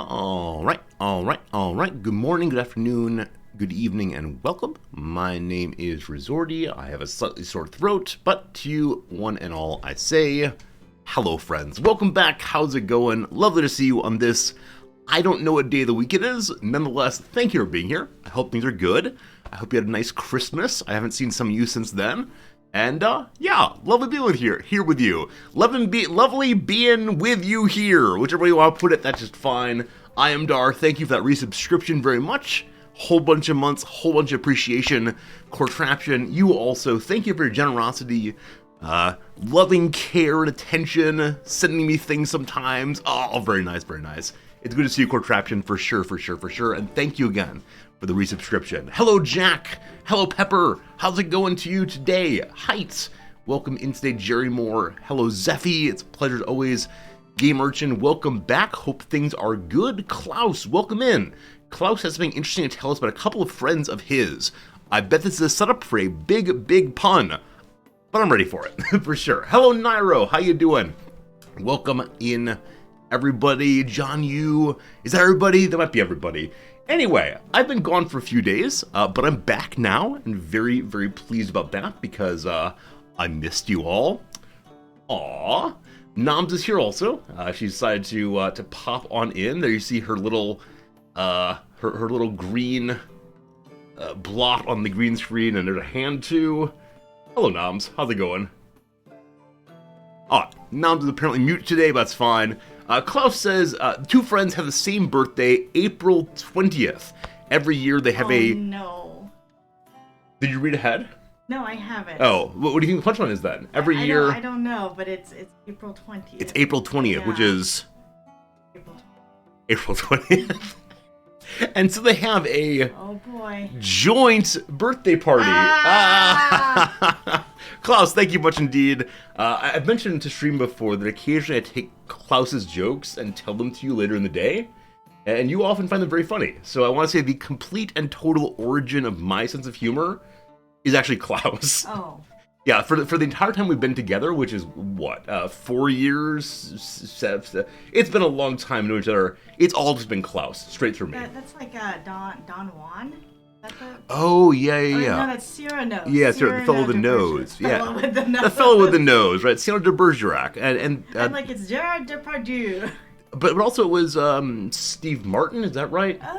All right. Good morning, good afternoon, good evening, and welcome. My name is Resorty. I have a slightly sore throat, but to you, one and all, I say, hello, friends. Welcome back. How's it going? Lovely to see you on this. I don't know what day of the week it is. Nonetheless, thank you for being here. I hope things are good. I hope you had a nice Christmas. I haven't seen some of you since then. And, yeah, lovely being here with you. Lovely being with you here. Whichever way you want to put it, that's just fine. I am Dar. Thank you for that resubscription very much. Whole bunch of months, whole bunch of appreciation. Cortraption, you also. Thank you for your generosity, loving care and attention, sending me things sometimes. Oh, very nice, very nice. It's good to see you, Cortraption, for sure. And thank you again for the resubscription. Hello, Jack. Hello, Pepper. How's it going to you today? Heights. Welcome in today, Jerry Moore. Hello, Zeffy. It's a pleasure as always. Game Urchin, welcome back. Hope things are good. Klaus, welcome in. Klaus has something interesting to tell us about a couple of friends of his. I bet this is a setup for a big pun, but I'm ready for it, for sure. Hello, Nairo. How you doing? Welcome in, everybody. John Yu. Is that everybody? That might be everybody. Anyway, I've been gone for a few days, but I'm back now, and very pleased about that, because I missed you all. Aww. Noms is here also. She decided to pop on in. There you see her little her little green blot on the green screen, and there's a hand too. Hello, Noms. How's it going? Noms is apparently mute today, but that's fine. Klaus says, two friends have the same birthday, April 20th. Every year they have a... no. Did you read ahead? No, I haven't. Oh, what do you think the punchline is then? Every year... I don't know, but it's April 20th. It's April 20th, yeah. Which is... April 20th. And so they have a... Oh, boy. Joint birthday party. Klaus, thank you much indeed. I've mentioned to stream before that occasionally I take Klaus's jokes and tell them to you later in the day, and you often find them very funny. So I want to say the complete and total origin of my sense of humor is actually Klaus. Oh. Yeah, for the entire time we've been together, which is, what, 4 years? It's been a long time knowing each other. It's all just been Klaus, straight through me. That's like Don Juan? Oh, yeah. No, that's Cyrano. Yeah, the fellow with the nose. The fellow with the nose. The fellow with the nose, right? Cyrano de Bergerac. And like it's Gerard Depardieu. But also it was Steve Martin, is that right? Yeah,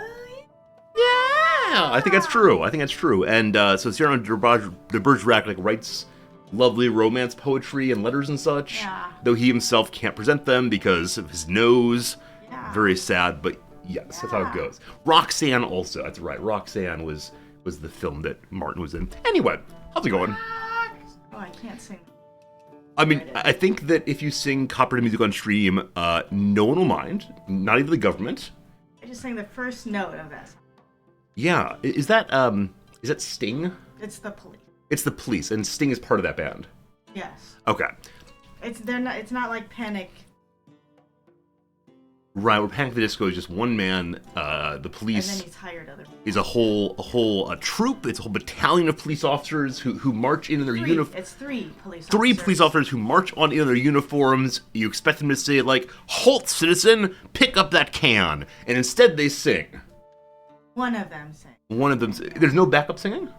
I think that's true. And so Cyrano de Bergerac writes lovely romance poetry and letters and such. Yeah. Though he himself can't present them because of his nose. Yeah. Very sad, but yes, that's how it goes. Roxanne also, that's right. Roxanne was the film that Martin was in. Anyway, how's it going? Oh, I can't sing. I mean, I think that if you sing copyrighted music on stream, no one will mind. Not even the government. I just sang the first note of that song. Yeah, is that Sting? It's the police. It's the police, and Sting is part of that band. Yes. Okay. It's not like Panic. Right, where Panic at the Disco is just one man. The police. And then he's hired other people. Is a whole troop. It's a whole battalion of police officers who march in their uniforms. It's three police officers. Three police officers who march on in their uniforms. You expect them to say like, "Halt, citizen! Pick up that can!" And instead they sing. One of them sings. There's no backup singing?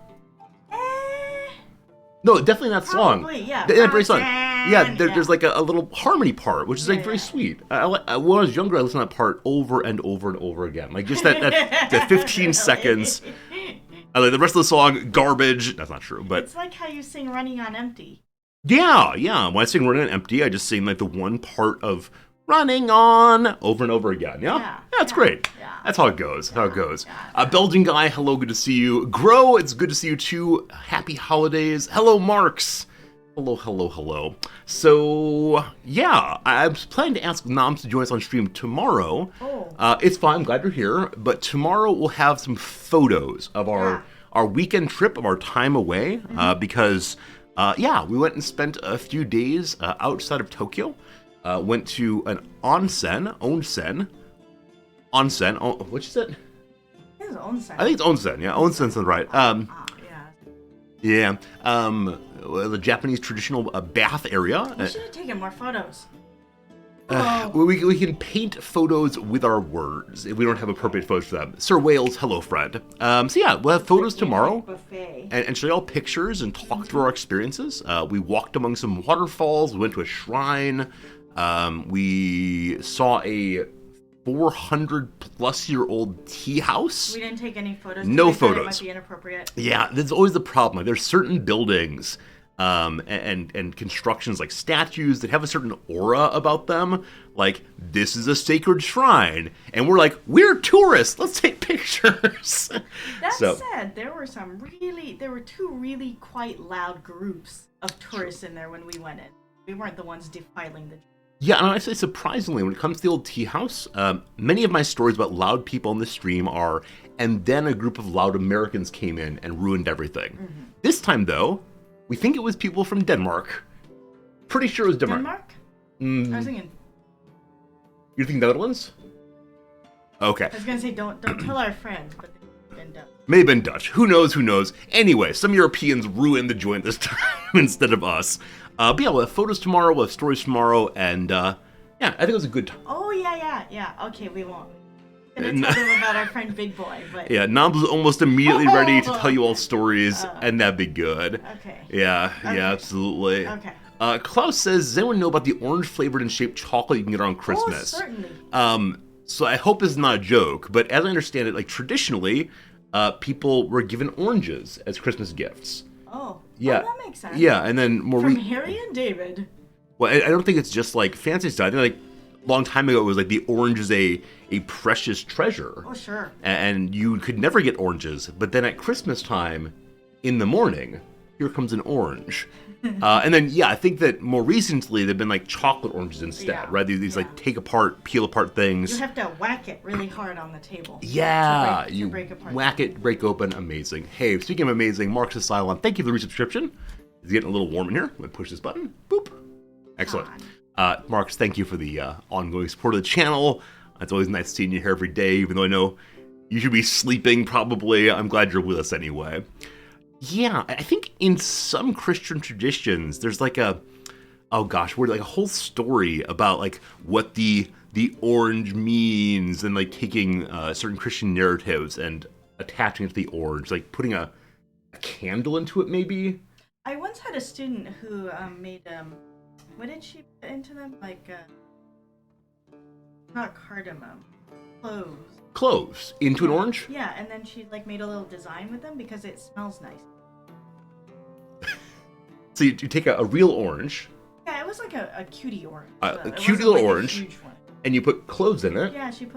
No, definitely not song. Probably, yeah. That very song. Yeah, there's like a little harmony part, which is like very sweet. When I was younger, I listened to that part over and over again. Like just that 15 seconds. I like the rest of the song, garbage. That's not true, but it's like how you sing Running on Empty. Yeah. When I sing Running on Empty, I just sing like the one part of Running On over and over again. Yeah, that's great. Yeah. That's how it goes. Belgian guy, hello, good to see you. Grow, it's good to see you too. Happy holidays. Hello, Marks. Hello. So, yeah, I was planning to ask Noms to join us on stream tomorrow. Oh. It's fine, I'm glad you're here. But tomorrow we'll have some photos of our weekend trip, of our time away. Because, we went and spent a few days outside of Tokyo. Went to an onsen. What is it? It is onsen. I think it's onsen. Yeah, onsen's right. Yeah. The Japanese traditional bath area. You should have taken more photos. We can paint photos with our words if we don't have appropriate photos for them. Sir Wales, hello, friend. So yeah, we'll have photos tomorrow and show you all pictures and talk through our experiences. We walked among some waterfalls. We went to a shrine. We saw a 400-plus-year-old tea house. We didn't take any photos. No photos. It photos. might be inappropriate. Yeah, that's always the problem. Like, there's certain buildings and constructions like statues that have a certain aura about them. Like, this is a sacred shrine. And we're like, we're tourists. Let's take pictures. That said, there were two really quite loud groups of tourists in there when we went in. We weren't the ones defiling the... Yeah, and I say surprisingly, when it comes to the old tea house, many of my stories about loud people on the stream are, and then a group of loud Americans came in and ruined everything. Mm-hmm. This time, though, we think it was people from Denmark. Pretty sure it was Denmark. I was thinking... You think Netherlands? Okay. I was going to say, don't tell our friends, but they've been Dutch. May have been Dutch. Who knows? Anyway, some Europeans ruined the joint this time instead of us. But yeah, we'll have photos tomorrow, we'll have stories tomorrow, and yeah, I think it was a good time. Oh, yeah. Okay, we won't. I'm going to tell them about our friend Big Boy, but... Yeah, Nobs was almost immediately ready to tell you all stories, and that'd be good. Okay. Yeah, absolutely. Okay. Klaus says, does anyone know about the orange-flavored and shaped chocolate you can get around Christmas? Oh, certainly. So I hope this is not a joke, but as I understand it, like, traditionally, people were given oranges as Christmas gifts. Oh. Yeah. Oh, that makes sense. Yeah, and then more... From Harry and David. Well, I don't think it's just, like, fancy stuff. I think, like, a long time ago, it was, like, the orange is a precious treasure. Oh, sure. And you could never get oranges. But then at Christmas time, in the morning, here comes an orange. And then, yeah, I think that more recently, they've been, like, chocolate oranges instead, right? These like, take apart, peel apart things. You have to whack it really hard on the table. Yeah. To break apart. Whack it, break open, amazing. Hey, speaking of amazing, Mark's Asylum, thank you for the resubscription. It's getting a little warm in here. I'm going to push this button. Boop. Excellent. Marks, thank you for the ongoing support of the channel. It's always nice seeing you here every day, even though I know you should be sleeping probably. I'm glad you're with us anyway. Yeah, I think in some Christian traditions, there's like a whole story about like what the orange means, and like taking certain Christian narratives and attaching it to the orange, like putting a candle into it maybe. I once had a student who made what did she put into them? Like not cardamom, cloves into an orange? Yeah, and then she like made a little design with them because it smells nice. So you take a real orange. Yeah, it was like a cutie orange. A cute little like orange. A huge one. And you put cloves in it. Yeah, she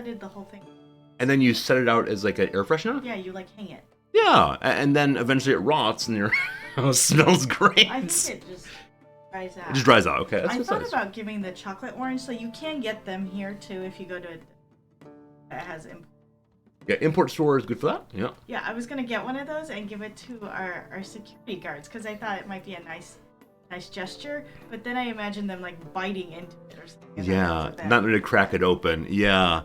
did the whole thing. And then you set it out as like an air freshener? Yeah, you like hang it. Yeah, and then eventually it rots and your house smells great. I think it just dries out. It just dries out, okay. I thought about giving the chocolate orange, so you can get them here too if you go to that has import. Yeah, import store is good for that. Yeah. Yeah, I was gonna get one of those and give it to our security guards because I thought it might be a nice gesture, but then I imagined them like biting into it or something. Yeah, not going to crack it open. Yeah.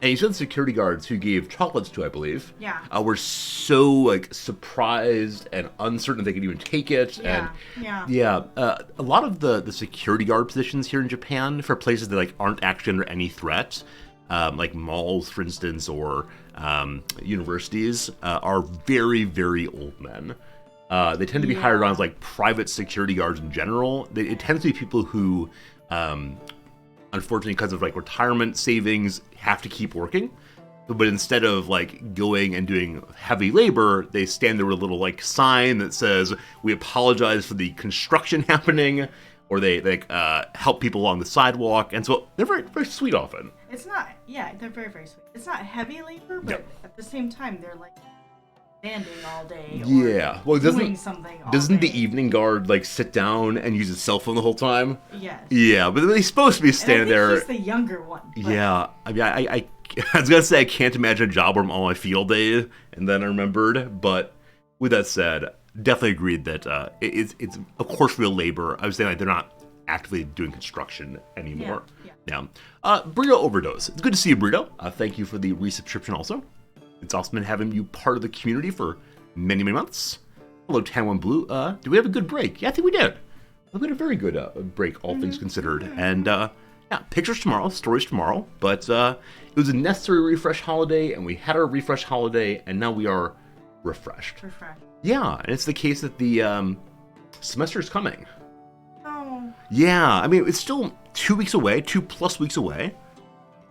And you said the security guards who gave chocolates to, I believe. Yeah. Were so like surprised and uncertain they could even take it. A lot of the security guard positions here in Japan for places that like aren't actually under any threat, like malls, for instance, or universities, are very, very old men. They tend to be hired on as like private security guards in general. It tends to be people who, unfortunately, because of like retirement savings, have to keep working. But instead of like going and doing heavy labor, they stand there with a little like sign that says, "We apologize for the construction happening," or they help people along the sidewalk. And so they're very, very sweet often. It's not, they're very, very sweet. It's not heavy labor, but at the same time, they're like standing all day. Or doing something all doesn't day. The evening guard like sit down and use his cell phone the whole time? Yes. Yeah, but he's supposed to be standing there. He's the younger one. But... Yeah, I mean, I was gonna say I can't imagine a job where I'm on my field day, and then I remembered. But with that said, definitely agreed that it's of course real labor. I was saying like they're not actively doing construction anymore. Yeah. Burrito Overdose. It's good to see you, Burrito. Thank you for the resubscription also. It's awesome been having you part of the community for many, many months. Hello, Tan1 Blue. Did we have a good break? Yeah, I think we did. we had a very good break, all things considered. And yeah, pictures tomorrow, stories tomorrow. But it was a necessary refresh holiday, and we had our refresh holiday, and now we are refreshed. Yeah, and it's the case that the semester is coming. Oh. Yeah, I mean, it's still 2 weeks away, 2+ weeks away.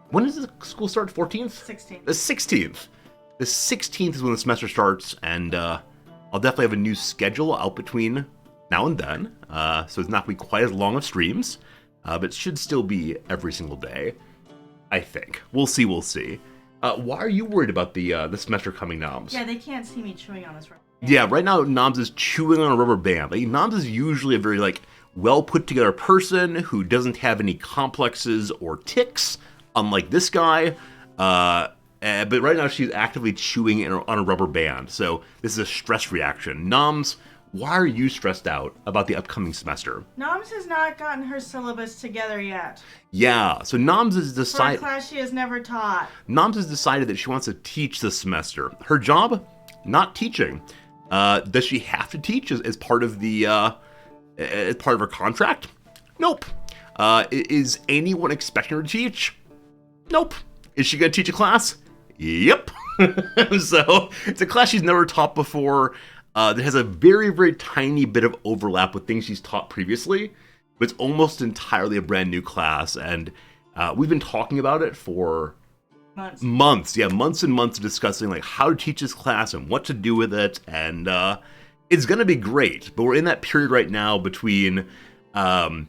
When does the school start? 14th? 16th. The 16th. The 16th is when the semester starts, and I'll definitely have a new schedule out between now and then. So it's not going to be quite as long of streams, but it should still be every single day, I think. We'll see, we'll see. Why are you worried about the semester coming, Noms? Yeah, they can't see me chewing on this rubber band. Yeah, right now Noms is chewing on a rubber band. Like, Noms is usually a very, well put together person who doesn't have any complexes or tics, unlike this guy. But right now she's actively chewing on a rubber band, so this is a stress reaction. Noms, why are you stressed out about the upcoming semester? Noms has not gotten her syllabus together yet. Yeah, so Noms has decided... For a class she has never taught. Noms has decided that she wants to teach this semester. Her job? Not teaching. Does she have to teach as part of the... as part of her contract? Nope. Is anyone expecting her to teach? Nope. Is she going to teach a class? Yep. So it's a class she's never taught before that has a very, very tiny bit of overlap with things she's taught previously, but it's almost entirely a brand new class, and we've been talking about it for months. Yeah, months and months of discussing how to teach this class and what to do with it, and it's going to be great, but we're in that period right now between the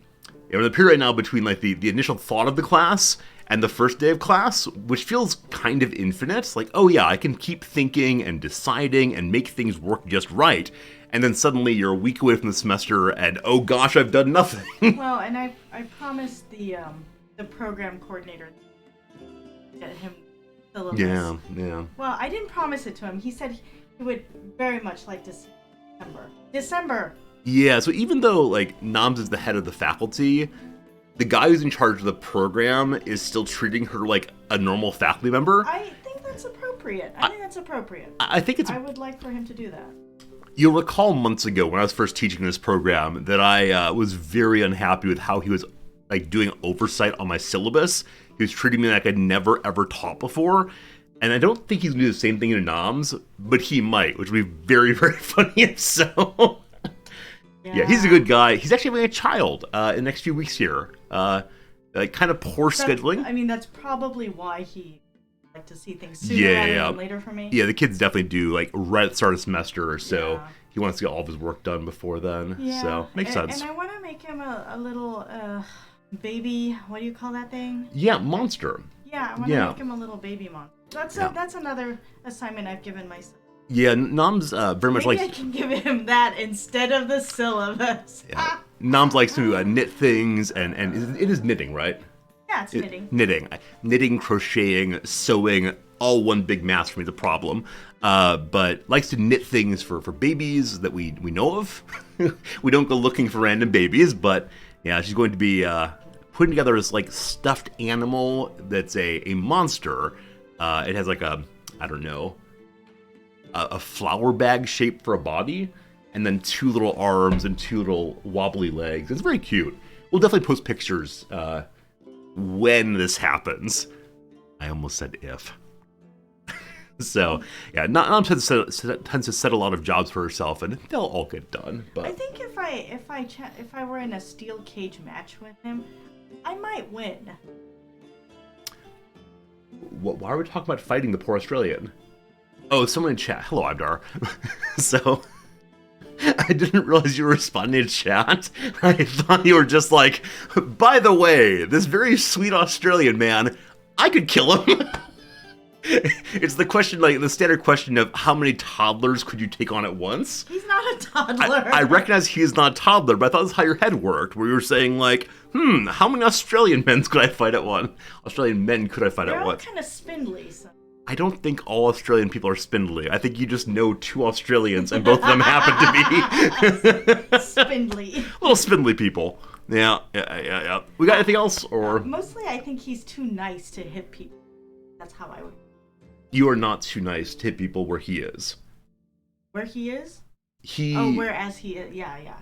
initial thought of the class and the first day of class, which feels kind of infinite. Oh yeah, I can keep thinking and deciding and make things work just right. And then suddenly you're a week away from the semester and oh gosh, I've done nothing. Well, and I promised the program coordinator to get him syllabus. Yeah. Well, I didn't promise it to him. He said he would very much like to see December. Yeah, so even though Noms is the head of the faculty, the guy who's in charge of the program is still treating her like a normal faculty member. I think that's appropriate. I would like for him to do that. You'll recall months ago when I was first teaching this program that I was very unhappy with how he was doing oversight on my syllabus. He was treating me like I'd never ever taught before. And I don't think he's going to do the same thing in Noms, but he might, which would be very, very funny. So... Yeah, he's a good guy. He's actually having a child in the next few weeks here. Kind of poor scheduling. I mean, that's probably why he like to see things sooner rather than later for me. Yeah, the kids definitely do, right at the start of the semester, so he wants to get all of his work done before then. Yeah. So, makes sense. And I want to make him a little baby, what do you call that thing? Yeah, monster. Yeah, I want to make him a little baby monster. That's another assignment I've given myself. Yeah, Noms very much Maybe I can give him that instead of the syllabus. Yeah. Noms likes to knit things, and it is knitting, right? Yeah, it's knitting. Knitting, crocheting, sewing, all one big mass for me, the problem. But likes to knit things for babies that we know of. We don't go looking for random babies, but yeah, she's going to be putting together this stuffed animal that's a monster. It has a flower bag shape for a body, and then 2 little arms and 2 little wobbly legs. It's very cute. We'll definitely post pictures when this happens. I almost said if. So, yeah, Noms tends to set a lot of jobs for herself, and they'll all get done. But I think if I were in a steel cage match with him, I might win. Why are we talking about fighting the poor Australian? Oh, someone in chat. Hello, Abdar. So, I didn't realize you were responding to chat. I thought you were just by the way, this very sweet Australian man, I could kill him. It's the question, the standard question of how many toddlers could you take on at once? He's not a toddler. I recognize he is not a toddler, but I thought that's how your head worked, where you were saying, how many Australian men could I fight at once? Australian men could I fight at once? They're all kind of spindly, so. I don't think all Australian people are spindly. I think you just know 2 Australians, and both of them happen to be... spindly. Little spindly people. Yeah. We got anything else, or...? Mostly I think he's too nice to hit people. That's how I would... You are not too nice to hit people where he is. Where he is? He... Oh, whereas he is. Yeah.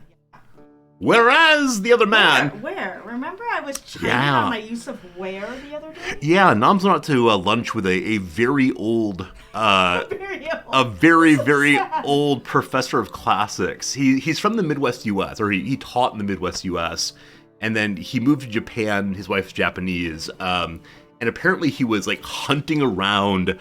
Whereas the other man... Where? Remember I was chiming Yeah. on my use of where the other day? Yeah, Nam's went out to lunch with a very old... Very old. a very, So very sad. old professor of classics. He's from the Midwest U.S., or he taught in the Midwest U.S., and then he moved to Japan. His wife's Japanese, and apparently he was like hunting around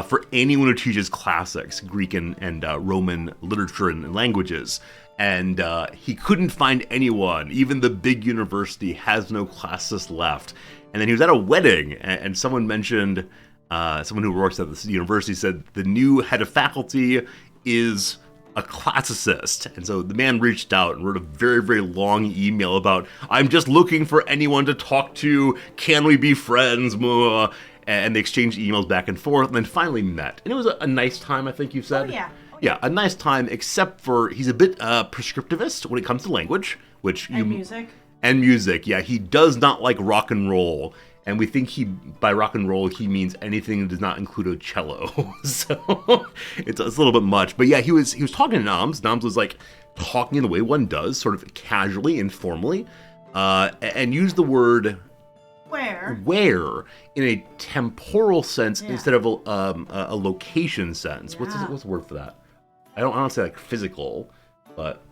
for anyone who teaches classics, Greek and Roman literature and languages. And he couldn't find anyone. Even the big university has no classicists left. And then he was at a wedding, and someone mentioned, someone who works at the university said the new head of faculty is a classicist. And so the man reached out and wrote a very, very long email about, I'm just looking for anyone to talk to. Can we be friends? And they exchanged emails back and forth, and then finally met. And it was a nice time, I think you said. Oh, yeah. Yeah, a nice time, except for he's a bit prescriptivist when it comes to language, which And music. And music, yeah, he does not like rock and roll, and we think by rock and roll he means anything that does not include a cello. So it's a little bit much, but yeah, he was talking to Noms. Noms was like talking in the way one does, sort of casually, informally, and used the word where in a temporal sense instead of a location sense. Yeah. What's the word for that? I don't say like physical, but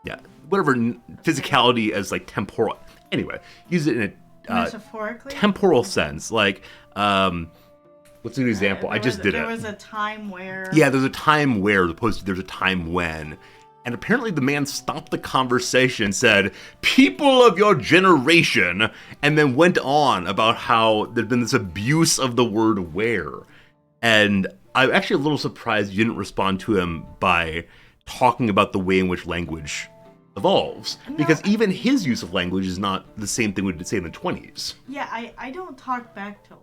yeah, whatever physicality as like temporal. Anyway, use it in a Metaphorically? temporal sense. Like, what's an example? I just did it. There was a time where... Yeah, there's a time where, as opposed to there's a time when. And apparently the man stopped the conversation, said, people of your generation, and then went on about how there'd been this abuse of the word where. And I'm actually a little surprised you didn't respond to him by talking about the way in which language evolves. No, because even his use of language is not the same thing we'd say in the 20s. Yeah, I don't talk back to...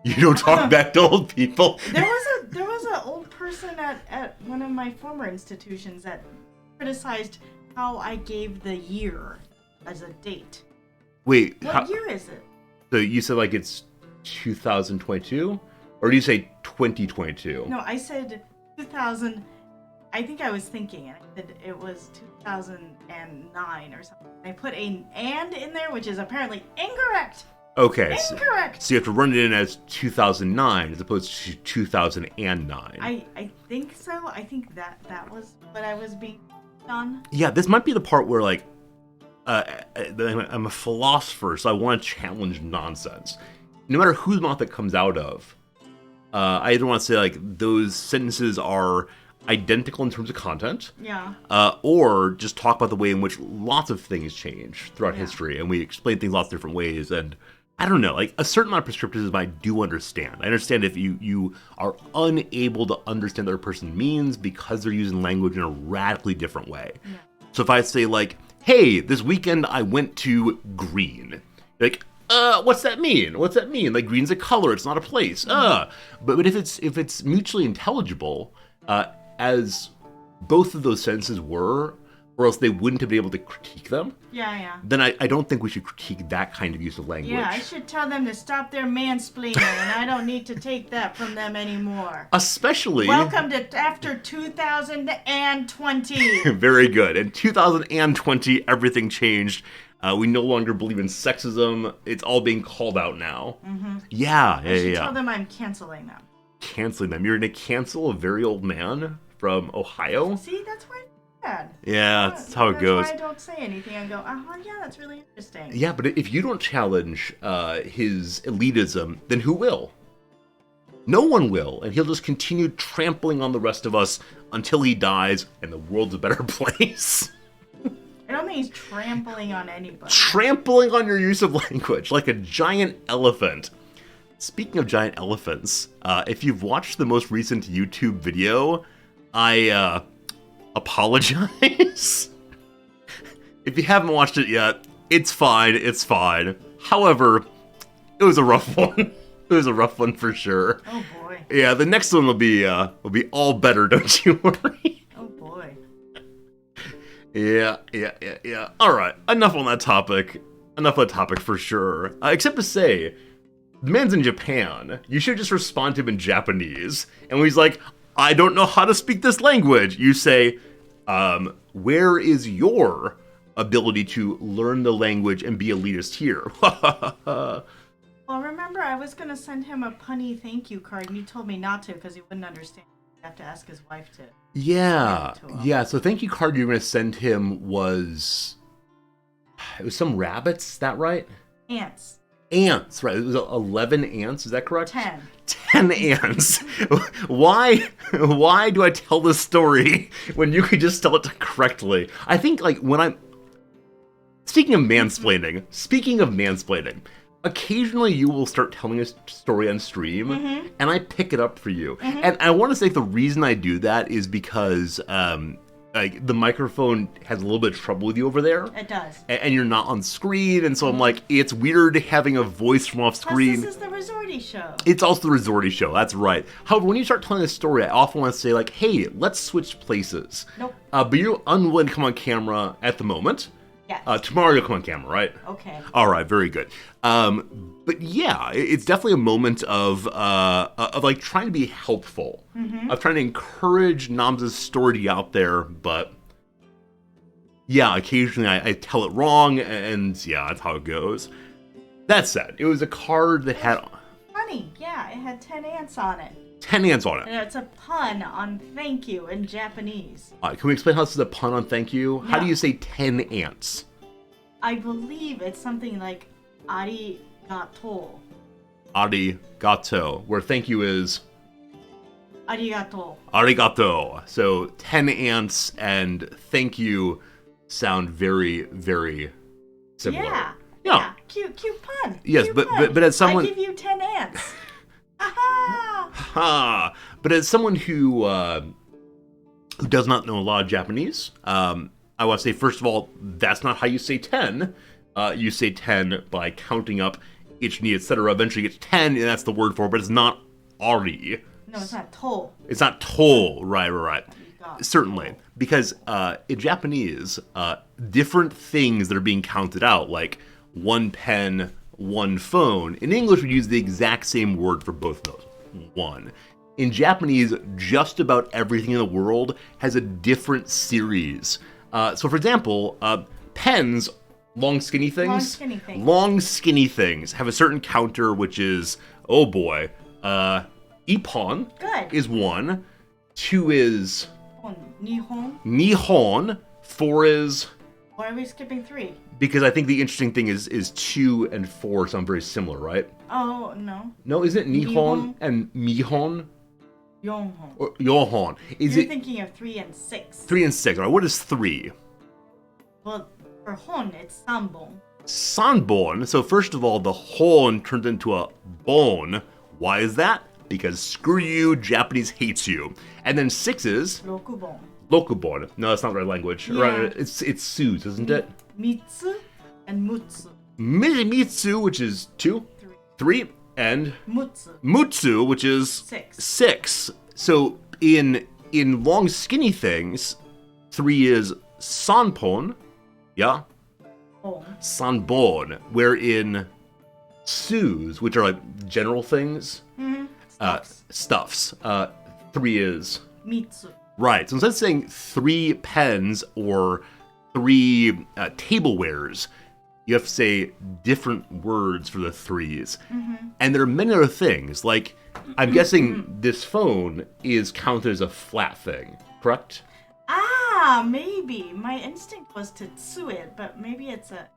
You don't talk back to old people. There was an old person at one of my former institutions that criticized how I gave the year as a date. Wait, What year is it? So you said like it's 2022? Or do you say 2022? No, I said 2000. I think I was thinking, and I said it was 2009 or something. I put a "and" in there, which is apparently incorrect. Okay. Incorrect. So you have to run it in as 2009 as opposed to 2009. I think so. I think that was what I was being done. Yeah, this might be the part where like I'm a philosopher, so I want to challenge nonsense. No matter whose mouth it comes out of, I either want to say like those sentences are identical in terms of content, Yeah. or just talk about the way in which lots of things change throughout history, and we explain things lots of different ways. And I don't know, like a certain amount of prescriptivism I do understand. I understand if you are unable to understand what a person means because they're using language in a radically different way. Yeah. So if I say like, hey, this weekend I went to Green, like, what's that mean? What's that mean? Like green's a color, it's not a place. But if it's mutually intelligible, as both of those sentences were, or else they wouldn't have been able to critique them, Yeah. then I don't think we should critique that kind of use of language. Yeah, I should tell them to stop their mansplaining, and I don't need to take that from them anymore. Especially... Welcome to after 2020. Very good. In 2020, everything changed. We no longer believe in sexism. It's all being called out now. Mm-hmm. Yeah. I should tell them I'm canceling them. Canceling them. You're going to cancel a very old man from Ohio? See, that's why it's bad. Yeah, that's how it goes. That's why I don't say anything. I go, yeah, that's really interesting. Yeah, but if you don't challenge his elitism, then who will? No one will, and he'll just continue trampling on the rest of us until he dies and the world's a better place. I don't think he's trampling on anybody. Trampling on your use of language like a giant elephant. Speaking of giant elephants, if you've watched the most recent YouTube video, I apologize. If you haven't watched it yet, it's fine. However, it was a rough one. It was a rough one for sure. Oh boy. Yeah, the next one will be all better, don't you worry. Oh boy. Yeah. All right, enough on that topic. Enough on that topic for sure. Except to say, the man's in Japan. You should just respond to him in Japanese. And when he's like, I don't know how to speak this language, you say, where is your ability to learn the language and be elitist here. Well, remember, I was going to send him a punny thank you card, and you told me not to because he wouldn't understand. You have to ask his wife to. Yeah, Give it to him. yeah. So thank you card you were going to send him was... It was some rabbits, is that right? Ants. Ants, right. It was 11 ants, is that correct? 10. 10 ants. Why do I tell this story when you could just tell it correctly? I think, like, when I'm... Speaking of mansplaining, occasionally you will start telling a story on stream, and I pick it up for you. And I want to say the reason I do that is because like the microphone has a little bit of trouble with you over there. It does. And you're not on screen, and so I'm like, it's weird having a voice from off screen. Plus, this is the Resorty show. It's also the Resorty show, that's right. However, when you start telling a story, I often want to say, like, hey, let's switch places. Nope. But you're unwilling to come on camera at the moment. Yes. Tomorrow you'll come on camera, right? Okay. All right, very good. But yeah, it's definitely a moment of like trying to be helpful, of trying to encourage Namza's story to be out there. But yeah, occasionally I tell it wrong, and yeah, that's how it goes. That said, it was a card that had Funny, yeah, it had 10 ants on it. 10 ants on it. And it's a pun on thank you in Japanese. Can we explain how this is a pun on thank you? How do Yeah. you say 10 ants? I believe it's something like arigato. Arigato, where thank you is Arigato. arigato. So 10 ants and thank you sound very, very similar. Yeah. Yeah. Cute pun. Yes, Cute but- pun. but as someone- I give you 10 ants. Aha! Ha! But as someone who does not know a lot of Japanese, I want to say, first of all, that's not how you say 10. You say 10 by counting up each knee, etc. Eventually you get 10, and that's the word for it, but it's not ari. No, it's not to. It's not to. Right. Arigato. Certainly. Because in Japanese, different things that are being counted out, like one pen, one phone, in English we use the exact same word for both of those. One. In Japanese, just about everything in the world has a different series. So for example, pens, long skinny things, long skinny things have a certain counter, which is, oh boy, ippon Good. is 1, 2 is Nihon. nihon, 4 is, Why are we skipping 3? because I think the interesting thing is 2 and 4 sound very similar, right? Oh, no. No, isn't it nihon Nihon. and mihon Yonhon. or yohon? Is You're it thinking of 3 and 6. 3 and 6? All right, what is 3? Well, for hon, it's sambon. Sanbon. So first of all, the hon turns into a bon. Why is that? Because screw you, Japanese hates you. And then 6 is Rokubon. lokubon. No, that's not the right language. Yeah. Right, it's Su's, isn't it? Mitsu and mutsu. Mitsu, which is 2, 3, and Mutsu. mutsu, which is 6. 6. So in long skinny things, 3 is sanpon, yeah, Bon. sanbon, where in Su's, which are like general things, stuffs, 3 is Mitsu. right. So instead of saying 3 pens or 3 tablewares, you have to say different words for the 3s. And there are many other things, like I'm guessing this phone is counted as a flat thing, correct? Ah, maybe. My instinct was to tsu it, but maybe it's a...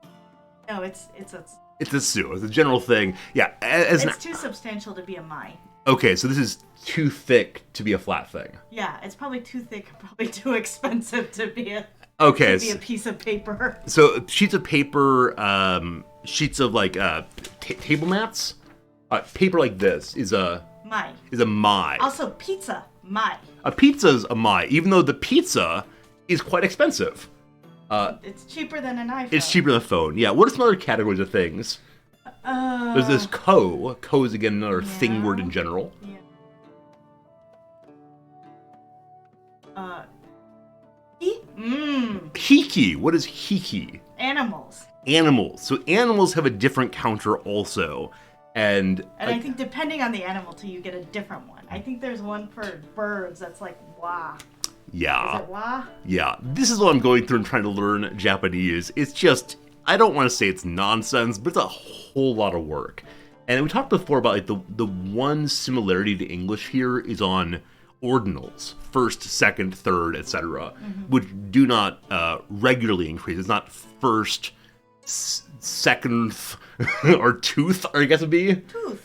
No, it's a... It's a Su. It's a general thing. Yeah. It's too substantial to be a mai. Okay, so this is too thick to be a flat thing. Yeah, it's probably too thick and probably too expensive to be a Okay. to be a piece of paper. So sheets of paper, sheets of like table mats, paper like this is a mai. Also, pizza, mai. A pizza is a mai, even though the pizza is quite expensive. It's cheaper than an iPhone. It's cheaper than a phone. Yeah. What are some other categories of things? There's this ko. Ko is again another thing word in general. Yeah. Hiki. What is hiki? Animals. Animals. So animals have a different counter also. And I think depending on the animal too, you get a different one. I think there's one for birds that's like, wow. Yeah. Is it wa? Yeah. This is what I'm going through and trying to learn Japanese. It's just, I don't want to say it's nonsense, but it's a whole lot of work. And we talked before about like the one similarity to English here is on ordinals, first, second, third, etc., which do not regularly increase. It's not first, second, or tooth, or I guess it'd be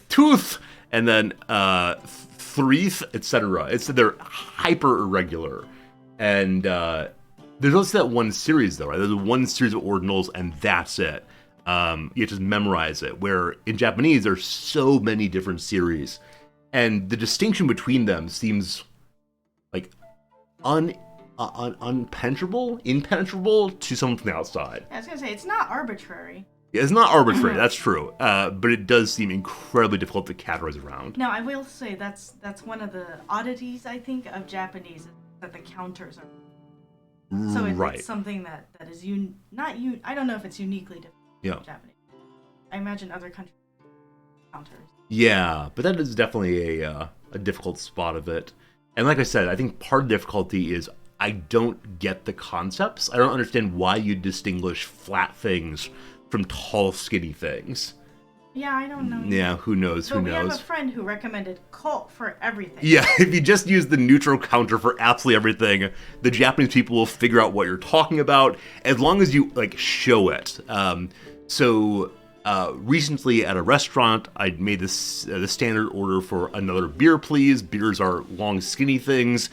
tooth, and then threeth, etc. They're hyper irregular, and there's also that one series though, right? There's one series of ordinals, and that's it. You just memorize it. Where in Japanese, there's so many different series, and the distinction between them seems like impenetrable to someone from the outside. Yeah, I was gonna say it's not arbitrary. Yeah, it's not arbitrary. That's true, but it does seem incredibly difficult to categorize around. No, I will say that's one of the oddities I think of Japanese is that the counters are. So it's something that is I don't know if it's uniquely different. Yeah. Japanese. I imagine other countries counters. Yeah, but that is definitely a difficult spot of it. And like I said, I think part of the difficulty is I don't get the concepts. I don't understand why you distinguish flat things from tall, skinny things. Yeah, I don't know. Yeah, who knows? But we have a friend who recommended cult for everything. Yeah, if you just use the neutral counter for absolutely everything, the Japanese people will figure out what you're talking about as long as you like show it. Recently at a restaurant, I made this the standard order for another beer, please. Beers are long, skinny things.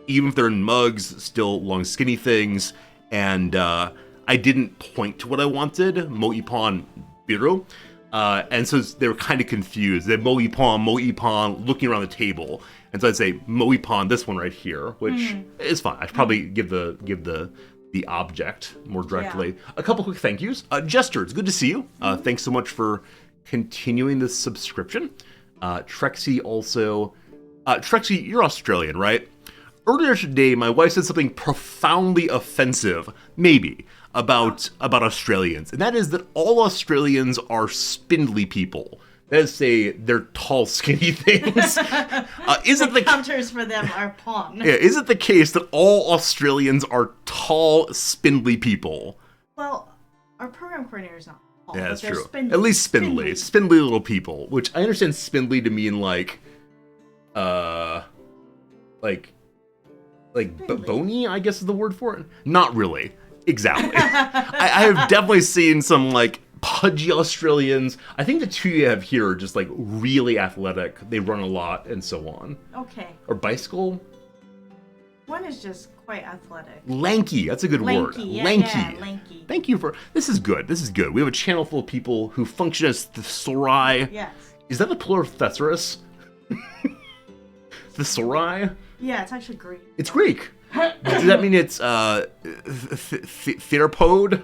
Even if they're in mugs, still long, skinny things. And I didn't point to what I wanted, Moipan Biro. And so they were kind of confused. They Moipan, looking around the table. And so I'd say Moipan, this one right here, which is fine. I should probably give the object more directly. Yeah. A couple quick thank yous. Jester, it's good to see you. Thanks so much for continuing this subscription. Trexie also. Trexie, you're Australian, right? Earlier today, my wife said something profoundly offensive, maybe, about Australians. And that is that all Australians are spindly people. That is to say, they're tall, skinny things. Isn't the counters for them are pawn? Yeah, is it the case that all Australians are tall, spindly people? Well, our program coordinator is not tall. Yeah, that's true. Spindly. At least spindly little people. Which I understand spindly to mean like bony, I guess is the word for it. Not really. Exactly. I have definitely seen some like pudgy Australians. I think the two you have here are just like really athletic. They run a lot and so on. Okay. Or bicycle. One is just quite athletic. Lanky. That's a good word. Yeah, lanky. Yeah, lanky. Thank you for. This is good. This is good. We have a channel full of people who function as thesauri. Yes. Is that the plural of thesaurus? Thesauri? Yeah, it's actually Greek. It's Greek. Does that mean it's theropod?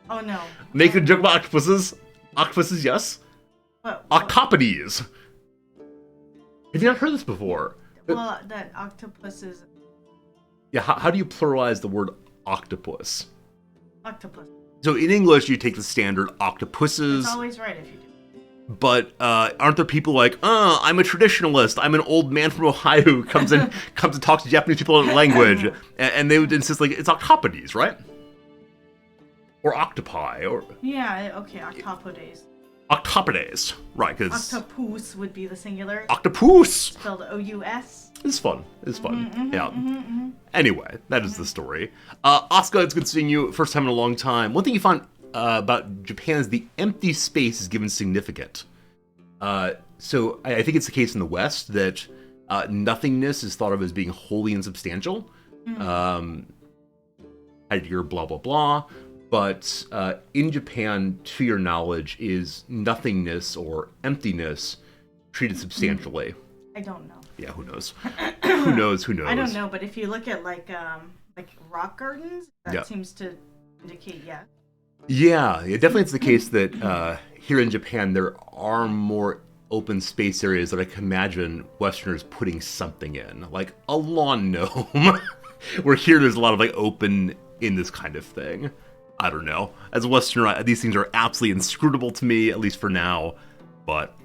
Oh no. Make a joke about octopuses? Octopuses, yes. What? Octopodes. Have you not heard this before? Well, that octopus is. Yeah, how do you pluralize the word octopus? Octopus. So in English, you take the standard octopuses. It's always right if you do. But aren't there people like, I'm a traditionalist, I'm an old man from Ohio who comes and talks to Japanese people in language, and they would insist like it's octopodes, right? Or octopi, or yeah, okay, octopodes. Octopodes, right? Because octopus would be the singular. Octopus spelled O-U-S. It's fun. Yeah. Anyway, that is the story. Asuka, it's good seeing you. First time in a long time. One thing you found about Japan is the empty space is given significant. So I think it's the case in the West that nothingness is thought of as being wholly insubstantial. Heidegger, blah, blah, blah. But in Japan, to your knowledge, is nothingness or emptiness treated substantially? I don't know. Yeah, who knows? Who knows? I don't know, but if you look at like rock gardens, that seems to indicate yes. Yeah, definitely it's the case that here in Japan there are more open space areas that I can imagine Westerners putting something in, like a lawn gnome. Where here there's a lot of like open in this kind of thing. I don't know. As a Westerner, these things are absolutely inscrutable to me, at least for now. But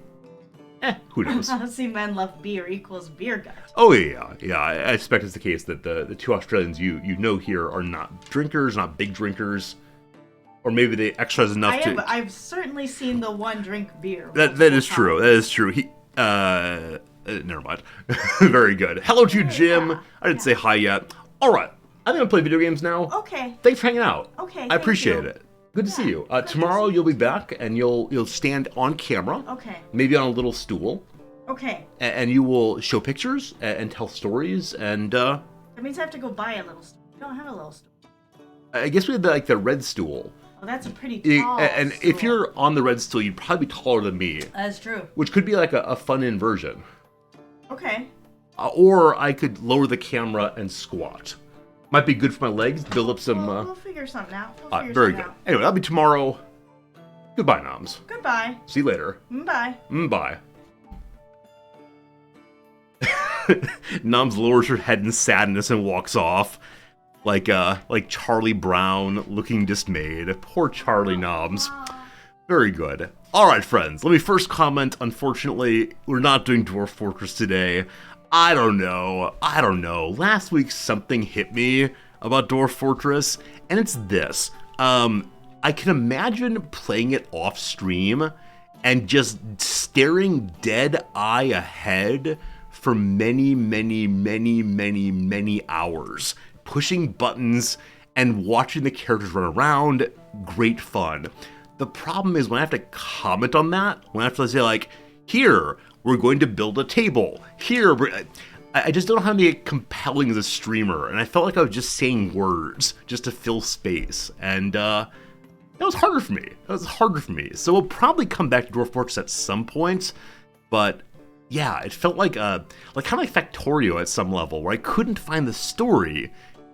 Who knows? See, men love beer equals beer gut. Oh yeah. I expect it's the case that the two Australians you know here are not drinkers, not big drinkers, or maybe they exercise enough to. I've certainly seen the one drink beer. That is true. That is true. He never mind. Very good. Hello to you, Jim. Yeah. I didn't say hi yet. All right. I'm gonna play video games now. Okay. Thanks for hanging out. Okay. I appreciate you. it. Good to see you. Tomorrow you'll be back and you'll stand on camera. Okay. Maybe on a little stool. Okay. And you will show pictures and tell stories and. That means I have to go buy a little stool. I don't have a little stool. I guess we had the red stool. Oh, that's a pretty tall And stool. if you're on the red stool, you'd probably be taller than me. That's true. Which could be like a fun inversion. Okay. Or I could lower the camera and squat. Might be good for my legs, build up some... We'll figure something out. Very good. Anyway, that'll be tomorrow. Goodbye, Noms. Goodbye. See you later. Bye. Bye. Noms lowers her head in sadness and walks off. Like Charlie Brown, looking dismayed. Poor Charlie Noms. Very good. Alright, friends, let me first comment. Unfortunately, we're not doing Dwarf Fortress today. I don't know. Last week something hit me about Dwarf Fortress, and it's this. I can imagine playing it off stream and just staring dead eye ahead for many, many, many, many, many hours. Pushing buttons and watching the characters run around. Great fun. The problem is when I have to comment on that, when I have to say like, here, we're going to build a table. Here, I just don't know how to make it compelling as a streamer, and I felt like I was just saying words just to fill space, and that was harder for me. So we'll probably come back to Dwarf Fortress at some point, but yeah, it felt like kind of like Factorio at some level, where I couldn't find the story.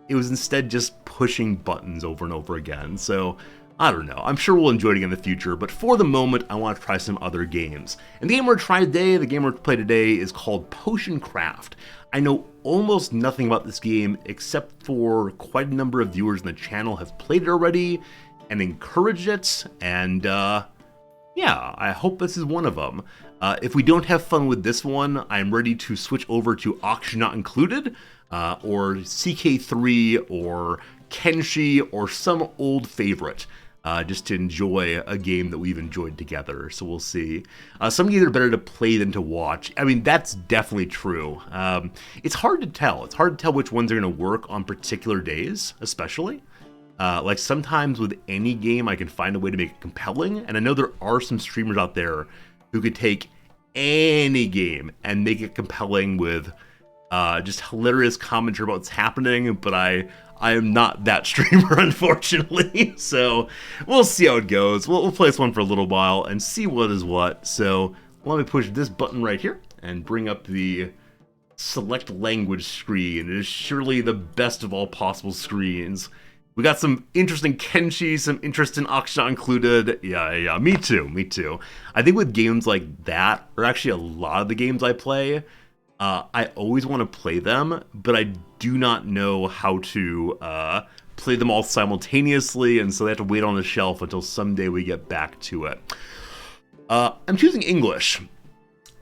It was instead just pushing buttons over and over again. So I don't know. I'm sure we'll enjoy it again in the future, but for the moment, I want to try some other games. And the game we're trying today, the game we're play today, is called Potion Craft. I know almost nothing about this game, except for quite a number of viewers on the channel have played it already and encouraged it, and yeah, I hope this is one of them. If we don't have fun with this one, I'm ready to switch over to Oxygen Not Included, or CK3, or Kenshi, or some old favorite. Just to enjoy a game that we've enjoyed together, so we'll see. Some games are better to play than to watch. I mean, that's definitely true. It's hard to tell. It's hard to tell which ones are going to work on particular days, especially. Like sometimes with any game, I can find a way to make it compelling, and I know there are some streamers out there who could take any game and make it compelling with just hilarious commentary about what's happening, but I am not that streamer, unfortunately, so we'll see how it goes. We'll play this one for a little while and see what is what. So let me push this button right here and bring up the select language screen. It is surely the best of all possible screens. We got some interesting Kenshi, some interesting Oxygen Not Included. Yeah, me too. I think with games like that, or actually a lot of the games I play, I always want to play them, but I do not know how to play them all simultaneously, and so they have to wait on the shelf until someday we get back to it. I'm choosing English.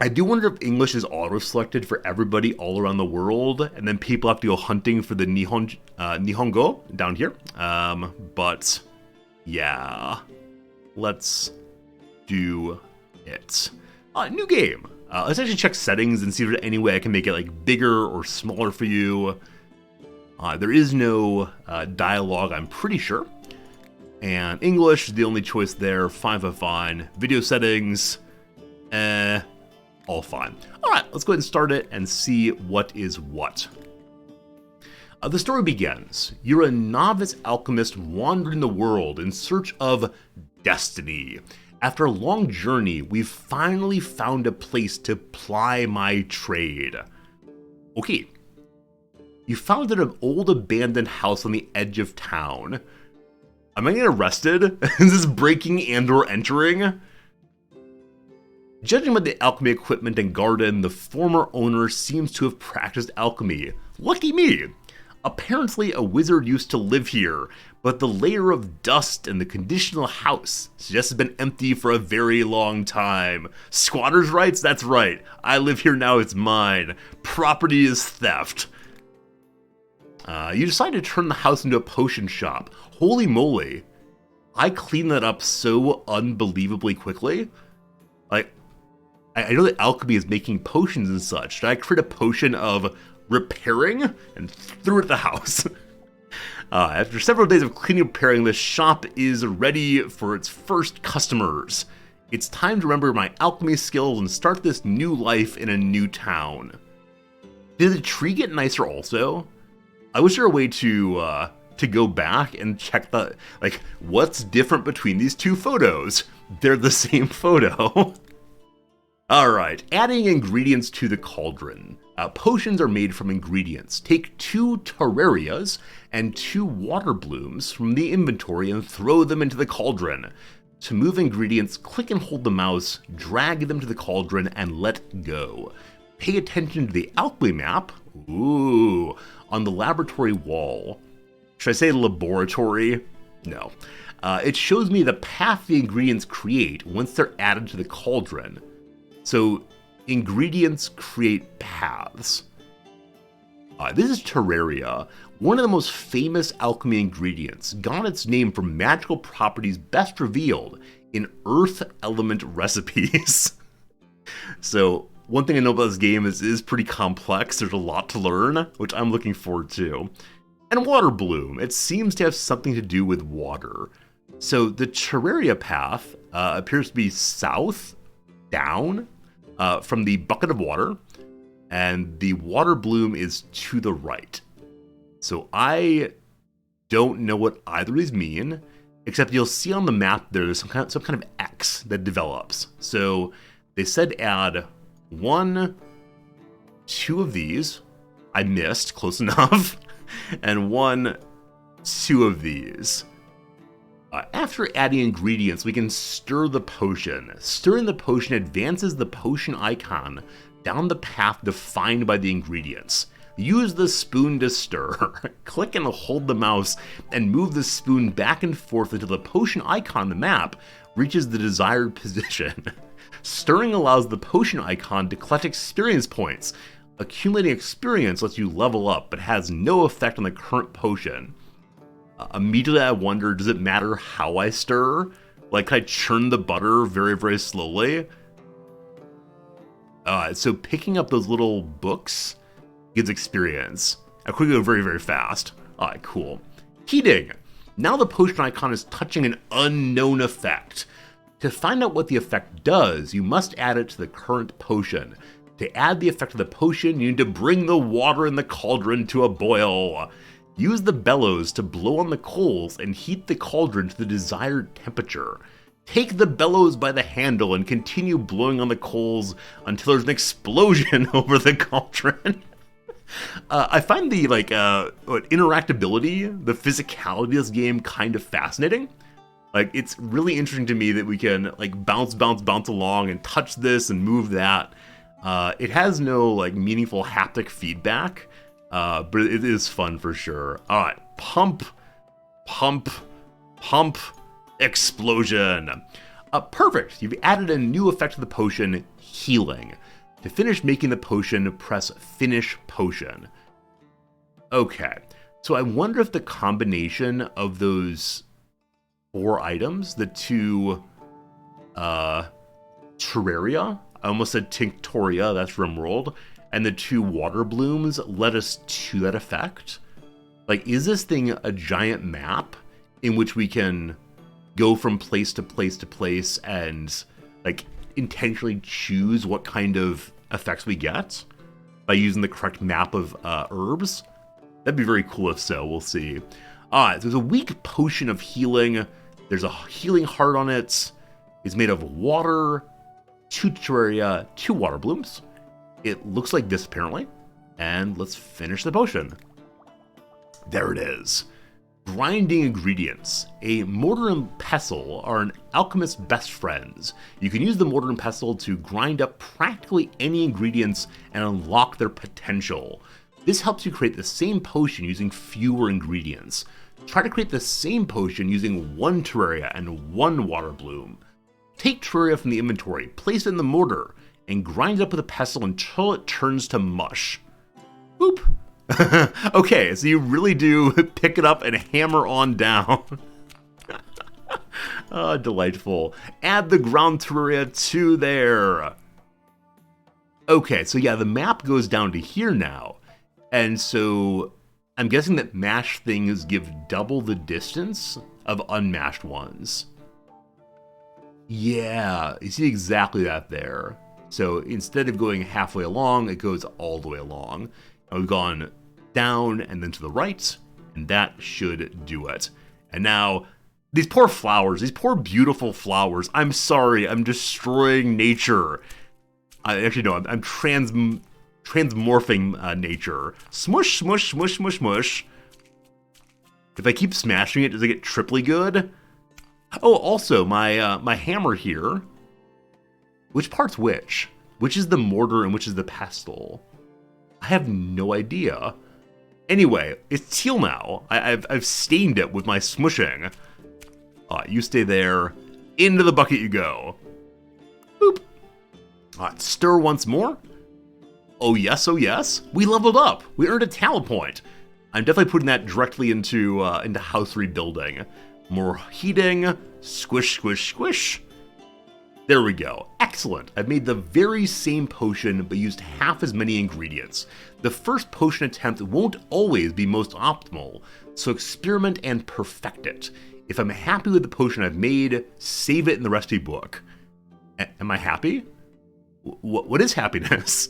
I do wonder if English is auto-selected for everybody all around the world, and then people have to go hunting for the Nihongo down here. But yeah, let's do it. New game. Let's actually check settings and see if there's any way I can make it like bigger or smaller for you. There is no dialogue, I'm pretty sure. And English is the only choice there. Fine. Video settings, all fine. All right, let's go ahead and start it and see what is what. The story begins. You're a novice alchemist wandering the world in search of destiny. After a long journey, we've finally found a place to ply my trade. Okay. You found an old abandoned house on the edge of town. Am I getting arrested? Is this breaking and or entering? Judging by the alchemy equipment and garden, the former owner seems to have practiced alchemy. Lucky me! Apparently, a wizard used to live here, but the layer of dust in the conditional house suggests it's been empty for a very long time. Squatters' rights? That's right. I live here now, it's mine. Property is theft. You decide to turn the house into a potion shop. Holy moly. I cleaned that up so unbelievably quickly. Like, I know that alchemy is making potions and such. Did I create a potion of repairing and threw it at the house? After several days of cleaning and repairing, the shop is ready for its first customers. It's time to remember my alchemy skills and start this new life in a new town. Did the tree get nicer also? I wish there were a way to go back and check the, like, what's different between these two photos? They're the same photo. Alright, adding ingredients to the cauldron. Potions are made from ingredients. Take 2 terrarias and 2 water blooms from the inventory and throw them into the cauldron. To move ingredients, click and hold the mouse, drag them to the cauldron, and let go. Pay attention to the alchemy map, on the laboratory wall. Should I say laboratory? No. It shows me the path the ingredients create once they're added to the cauldron. So, ingredients create paths. This is terraria, one of the most famous alchemy ingredients, got its name from magical properties best revealed in earth element recipes. So, one thing I know about this game is it is pretty complex, there's a lot to learn, which I'm looking forward to. And water bloom, it seems to have something to do with water. So the terraria path appears to be south, down, from the bucket of water, and the water bloom is to the right. So I don't know what either of these mean, except you'll see on the map there's some kind of X that develops. So they said add 1, 2 of these. I missed, close enough. And 1, 2 of these. After adding ingredients, we can stir the potion. Stirring the potion advances the potion icon down the path defined by the ingredients. Use the spoon to stir. Click and hold the mouse and move the spoon back and forth until the potion icon on the map reaches the desired position. Stirring allows the potion icon to collect experience points. Accumulating experience lets you level up, but has no effect on the current potion. Immediately I wonder, does it matter how I stir? Like, can I churn the butter very, very slowly? So picking up those little books gives experience. I quickly go very, very fast. Alright, cool. Heating. Now the potion icon is touching an unknown effect. To find out what the effect does, you must add it to the current potion. To add the effect of the potion, you need to bring the water in the cauldron to a boil. Use the bellows to blow on the coals and heat the cauldron to the desired temperature. Take the bellows by the handle and continue blowing on the coals until there's an explosion over the cauldron. I find the interactability, the physicality of this game kind of fascinating. Like, it's really interesting to me that we can like bounce along and touch this and move that. It has no like meaningful haptic feedback, but it is fun for sure. All right, pump, explosion. Perfect. You've added a new effect to the potion, healing. To finish making the potion, press Finish Potion. Okay, so I wonder if the combination of those 4 items, the 2 Terraria, I almost said Tinctoria, that's RimWorld, and the 2 water blooms led us to that effect. Like, is this thing a giant map in which we can go from place to place to place and like intentionally choose what kind of effects we get by using the correct map of herbs? That'd be very cool if so, we'll see. There's a weak potion of healing. There's a healing heart on it. It's made of water, 2 Terraria, 2 water blooms. It looks like this apparently. And let's finish the potion. There it is. Grinding ingredients. A mortar and pestle are an alchemist's best friends. You can use the mortar and pestle to grind up practically any ingredients and unlock their potential. This helps you create the same potion using fewer ingredients. Try to create the same potion using 1 Terraria and 1 Water Bloom. Take Terraria from the inventory, place it in the mortar, and grind it up with a pestle until it turns to mush. Boop. Okay, so you really do pick it up and hammer on down. Delightful. Add the ground Terraria to there. Okay, so yeah, the map goes down to here now. And so I'm guessing that mashed things give double the distance of unmashed ones. Yeah, you see exactly that there. So instead of going halfway along, it goes all the way along. And we've gone down and then to the right, and that should do it. And now, these poor flowers, these poor beautiful flowers. I'm sorry, I'm destroying nature. Actually, no, I'm transmorphing nature. Smush, smush, smush, smush, smush. If I keep smashing it, does it get triply good? Oh, also, my hammer here. Which part's which? Which is the mortar and which is the pestle? I have no idea. Anyway, it's teal now. I've stained it with my smushing. You stay there. Into the bucket you go. Boop. Stir once more. Oh yes, oh yes. We leveled up. We earned a talent point. I'm definitely putting that directly into house rebuilding. More heating. Squish, squish, squish. There we go. Excellent. I've made the very same potion, but used half as many ingredients. The first potion attempt won't always be most optimal, so experiment and perfect it. If I'm happy with the potion I've made, save it in the recipe book. Am I happy? What is happiness?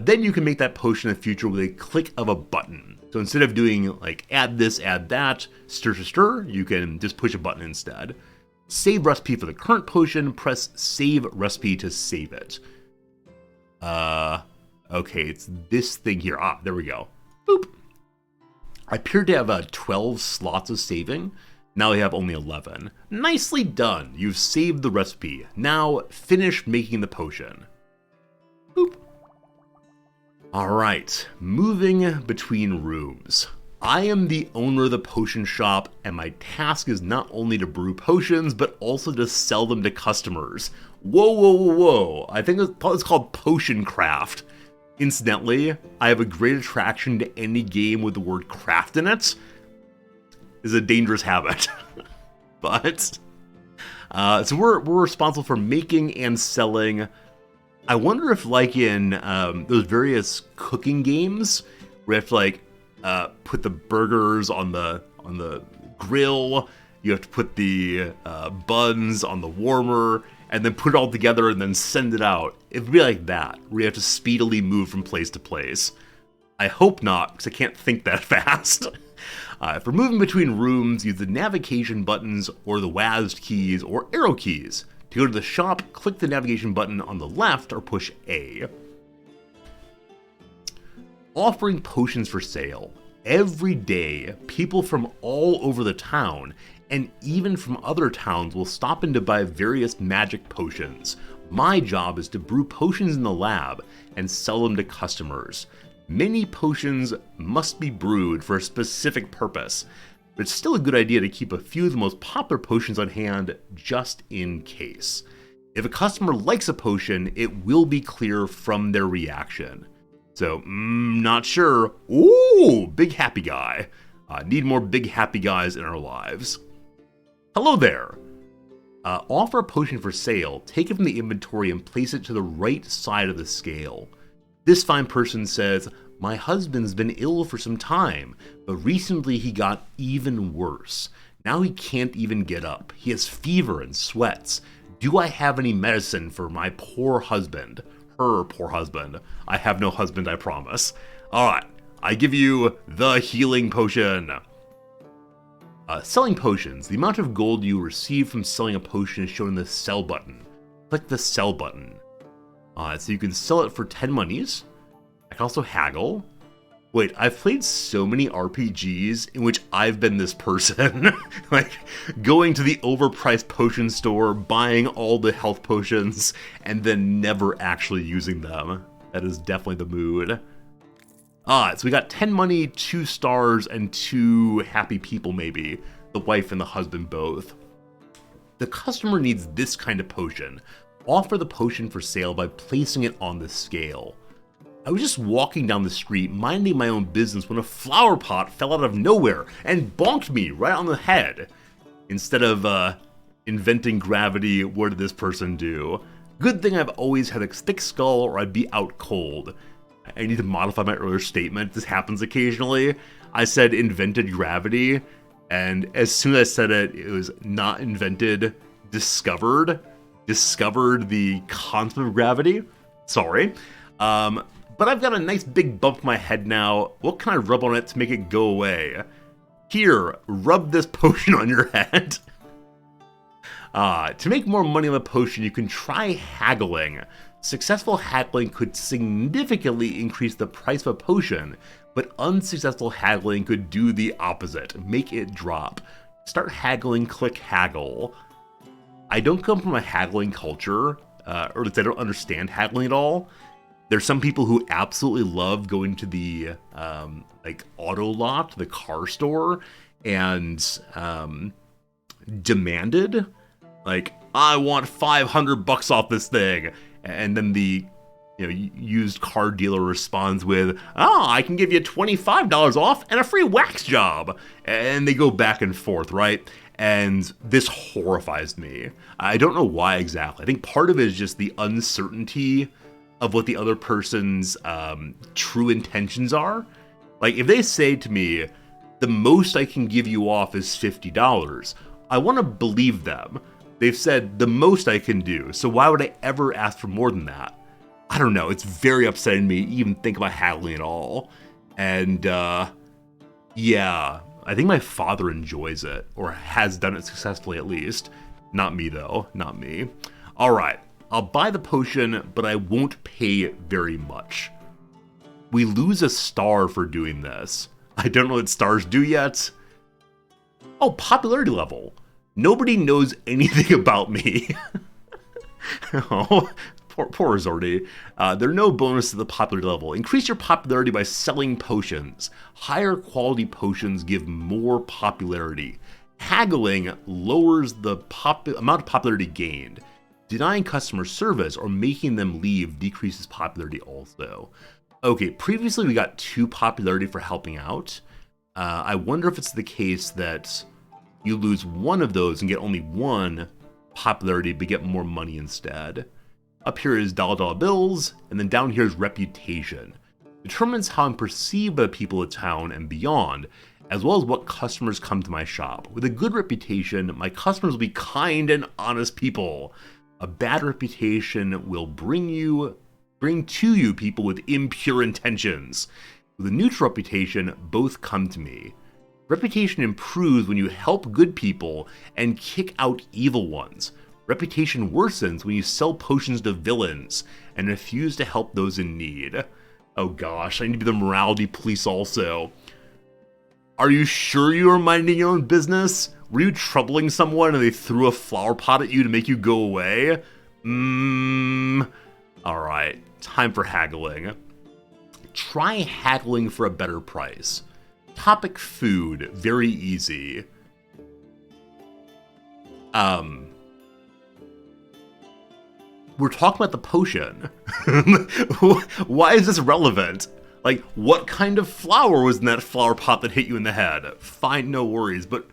Then you can make that potion in the future with a click of a button. So instead of doing like add this, add that, stir, stir, stir, you can just push a button instead. Save recipe for the current potion, press save recipe to save it. Okay, it's this thing here. There we go. Boop. I appear to have 12 slots of saving. Now I have only 11. Nicely done. You've saved the recipe. Now finish making the potion. Boop. Alright, moving between rooms. I am the owner of the potion shop, and my task is not only to brew potions, but also to sell them to customers. Whoa, whoa, whoa, whoa. I think it's called potion craft. Incidentally, I have a great attraction to any game with the word craft in it. It's a dangerous habit. But, so we're responsible for making and selling. I wonder if like in those various cooking games, where you have to like, put the burgers on the grill, you have to put the buns on the warmer, and then put it all together and then send it out. It'd be like that, where you have to speedily move from place to place. I hope not, because I can't think that fast. For moving between rooms, use the navigation buttons or the WASD keys or arrow keys. To go to the shop, click the navigation button on the left or push A. Offering potions for sale. Every day, people from all over the town, and even from other towns, will stop in to buy various magic potions. My job is to brew potions in the lab and sell them to customers. Many potions must be brewed for a specific purpose, but it's still a good idea to keep a few of the most popular potions on hand just in case. If a customer likes a potion, it will be clear from their reaction. So, not sure. Ooh, big happy guy. Need more big happy guys in our lives. Hello there. Offer a potion for sale, take it from the inventory and place it to the right side of the scale. This fine person says, my husband's been ill for some time, but recently he got even worse. Now he can't even get up. He has fever and sweats. Do I have any medicine for my poor husband? Her poor husband. I have no husband, I promise. Alright, I give you the healing potion. Selling potions. The amount of gold you receive from selling a potion is shown in the sell button. Click the sell button. So you can sell it for 10 monies. I can also haggle. Wait, I've played so many RPGs in which I've been this person. Like, going to the overpriced potion store, buying all the health potions, and then never actually using them. That is definitely the mood. So we got 10 money, 2 stars, and 2 happy people maybe. The wife and the husband both. The customer needs this kind of potion. Offer the potion for sale by placing it on the scale. I was just walking down the street, minding my own business, when a flower pot fell out of nowhere and bonked me right on the head. Instead of, inventing gravity, what did this person do? Good thing I've always had a thick skull or I'd be out cold. I need to modify my earlier statement. This happens occasionally. I said invented gravity, and as soon as I said it, it was not invented, discovered. Discovered the concept of gravity. Sorry. But I've got a nice big bump in my head now. What can I rub on it to make it go away? Here, rub this potion on your head. To make more money on the potion, you can try haggling. Successful haggling could significantly increase the price of a potion, but unsuccessful haggling could do the opposite, make it drop. Start haggling, click haggle. I don't come from a haggling culture, or at least I don't understand haggling at all. There's some people who absolutely love going to the like auto lot, the car store, and demanded, like, I want $500 off this thing. And then the used car dealer responds with, oh, I can give you $25 off and a free wax job. And they go back and forth, right? And this horrifies me. I don't know why exactly. I think part of it is just the uncertainty of what the other person's true intentions are. Like, if they say to me, the most I can give you off is $50, I want to believe them. They've said the most I can do, so why would I ever ask for more than that? I don't know, it's very upsetting me to even think about haggling at all. And, yeah, I think my father enjoys it, or has done it successfully at least. Not me though, not me. Alright, I'll buy the potion, but I won't pay very much. We lose a star for doing this. I don't know what stars do yet. Oh, popularity level. Nobody knows anything about me. Oh, poor Resorty. There are no bonuses to the popularity level. Increase your popularity by selling potions. Higher quality potions give more popularity. Haggling lowers the amount of popularity gained. Denying customer service or making them leave decreases popularity also. Okay, previously we got 2 popularity for helping out. I wonder if it's the case that you lose one of those and get only 1 popularity but get more money instead. Up here is dollar bills, and then down here is reputation. Determines how I'm perceived by the people of town and beyond, as well as what customers come to my shop. With a good reputation, my customers will be kind and honest people. A bad reputation will bring to you people with impure intentions. With a neutral reputation, both come to me. Reputation improves when you help good people and kick out evil ones. Reputation worsens when you sell potions to villains and refuse to help those in need. Oh gosh, I need to be the morality police also. Are you sure you are minding your own business? Were you troubling someone and they threw a flower pot at you to make you go away? Alright, time for haggling. Try haggling for a better price. Topic food, very easy. We're talking about the potion. Why is this relevant? Like, what kind of flower was in that flower pot that hit you in the head? Fine, no worries, but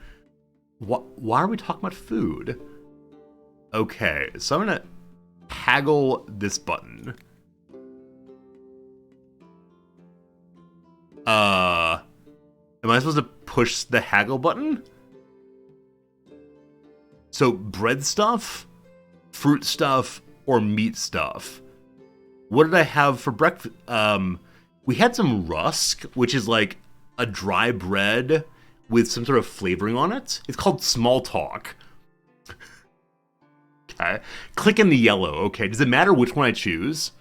why are we talking about food? Okay, so I'm gonna haggle this button. Am I supposed to push the haggle button? So, bread stuff, fruit stuff, or meat stuff? What did I have for breakfast? We had some rusk, which is like a dry bread with some sort of flavoring on it. It's called small talk. Okay. Click in the yellow. Okay. Does it matter which one I choose?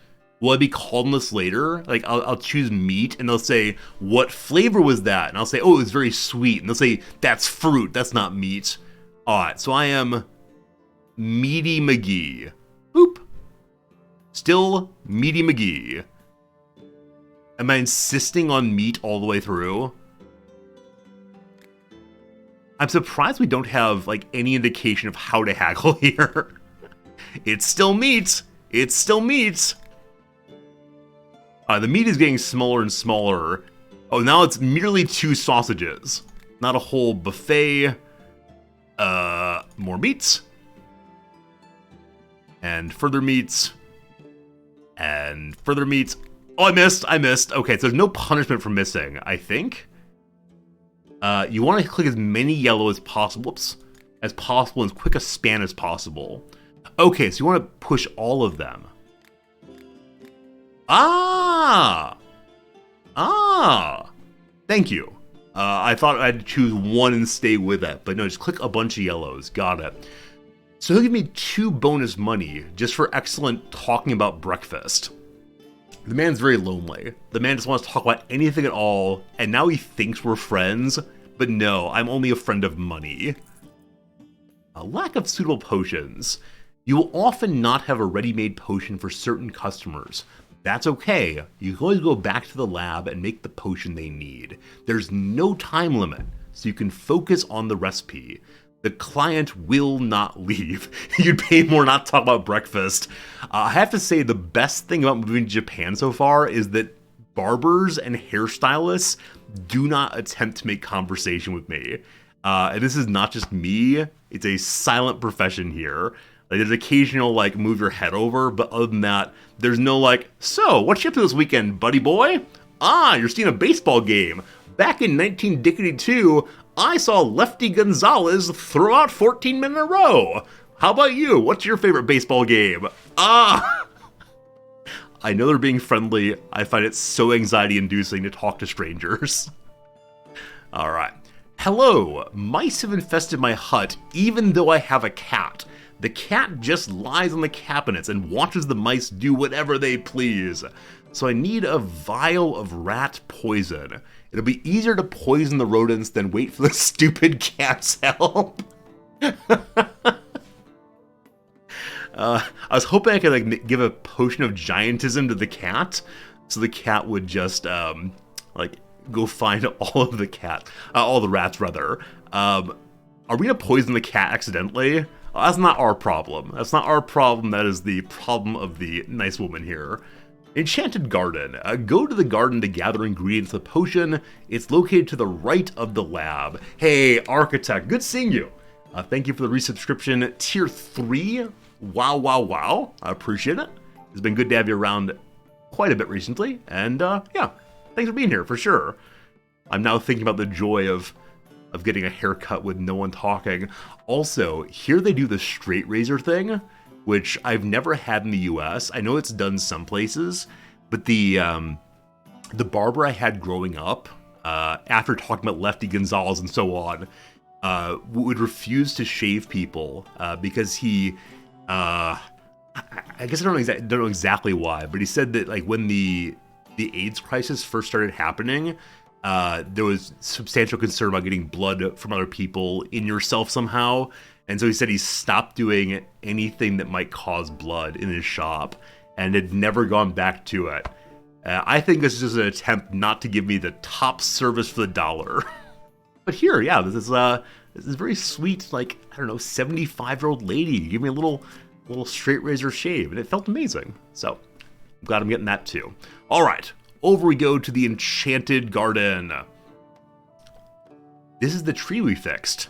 Will I be called on this later? Like, I'll choose meat, and they'll say, what flavor was that? And I'll say, oh, it was very sweet. And they'll say, that's fruit. That's not meat. All right. So I am Meaty McGee. Boop. Still Meaty McGee. Am I insisting on meat all the way through? I'm surprised we don't have, like, any indication of how to haggle here. It's still meat. It's still meat. The meat is getting smaller and smaller. Oh, now it's merely 2 sausages. Not a whole buffet. More meats. And further meats. And further meats. Oh, I missed. Okay, so there's no punishment for missing, I think. You want to click as many yellow as possible, as quick a span as possible. Okay, so you want to push all of them. Thank you. I thought I had to choose one and stay with it, but no, just click a bunch of yellows. Got it. So he'll give me 2 bonus money just for excellent talking about breakfast. The man's very lonely. The man just wants to talk about anything at all, and now he thinks we're friends, but no, I'm only a friend of money. A lack of suitable potions. You will often not have a ready-made potion for certain customers. That's okay. You can always go back to the lab and make the potion they need. There's no time limit, so you can focus on the recipe. The client will not leave. You'd pay more not to talk about breakfast. I have to say the best thing about moving to Japan so far is that barbers and hairstylists do not attempt to make conversation with me. And this is not just me. It's a silent profession here. Like, there's occasional, like, move your head over, but other than that, there's no, like, so, what you up to this weekend, buddy boy? You're seeing a baseball game. Back in 1962, I saw Lefty Gonzalez throw out 14 men in a row. How about you? What's your favorite baseball game? I know they're being friendly. I find it so anxiety-inducing to talk to strangers. All right. Hello. Mice have infested my hut, even though I have a cat. The cat just lies on the cabinets and watches the mice do whatever they please. So I need a vial of rat poison. It'll be easier to poison the rodents than wait for the stupid cat's help. I was hoping I could, like, give a potion of giantism to the cat, so the cat would just like go find all of the rats rather. Are we gonna poison the cat accidentally? Oh, that's not our problem. That's not our problem. That is the problem of the nice woman here. Enchanted Garden. Go to the garden to gather ingredients for the potion. It's located to the right of the lab. Hey, Architect, good seeing you. Thank you for the resubscription. Tier 3. Wow. I appreciate it. It's been good to have you around quite a bit recently. And yeah, thanks for being here, for sure. I'm now thinking about the joy of getting a haircut with no one talking. Also, here they do the straight razor thing, which I've never had in the US. I know it's done some places, but the barber I had growing up, after talking about Lefty Gonzalez and so on, would refuse to shave people because he, I guess I don't know exactly why, but he said that, like, when the AIDS crisis first started happening, there was substantial concern about getting blood from other people in yourself somehow. And so he said he stopped doing anything that might cause blood in his shop and had never gone back to it. I think this is just an attempt not to give me the top service for the dollar. But here, yeah, this is very sweet, like, I don't know, 75-year-old lady. Give me a little straight razor shave, and it felt amazing. So I'm glad I'm getting that too. All right. Over we go to the Enchanted Garden. This is the tree we fixed.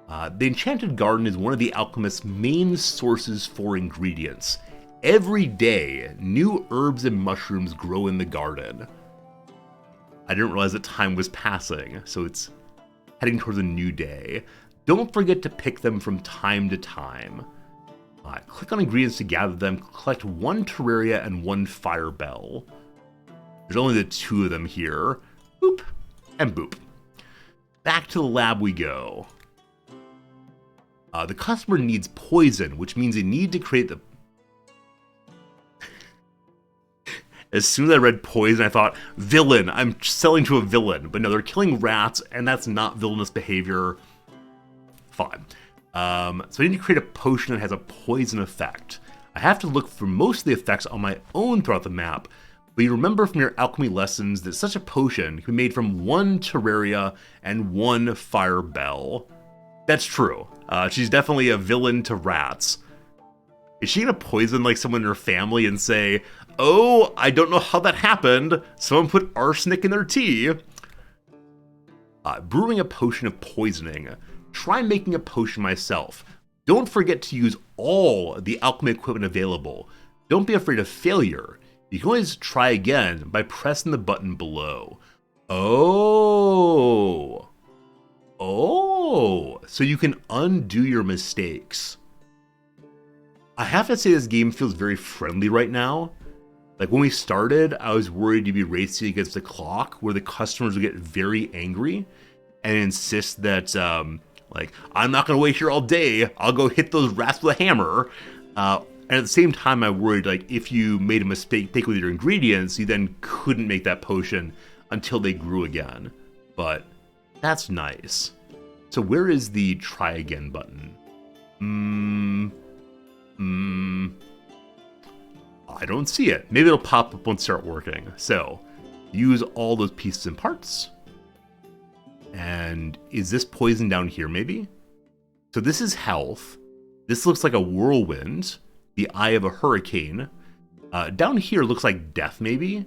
The Enchanted Garden is one of the alchemist's main sources for ingredients. Every day, new herbs and mushrooms grow in the garden. I didn't realize that time was passing, so it's heading towards a new day. Don't forget to pick them from time to time. Click on ingredients to gather them. Collect 1 Terraria and 1 Fire Bell. There's only the 2 of them here. Boop and boop. Back to the lab we go. The customer needs poison, which means they need to create the... As soon as I read poison, I thought, villain, I'm selling to a villain. But no, they're killing rats, and that's not villainous behavior. Fine. So I need to create a potion that has a poison effect. I have to look for most of the effects on my own throughout the map, But you remember from your alchemy lessons that such a potion can be made from 1 Terraria and 1 Fire Bell. That's true. She's definitely a villain to rats. Is she gonna poison like someone in her family and say, "Oh, I don't know how that happened. Someone put arsenic in their tea"? Brewing a potion of poisoning. Try making a potion myself. Don't forget to use all the alchemy equipment available. Don't be afraid of failure. You can always try again by pressing the button below. Oh, so you can undo your mistakes. I have to say this game feels very friendly right now. Like when we started, I was worried you'd be racing against the clock where the customers would get very angry and insist that, like, I'm not gonna wait here all day, I'll go hit those rats with a hammer. And at the same time, I worried, like, if you made a mistake with your ingredients, you then couldn't make that potion until they grew again. But that's nice. So where is the try again button? I don't see it. Maybe it'll pop up once it starts working. So use all those pieces and parts. And is this poison down here maybe? So this is health. This looks like a whirlwind. The eye of a hurricane. Down here looks like death maybe.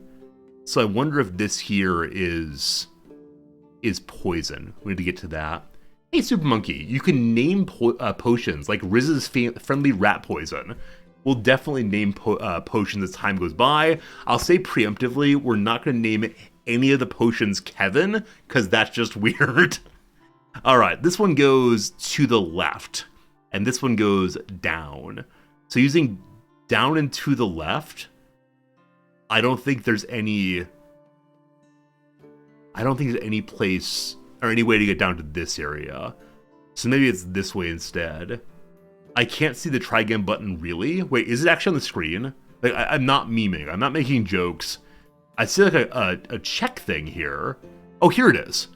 So I wonder if this here is poison. We need to get to that. Hey Super Monkey, you can name potions like Riz's friendly rat poison. We'll definitely name potions as time goes by. I'll say preemptively, we're not going to name any of the potions Kevin, because that's just weird. Alright, this one goes to the left, and this one goes down. So using down and to the left, I don't think there's any place or any way to get down to this area. So maybe it's this way instead. I can't see the try again button really. Wait, is it actually on the screen? Like, I'm not memeing. I'm not making jokes. I see like a check thing here. Oh, here it is.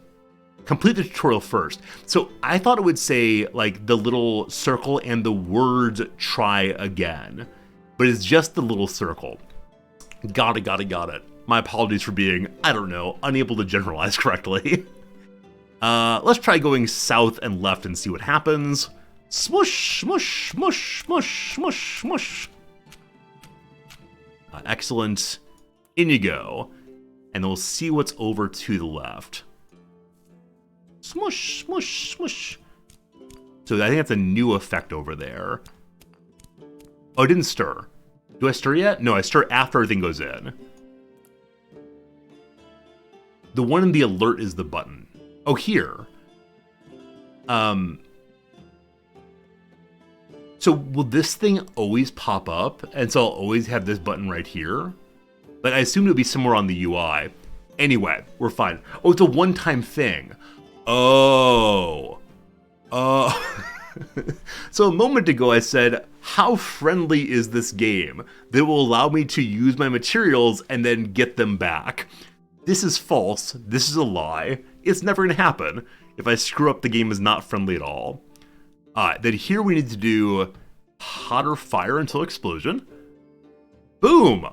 Complete the tutorial first. So I thought it would say like the little circle and the words try again. But it's just the little circle. Got it. My apologies for being, I don't know, unable to generalize correctly. Let's try going south and left and see what happens. Smush, smush, smush, smush, smush, smush. Excellent. In you go. And then we'll see what's over to the left. Smush, smush, smush. So I think that's a new effect over there. Oh, it didn't stir. Do I stir yet? No, I stir after everything goes in. The one in the alert is the button. Oh, here. So will this thing always pop up? And so I'll always have this button right here? Like, I assumed it would be somewhere on the UI. Anyway, we're fine. Oh, it's a one-time thing. Oh. So a moment ago I said, how friendly is this game that will allow me to use my materials and then get them back? This is false. This is a lie. It's never going to happen. If I screw up, the game is not friendly at all. Then here we need to do hotter fire until explosion. Boom!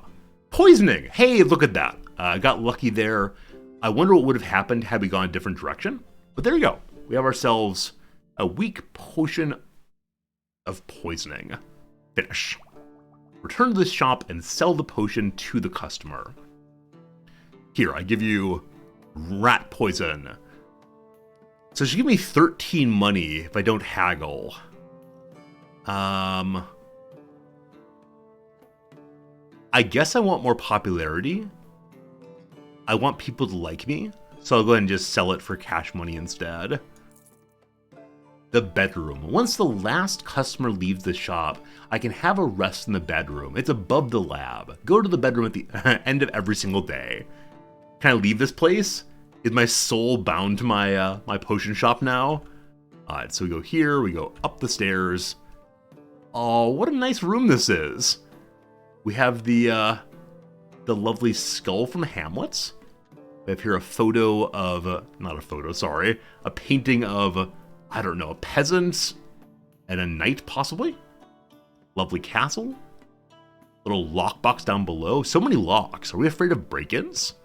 Poisoning! Hey, look at that. I got lucky there. I wonder what would have happened had we gone a different direction. But there you go. We have ourselves a weak potion of poisoning. Finish. Return to the shop and sell the potion to the customer. Here, I give you rat poison. So she give me 13 money if I don't haggle. I guess I want more popularity. I want people to like me, so I'll go ahead and just sell it for cash money instead. The bedroom. Once the last customer leaves the shop, I can have a rest in the bedroom. It's above the lab. Go to the bedroom at the end of every single day. Can I leave this place? Is my soul bound to my my potion shop now? Alright, so we go here, we go up the stairs. Oh, what a nice room this is. We have the lovely skull from Hamlet. We have here a photo of, not a photo, sorry, a painting of, I don't know, a peasant and a knight, possibly? Lovely castle. little lockbox down below. So many locks. Are we afraid of break-ins?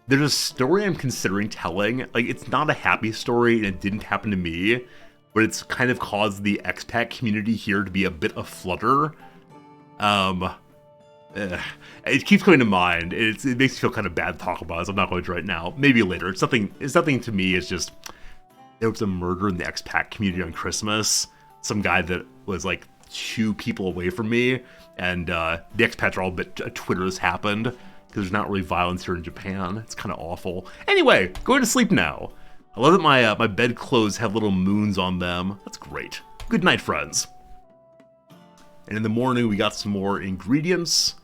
There's a story I'm considering telling. Like, it's not a happy story, and it didn't happen to me, but it's kind of caused the expat community here to be a bit aflutter. It keeps coming to mind. It makes me feel kind of bad to talk about it, so I'm not going to right now. Maybe later. It's nothing to me. It's just, there was a murder in the expat community on Christmas. Some guy that was like 2 people away from me, and the expats are all a bit Twitter has happened, because there's not really violence here in Japan. It's kind of awful. Anyway, going to sleep now. I love that my bed clothes have little moons on them. That's great. Good night, friends. And in the morning, we got some more ingredients.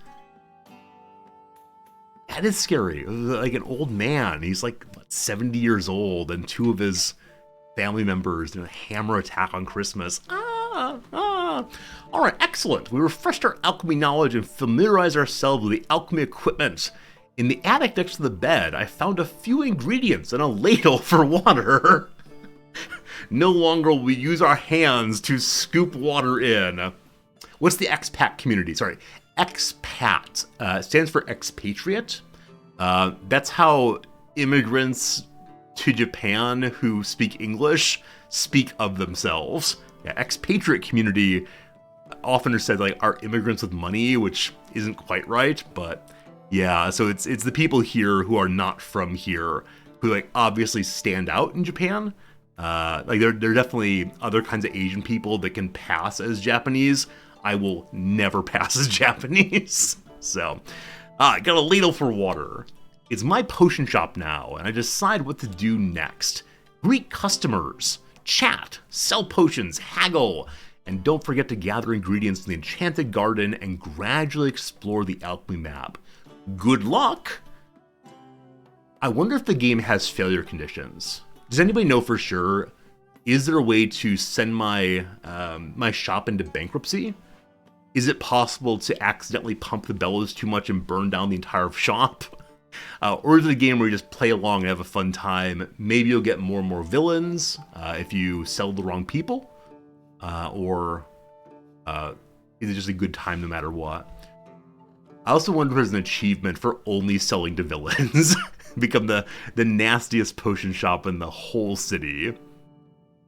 That is scary. Like an old man. He's like, what, 70 years old, and 2 of his family members in a hammer attack on Christmas. All right, excellent. We refreshed our alchemy knowledge and familiarized ourselves with the alchemy equipment. In the attic next to the bed, I found a few ingredients and a ladle for water. No longer will we use our hands to scoop water in. What's the expat community? Sorry, expat stands for expatriate. That's how immigrants to Japan who speak English speak of themselves. Yeah, expatriate community often are said like are immigrants with money, which isn't quite right, but yeah, so it's the people here who are not from here who like obviously stand out in Japan. Like there are definitely other kinds of Asian people that can pass as Japanese. I will never pass as Japanese. So, I got a ladle for water. It's my potion shop now, and I decide what to do next. Greet customers, chat, sell potions, haggle, and don't forget to gather ingredients from the Enchanted Garden and gradually explore the alchemy map. Good luck! I wonder if the game has failure conditions. Does anybody know for sure? Is there a way to send my my shop into bankruptcy? Is it possible to accidentally pump the bellows too much and burn down the entire shop? Or is it a game where you just play along and have a fun time? Maybe you'll get more and more villains if you sell the wrong people? Or is it just a good time no matter what? I also wonder if there's an achievement for only selling to villains. Become the nastiest potion shop in the whole city.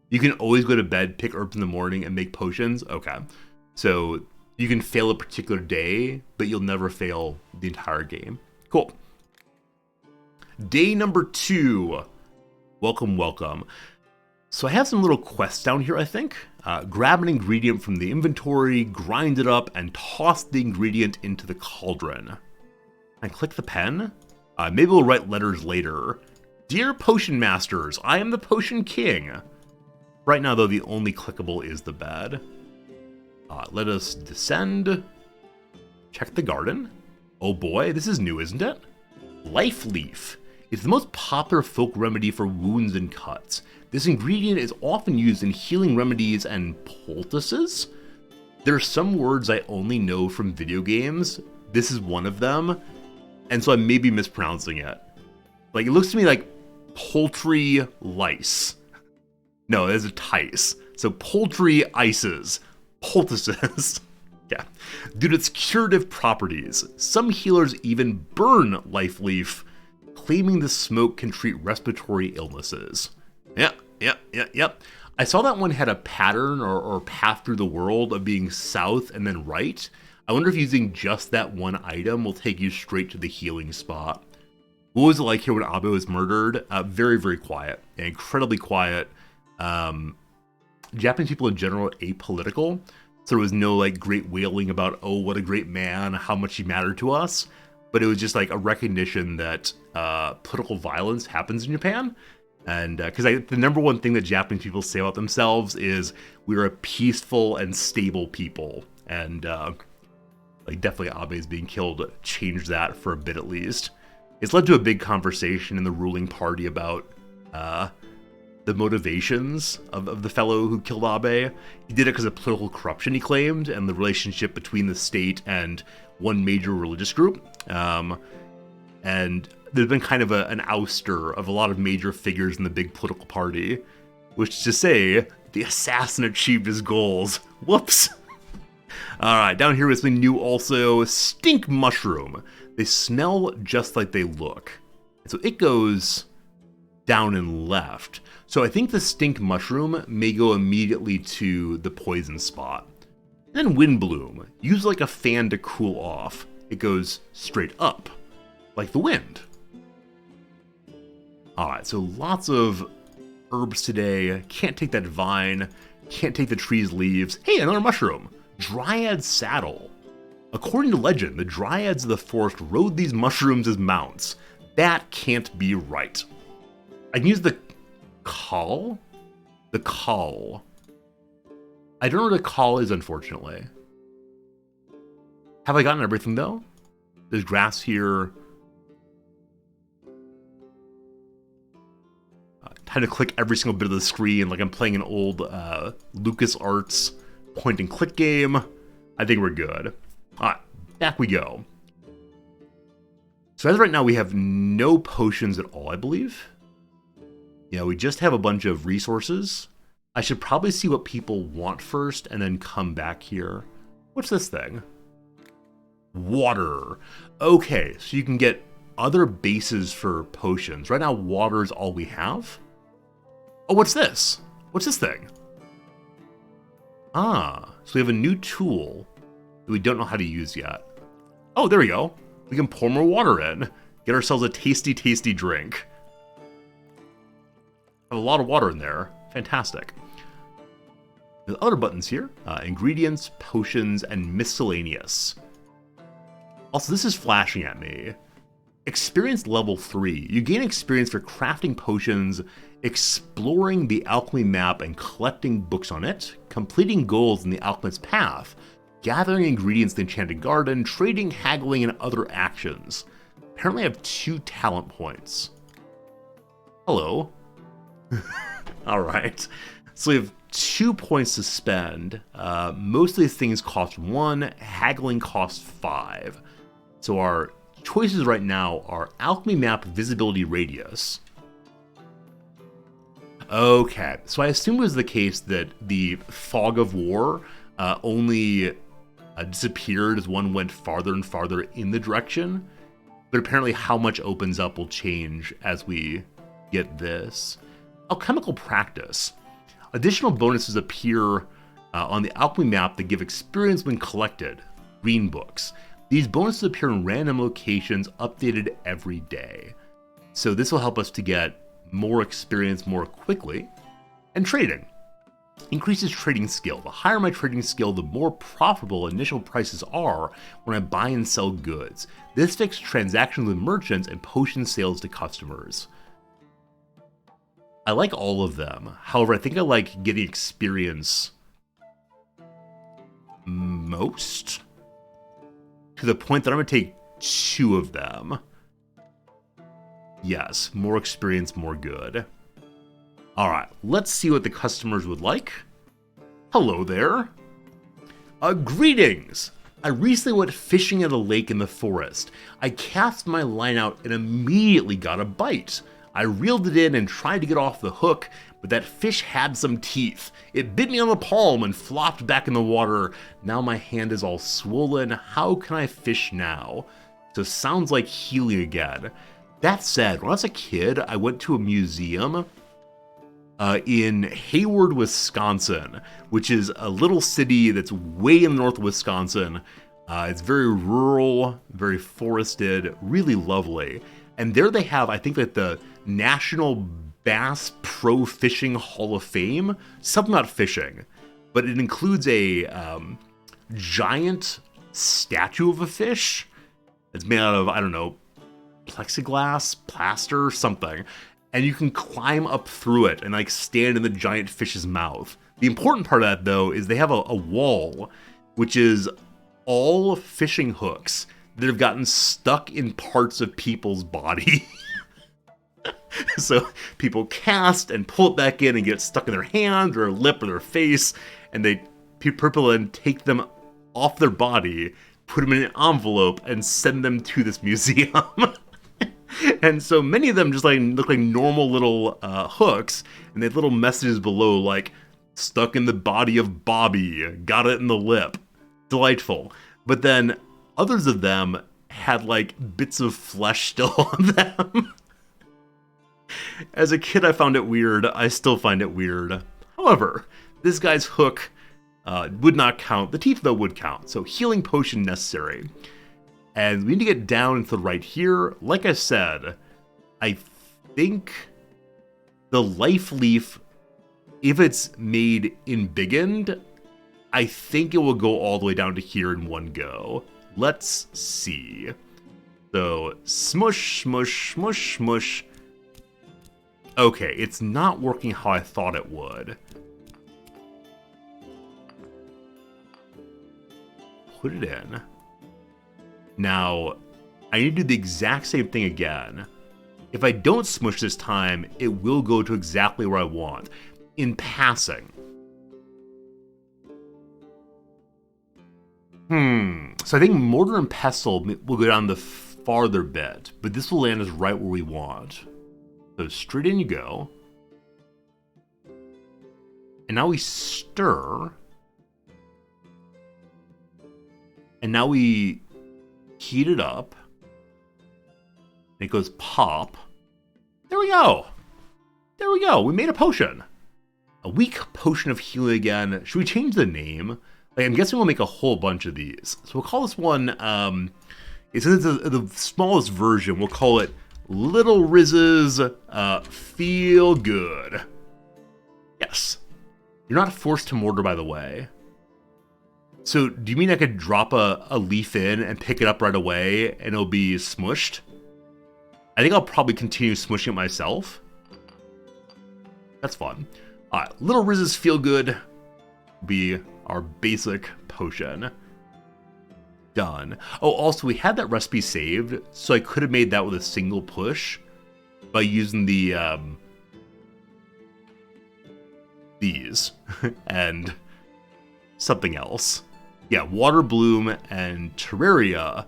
You can always go to bed, pick herbs in the morning, and make potions? Okay. So you can fail a particular day, but you'll never fail the entire game. Cool. Day number 2. Welcome, welcome. So I have some little quests down here, I think. Grab an ingredient from the inventory, grind it up, and toss the ingredient into the cauldron. And click the pen. Maybe we'll write letters later. Dear Potion Masters, I am the Potion King. Right now, though, the only clickable is the bed. Let us descend. Check the garden. Oh boy, this is new, isn't it? Life Leaf. It's the most popular folk remedy for wounds and cuts. This ingredient is often used in healing remedies and poultices. There are some words I only know from video games. This is one of them, and so I may be mispronouncing it. Like, it looks to me like poultry lice. No, there's a tice. So poultry ices. Poultices. Yeah. Due to its curative properties, some healers even burn Life Leaf, claiming the smoke can treat respiratory illnesses. Yep. I saw that one had a pattern or path through the world of being south and then right. I wonder if using just that one item will take you straight to the healing spot. What was it like here when Abe was murdered? Very, very quiet. Incredibly quiet. Japanese people in general are apolitical. So there was no like great wailing about, oh, what a great man, how much he mattered to us. But it was just like a recognition that political violence happens in Japan. And because the number one thing that Japanese people say about themselves is we're a peaceful and stable people. And like definitely Abe's being killed changed that for a bit at least. It's led to a big conversation in the ruling party about the motivations of the fellow who killed Abe. He did it because of political corruption, he claimed, and the relationship between the state and one major religious group. And there's been kind of an ouster of a lot of major figures in the big political party, which is to say, the assassin achieved his goals. Whoops. Alright, down here is something new also. Stink mushroom. They smell just like they look. So it goes down and left. So I think the stink mushroom may go immediately to the poison spot. And then wind bloom. Use like a fan to cool off. It goes straight up, like the wind. Alright, so lots of herbs today. Can't take that vine. Can't take the tree's leaves. Hey, another mushroom. Dryad saddle. According to legend, the dryads of the forest rode these mushrooms as mounts. That can't be right. I can use the call? The call. I don't know what a call is, unfortunately. Have I gotten everything, though? There's grass here. Time to click every single bit of the screen like I'm playing an old LucasArts point-and-click game. I think we're good. Alright, back we go. So as of right now, we have no potions at all, I believe. Yeah, we just have a bunch of resources. I should probably see what people want first and then come back here. What's this thing? Water. Okay, so you can get other bases for potions. Right now, water is all we have. Oh, what's this? What's this thing? Ah, so we have a new tool that we don't know how to use yet. Oh, there we go. We can pour more water in. Get ourselves a tasty, tasty drink. Have a lot of water in there. Fantastic. There's other buttons here. Ingredients, potions, and miscellaneous. Also, this is flashing at me. Experience level 3. You gain experience for crafting potions, exploring the alchemy map and collecting books on it, completing goals in the alchemist's path, gathering ingredients in the enchanted garden, trading, haggling, and other actions. Apparently I have 2 talent points. Hello. Alright. So we have 2 points to spend. Most of these things cost 1, haggling costs 5. So our choices right now are alchemy map visibility radius. Okay, so I assume it was the case that the fog of war only disappeared as one went farther and farther in the direction, but apparently how much opens up will change as we get this. Alchemical practice. Additional bonuses appear on the alchemy map that give experience when collected. Green books. These bonuses appear in random locations updated every day. So this will help us to get more experience more quickly. And trading. Increases trading skill. The higher my trading skill, the more profitable initial prices are when I buy and sell goods. This fixes transactions with merchants and potion sales to customers. I like all of them. However, I think I like getting experience most. To the point that I'm going to take 2 of them. Yes, more experience, more good. Alright, let's see what the customers would like. Hello there. Greetings! I recently went fishing at a lake in the forest. I cast my line out and immediately got a bite. I reeled it in and tried to get off the hook, but that fish had some teeth. It bit me on the palm and flopped back in the water. Now my hand is all swollen. How can I fish now? So sounds like healing again. That said, when I was a kid, I went to a museum in Hayward, Wisconsin, which is a little city that's way in the north of Wisconsin. It's very rural, very forested, really lovely. And there they have, I think, that the National Bass Pro Fishing Hall of Fame. Something about fishing. But it includes a giant statue of a fish. It's made out of, I don't know, plexiglass, plaster, something. And you can climb up through it and like stand in the giant fish's mouth. The important part of that, though, is they have a wall, which is all fishing hooks that have gotten stuck in parts of people's body. So people cast and pull it back in and get stuck in their hand or their lip or their face, and people then take them off their body, put them in an envelope, and send them to this museum. And so many of them just like look like normal little hooks, and they have little messages below like, stuck in the body of Bobby, got it in the lip. Delightful. But then others of them had like bits of flesh still on them. As a kid, I found it weird. I still find it weird. However, this guy's hook would not count. The teeth, though, would count. So healing potion necessary. And we need to get down into the right here. Like I said, I think the life leaf, if it's made in Big End, I think it will go all the way down to here in one go. Let's see. So, smush, smush, smush, smush. Okay, it's not working how I thought it would. Put it in. Now, I need to do the exact same thing again. If I don't smush this time, it will go to exactly where I want. In passing. So I think Mortar and Pestle will go down the farther bit, but this will land us right where we want. So straight in you go. And now we stir. And now we heat it up. And it goes pop. There we go. There we go. We made a potion. A weak potion of healing again. Should we change the name? Like, I'm guessing we'll make a whole bunch of these. So we'll call this one, since it's the smallest version, we'll call it Little Riz's Feel Good. Yes. You're not forced to mortar, by the way. So, do you mean I could drop a leaf in and pick it up right away and it'll be smushed? I think I'll probably continue smushing it myself. That's fun. Alright, Little Riz's Feel Good will be our basic potion. Done. Oh, also, we had that recipe saved, so I could have made that with a single push by using the, these and something else. Yeah, Water Bloom and Terraria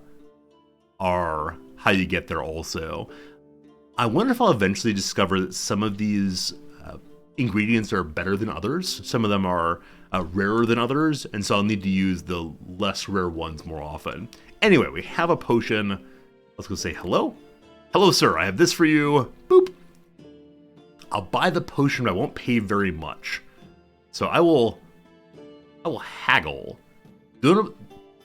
are how you get there also. I wonder if I'll eventually discover that some of these ingredients are better than others. Some of them are rarer than others, and so I'll need to use the less rare ones more often. Anyway, we have a potion. Let's go say hello. Hello, sir. I have this for you. Boop. I'll buy the potion, but I won't pay very much. So I will haggle. Do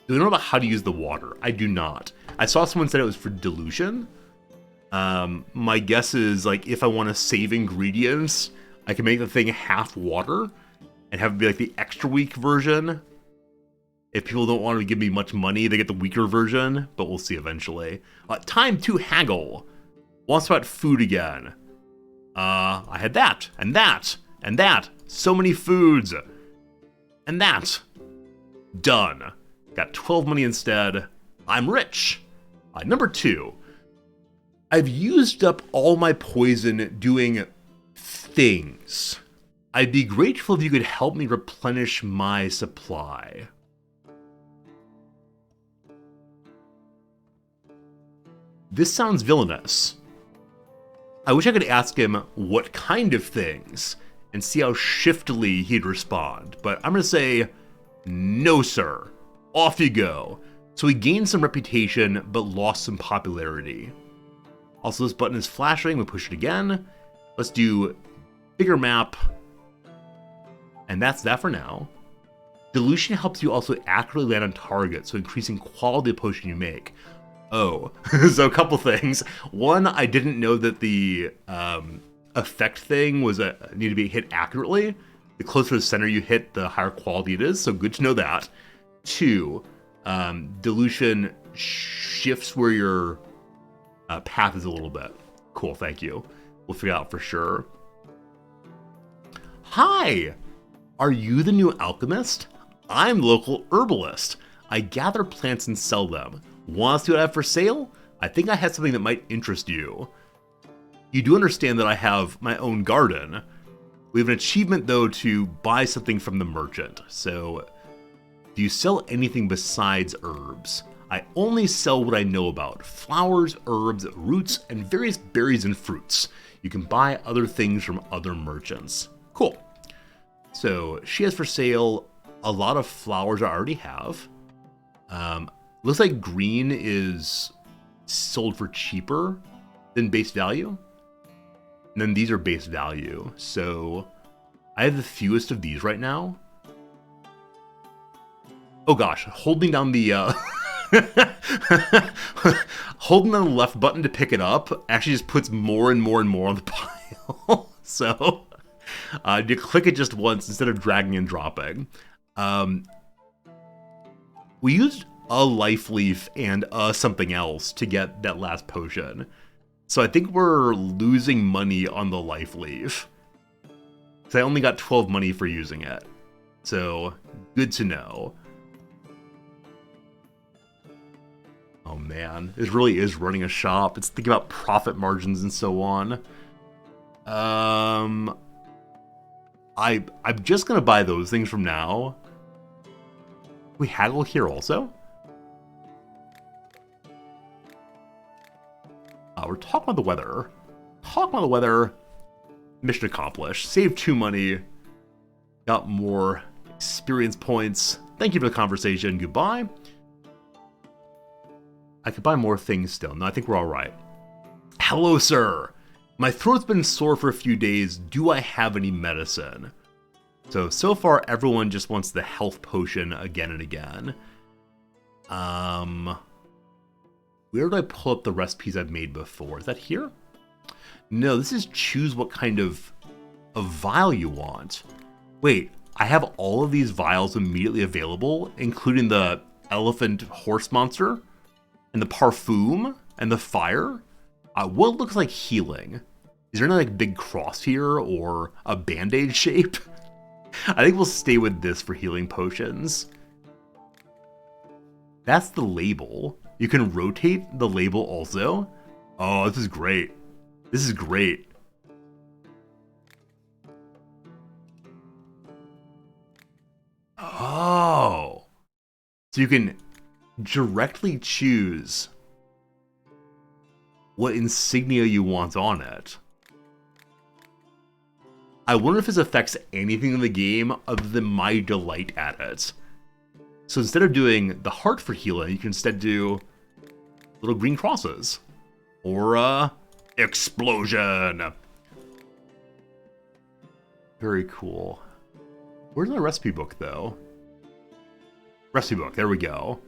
you know about how to use the water? I do not. I saw someone said it was for dilution. My guess is, like, if I want to save ingredients, I can make the thing half water and have it be like the extra weak version. If people don't want to give me much money, they get the weaker version, but we'll see eventually. Time to haggle. Wants about food again. I had that, and that, and that. So many foods. And that. Done. Got 12 money instead. I'm rich. Number 2. I've used up all my poison doing things. I'd be grateful if you could help me replenish my supply. This sounds villainous. I wish I could ask him what kind of things and see how shiftily he'd respond, but I'm gonna say, no sir, off you go. So he gained some reputation, but lost some popularity. Also, this button is flashing, we push it again. Let's do bigger map. And that's that for now. Dilution helps you also accurately land on target, so increasing quality of potion you make. Oh, so a couple things. One, I didn't know that the effect thing was need to be hit accurately. The closer to the center you hit, the higher quality it is, so good to know that. 2, dilution shifts where your path is a little bit. Cool, thank you. We'll figure out for sure. Hi! Are you the new alchemist? I'm the local herbalist. I gather plants and sell them. Want to see what I have for sale? I think I have something that might interest you. You do understand that I have my own garden. We have an achievement, though, to buy something from the merchant. So, do you sell anything besides herbs? I only sell what I know about. Flowers, herbs, roots, and various berries and fruits. You can buy other things from other merchants. Cool. So, she has for sale a lot of flowers I already have. Looks like green is sold for cheaper than base value. And then these are base value. So I have the fewest of these right now. Oh gosh, holding down the holding down the left button to pick it up actually just puts more and more and more on the pile. So you click it just once instead of dragging and dropping. We used a life leaf and something else to get that last potion. So I think we're losing money on the life leaf. Because I only got 12 money for using it. So, good to know. Oh man, this really is running a shop. It's thinking about profit margins and so on. I'm just gonna buy those things from now. We haggle here also? We're talking about the weather. Talking about the weather. Mission accomplished. Saved 2 money. Got more experience points. Thank you for the conversation. Goodbye. I could buy more things still. No, I think we're all right. Hello, sir. My throat's been sore for a few days. Do I have any medicine? So far, everyone just wants the health potion again and again. Where do I pull up the recipes I've made before? Is that here? No, this is choose what kind of vial you want. Wait, I have all of these vials immediately available, including the elephant horse monster, and the parfum, and the fire? What looks like healing? Is there any like big cross here, or a band-aid shape? I think we'll stay with this for healing potions. That's the label. You can rotate the label also. Oh, this is great. This is great. Oh. So you can directly choose what insignia you want on it. I wonder if this affects anything in the game other than my delight at it. So instead of doing the heart for healing, you can instead do little green crosses. Or, explosion! Very cool. Where's my recipe book, though? Recipe book, there we go.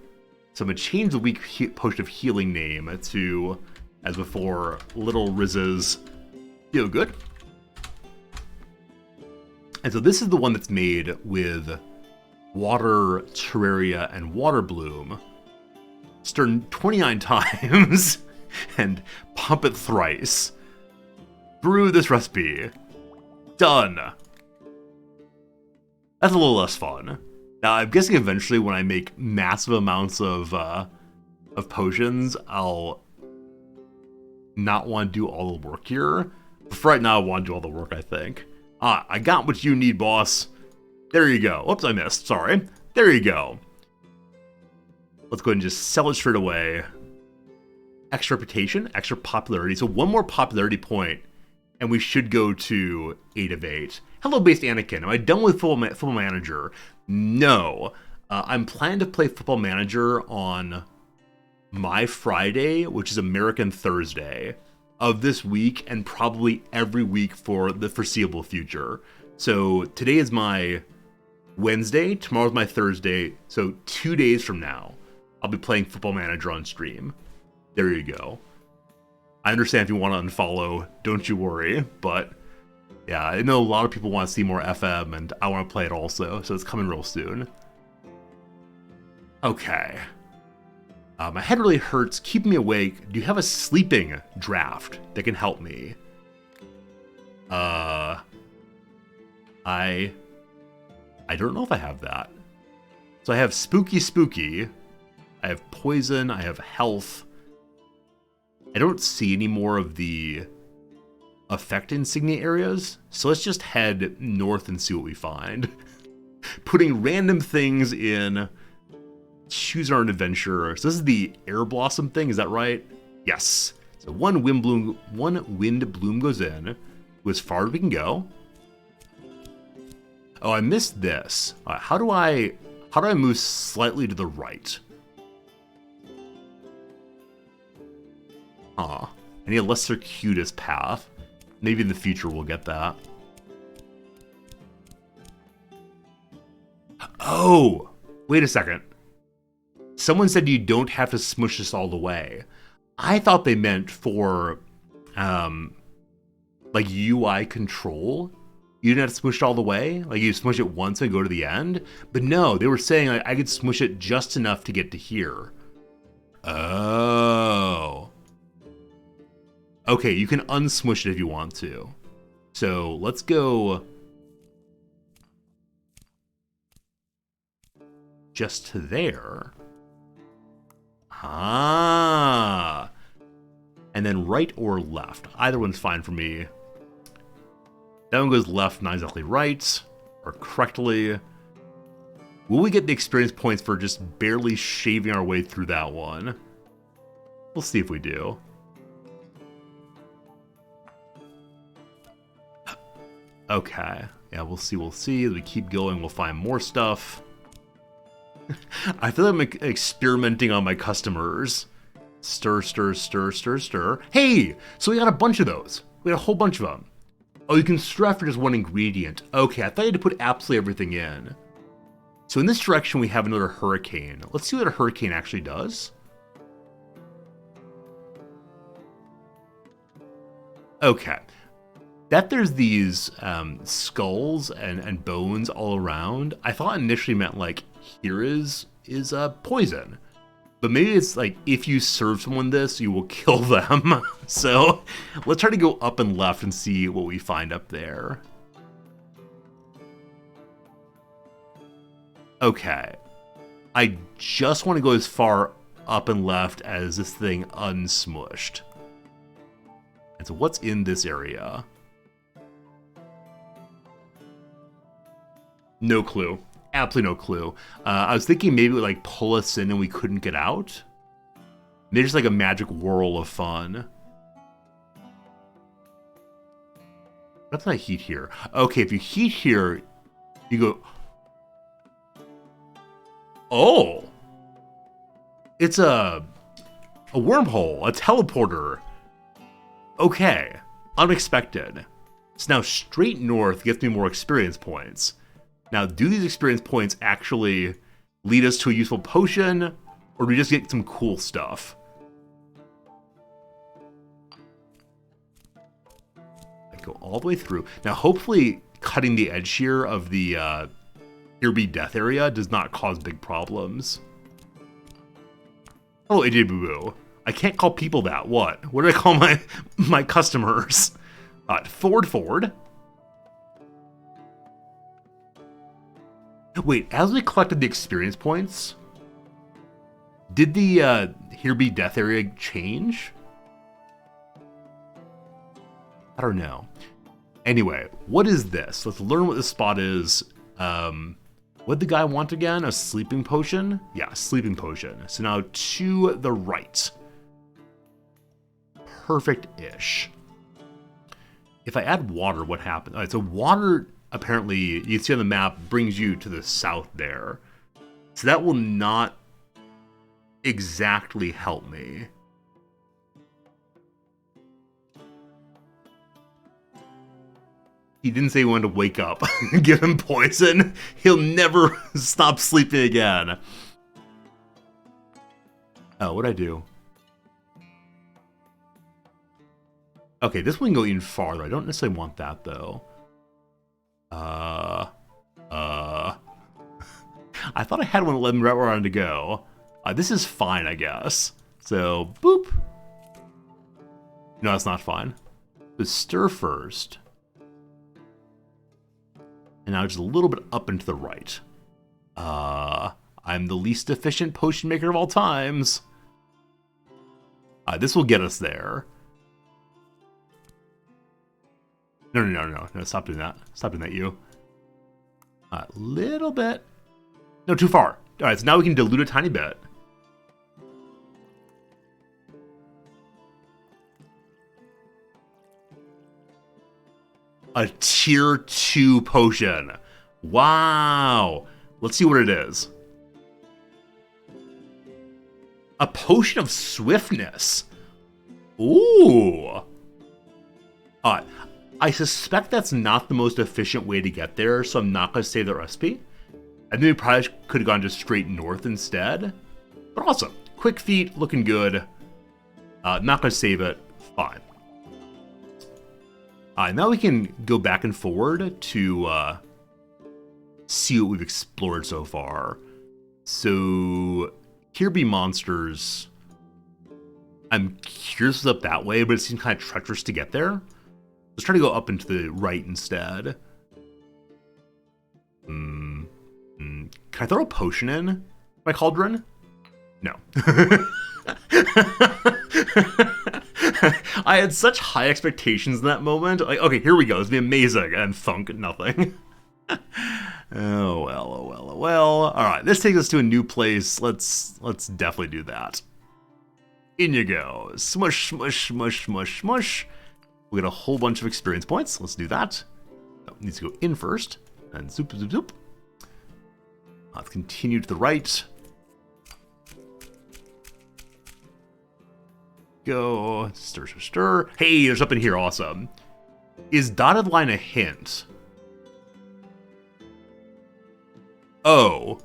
So I'm going to change the weak potion of healing name to, as before, Little Riz's Feel Good. And so this is the one that's made with Water, Terraria, and Water Bloom. Stir 29 times and pump it thrice. Brew this recipe. Done. That's a little less fun. Now, I'm guessing eventually when I make massive amounts of potions, I'll not want to do all the work here. But for right now, I want to do all the work, I think. I got what you need, boss. There you go. Oops, I missed. Sorry. There you go. Let's go ahead and just sell it straight away. Extra reputation, extra popularity. So one more popularity point, and we should go to 8 of 8. Hello, Based Anakin. Am I done with Football Manager? No. I'm planning to play Football Manager on my Friday, which is American Thursday, of this week, and probably every week for the foreseeable future. So today is my Wednesday, tomorrow's my Thursday, so 2 days from now, I'll be playing Football Manager on stream. There you go. I understand if you want to unfollow, don't you worry, but yeah, I know a lot of people want to see more FM, and I want to play it also, so it's coming real soon. Okay. My head really hurts, keeping me awake. Do you have a sleeping draft that can help me? I don't know if I have that. So I have Spooky. I have Poison, I have Health. I don't see any more of the effect insignia areas, so let's just head north and see what we find. Putting random things in. Choose our adventure. So this is the Air Blossom thing, is that right? Yes. So one wind bloom goes in. Go as far as we can go. Oh, I missed this. How do I move slightly to the right? I need a less circuitous path. Maybe in the future we'll get that. Oh! Wait a second. Someone said you don't have to smush this all the way. I thought they meant for, like UI control. You didn't have to smush it all the way? Like you smush it once and go to the end? But no, they were saying like, I could smush it just enough to get to here. Oh. Okay, you can unsmush it if you want to. So let's go just to there. Ah. And then right or left. Either one's fine for me. That one goes left, not exactly right, or correctly. Will we get the experience points for just barely shaving our way through that one? We'll see if we do. Okay. Yeah, we'll see, we'll see. As we keep going, we'll find more stuff. I feel like I'm experimenting on my customers. Stir, stir, stir, stir, stir. Hey! So we got a bunch of those. We got a whole bunch of them. Oh, you can stir after just one ingredient. Okay, I thought you had to put absolutely everything in. So in this direction, we have another hurricane. Let's see what a hurricane actually does. Okay. That there's these skulls and bones all around, I thought initially meant like, here is poison. But maybe it's like, if you serve someone this, you will kill them. So let's try to go up and left and see what we find up there. Okay. I just want to go as far up and left as this thing unsmushed. And so what's in this area? No clue. Absolutely no clue. I was thinking maybe it would like pull us in and we couldn't get out. Maybe just like a magic whirl of fun. What's my heat here? Okay, if you heat here, you go... Oh! It's a wormhole, a teleporter. Okay, unexpected. So now straight north gets me more experience points. Now, do these experience points actually lead us to a useful potion, or do we just get some cool stuff? I go all the way through. Now, hopefully, cutting the edge here of the Here Be Death area does not cause big problems. Oh, AJ Boo Boo. I can't call people that. What? What do I call my customers? Forward. Wait, as we collected the experience points, did the Here Be Death area change? I don't know. Anyway, what is this? Let's learn what this spot is. What'd the guy want again? A sleeping potion? Yeah, sleeping potion. So now to the right. Perfect-ish. If I add water, what happens? All right, so water... Apparently, you can see on the map, brings you to the south there. So that will not exactly help me. He didn't say he wanted to wake up and give him poison. He'll never stop sleeping again. Oh, what'd I do? Okay, this one can go even farther. I don't necessarily want that, though. I thought I had one that led me right where I wanted to go. This is fine, I guess. So, boop. No, that's not fine. So stir first. And now just a little bit up and to the right. I'm the least efficient potion maker of all times. This will get us there. No, stop doing that. Stop doing that, you. A little bit. No, too far. All right, so now we can dilute a tiny bit. A tier 2 potion. Wow. Let's see what it is. A potion of swiftness. Ooh. I suspect that's not the most efficient way to get there, so I'm not going to say the recipe. I think we probably could have gone just straight north instead. But awesome. Quick feet, looking good. Not going to save it. Fine. Now we can go back and forward to see what we've explored so far. So, here be monsters. I'm curious what's up that way, but it seems kind of treacherous to get there. Let's try to go up and to the right instead. Can I throw a potion in my cauldron? No. I had such high expectations in that moment. Like, okay, here we go. It's gonna be amazing. And thunk, nothing. Oh well. All right, this takes us to a new place. Let's definitely do that. In you go. Smush, smush, smush, smush, smush. We get a whole bunch of experience points. Let's do that. Oh, needs to go in first. And zoop, zoop, zoop. Let's continue to the right. Go. Stir, stir, stir. Hey, there's something here. Awesome. Is dotted line a hint? Oh.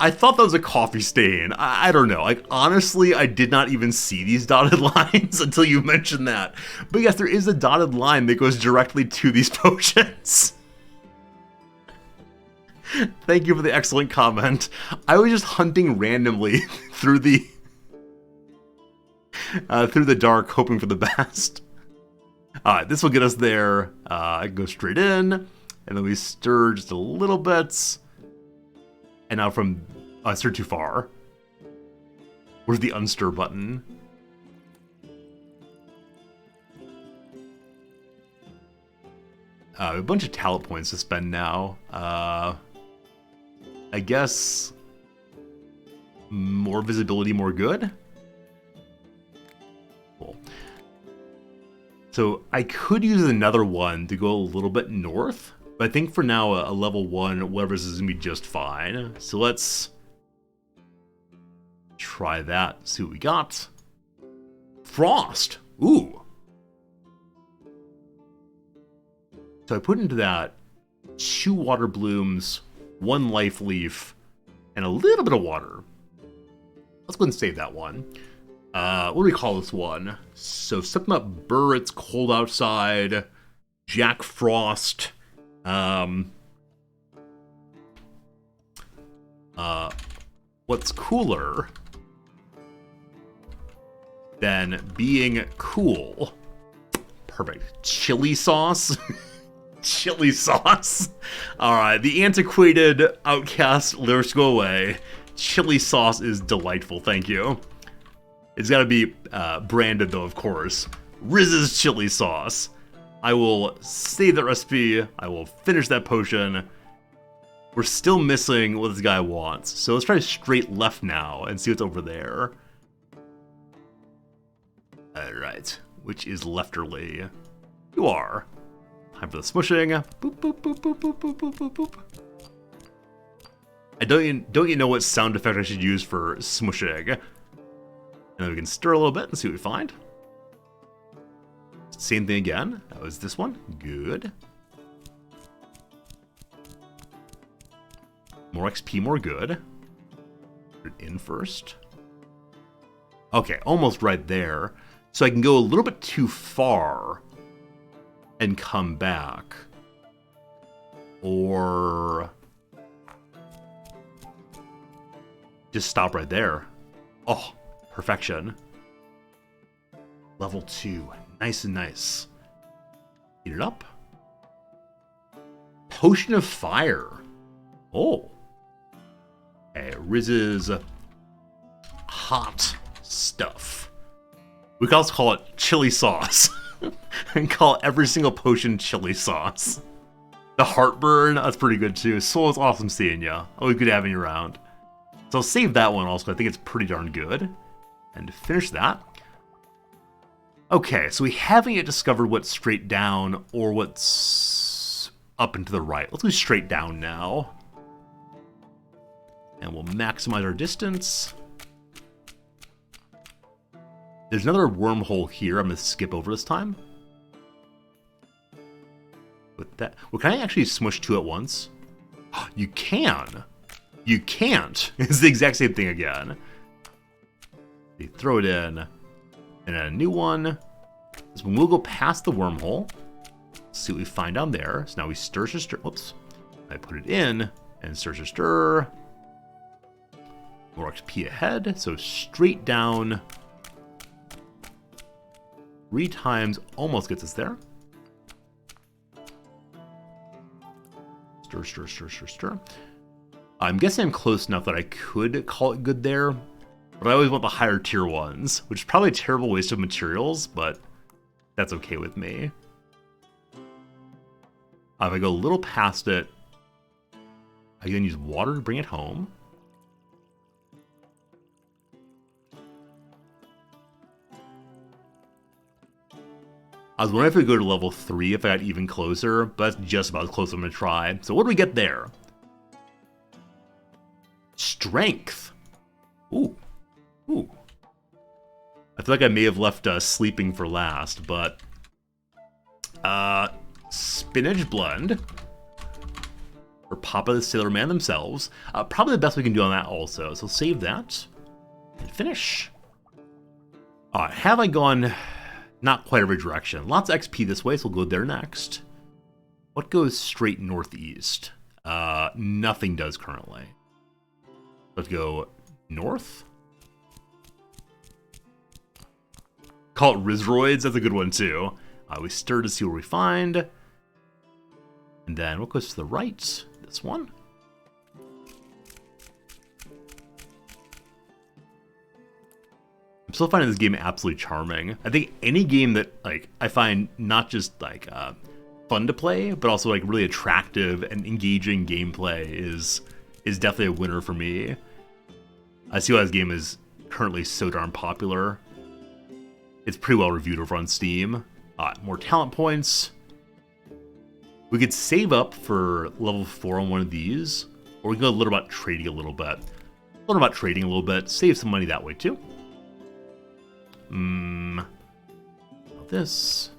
I thought that was a coffee stain. I don't know. Like, honestly, I did not even see these dotted lines until you mentioned that. But yes, there is a dotted line that goes directly to these potions. Thank you for the excellent comment. I was just hunting randomly through the dark, hoping for the best. Alright, this will get us there. Go straight in, and then we stir just a little bit. And now from... I stirred too far. Where's the unstir button? A bunch of talent points to spend now. I guess... more visibility, more good? Cool. So I could use another one to go a little bit north. But I think for now, a level 1, whatever this is going to be just fine. So let's try that, see what we got. Frost! Ooh! So I put into that 2 water blooms, 1 life leaf, and a little bit of water. Let's go ahead and save that one. What do we call this one? So something about Burr, it's cold outside. Jack Frost. What's cooler than being cool? Perfect. Chili sauce? Chili sauce. Alright, the antiquated outcast lyrics go away. Chili sauce is delightful, thank you. It's gotta be branded though, of course. Riz's chili sauce. I will save that recipe. I will finish that potion. We're still missing what this guy wants. So let's try straight left now and see what's over there. Alright. Which is lefterly? You are. Time for the smushing. Boop, boop, boop, boop, boop, boop, boop, boop, boop. I don't you know what sound effect I should use for smushing? And then we can stir a little bit and see what we find. Same thing again. That was this one. Good. More XP, more good. Put it in first. Okay, almost right there. So I can go a little bit too far and come back. Or just stop right there. Oh, perfection. Level 2. Nice and nice. Heat it up. Potion of Fire. Oh. Okay, Riz's hot stuff. We can also call it chili sauce. And call every single potion chili sauce. The heartburn, that's pretty good too. Soul, it's awesome seeing ya. Always good having you around. So I'll save that one also. I think it's pretty darn good. And to finish that. Okay, so we haven't yet discovered what's straight down or what's up and to the right. Let's go straight down now. And we'll maximize our distance. There's another wormhole here I'm going to skip over this time. With that, well, can I actually smush two at once? You can. You can't. It's the exact same thing again. You throw it in, and then a new one. This one will go past the wormhole. See what we find down there. So now we stir. Whoops. I put it in and stir. More XP ahead. So straight down. 3 times almost gets us there. Stir. I'm guessing I'm close enough that I could call it good there, but I always want the higher tier ones, which is probably a terrible waste of materials, but that's okay with me. If I go a little past it, I can use water to bring it home. I was wondering if we go to level 3 if I got even closer, but that's just about as close as I'm going to try. So what do we get there? Strength. Ooh. I feel like I may have left sleeping for last, but... Spinach Blend. Or Papa the Sailor Man themselves. Probably the best we can do on that also. So save that. And finish. Alright, have I gone... Not quite every direction. Lots of XP this way, so we'll go there next. What goes straight northeast? Nothing does currently. Let's go north. Call it Rizroids, that's a good one too. We stir to see what we find. And then what goes to the right? This one. I'm still finding this game absolutely charming. I think any game that I find not just fun to play, but also really attractive and engaging gameplay is definitely a winner for me. I see why this game is currently so darn popular. It's pretty well reviewed over on Steam. More talent points. We could save up for level 4 on one of these, or we can go learn about trading a little bit. Save some money that way too. This.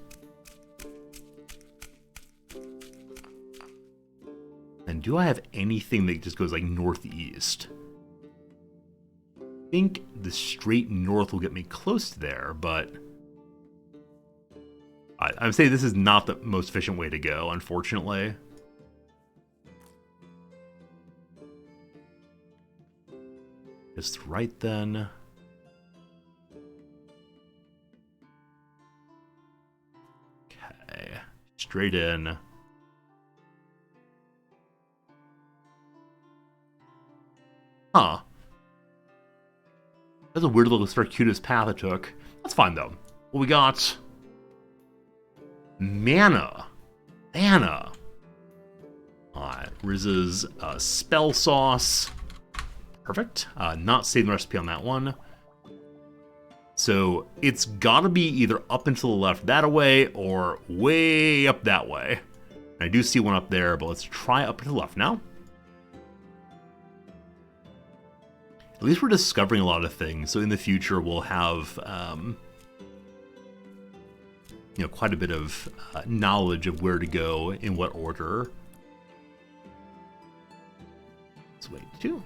And do I have anything that just goes northeast? I think the straight north will get me close to there, but I would say this is not the most efficient way to go, unfortunately. Just right then. Okay, straight in. Huh. That's a weird little circuitous path it took. That's fine though. What we got? Mana. Alright, Riz's spell sauce. Perfect. Not saving the recipe on that one. So it's gotta be either up and to the left that way or way up that way. And I do see one up there, but let's try up to the left now. At least we're discovering a lot of things, so in the future we'll have quite a bit of knowledge of where to go in what order. Let's wait too.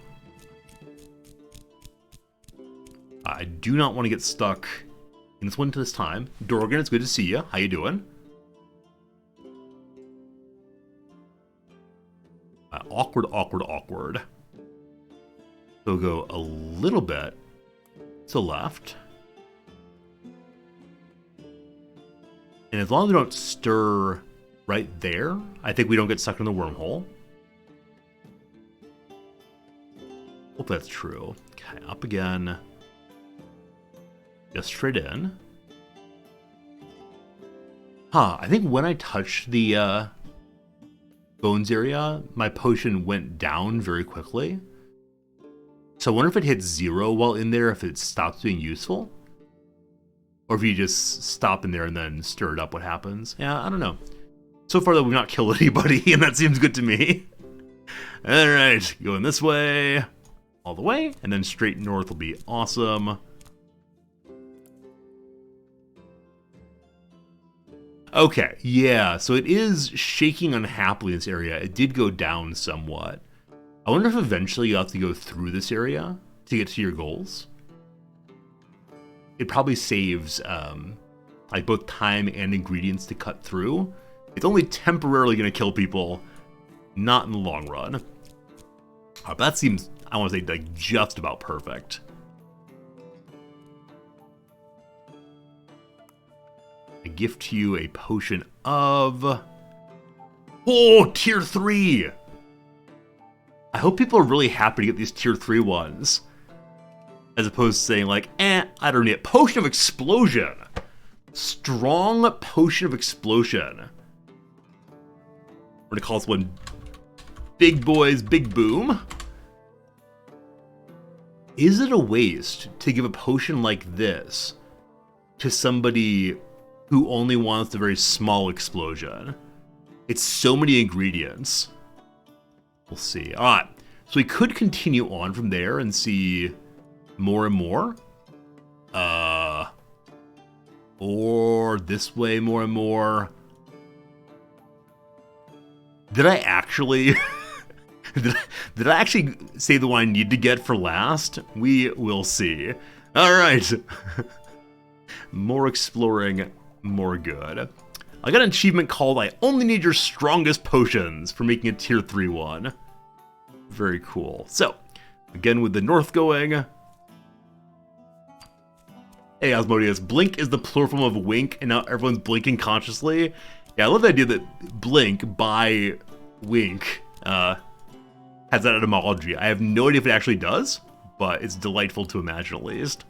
I do not want to get stuck in this one this time. Dorgan, it's good to see you. How you doing? Awkward. So we'll go a little bit to the left. And as long as we don't stir right there, I think we don't get stuck in the wormhole. Hope that's true. Okay, up again. Just straight in. I think when I touched the bones area, my potion went down very quickly. So I wonder if it hits 0 while in there, if it stops being useful. Or if you just stop in there and then stir it up, what happens? Yeah, I don't know. So far, though, we've not killed anybody, and that seems good to me. Alright, going this way. all the way, and then straight north will be awesome. Okay, yeah, so it is shaking unhappily in this area. It did go down somewhat. I wonder if eventually you'll have to go through this area to get to your goals. It probably saves like both time and ingredients to cut through. It's only temporarily going to kill people, not in the long run. But that seems, I want to say, like just about perfect. I gift you a potion of... Oh, tier 3! I hope people are really happy to get these tier 3 ones. As opposed to saying like, I don't need it. Potion of Explosion! Strong Potion of Explosion. We're gonna call this one Big Boys Big Boom. Is it a waste to give a potion like this to somebody who only wants the very small explosion? It's so many ingredients. We'll see. Alright, so we could continue on from there and see more and more. Or this way more and more. Did I actually... did I actually say the one I need to get for last? We will see. Alright. More exploring, more good. I got an achievement called I only need your strongest potions for making a tier 3 one. Very cool. So, again with the north going. Hey Asmodeus, blink is the plural form of wink and now everyone's blinking consciously. Yeah, I love the idea that blink by wink has that etymology. I have no idea if it actually does, but it's delightful to imagine at least.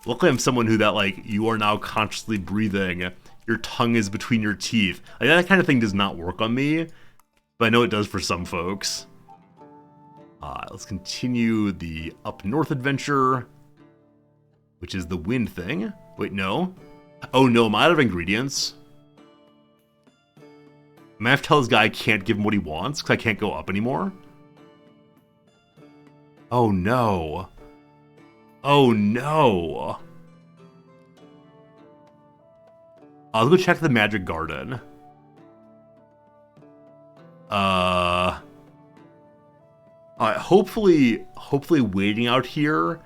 Luckily I'm someone who that like, you are now consciously breathing, your tongue is between your teeth. Like, that kind of thing does not work on me, but I know it does for some folks. Let's continue the up north adventure, which is the wind thing. Wait, no. Oh no, am I out of ingredients? Am I have to tell this guy I can't give him what he wants because I can't go up anymore? Oh no. Oh no. I'll go check the magic garden. Hopefully waiting out here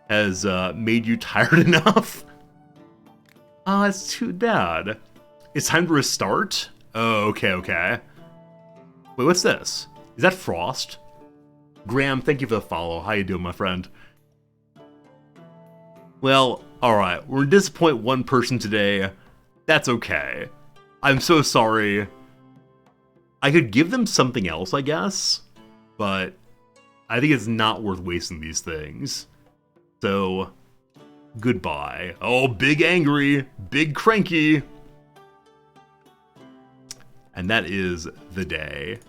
has made you tired enough. It's too bad. It's time to restart? Oh, okay. Wait, what's this? Is that Frost? Graham, thank you for the follow. How you doing, my friend? Well, alright, we're gonna disappoint one person today. That's okay. I'm so sorry. I could give them something else, I guess, but I think it's not worth wasting these things. So, goodbye. Oh, big angry, big cranky. And that is the day.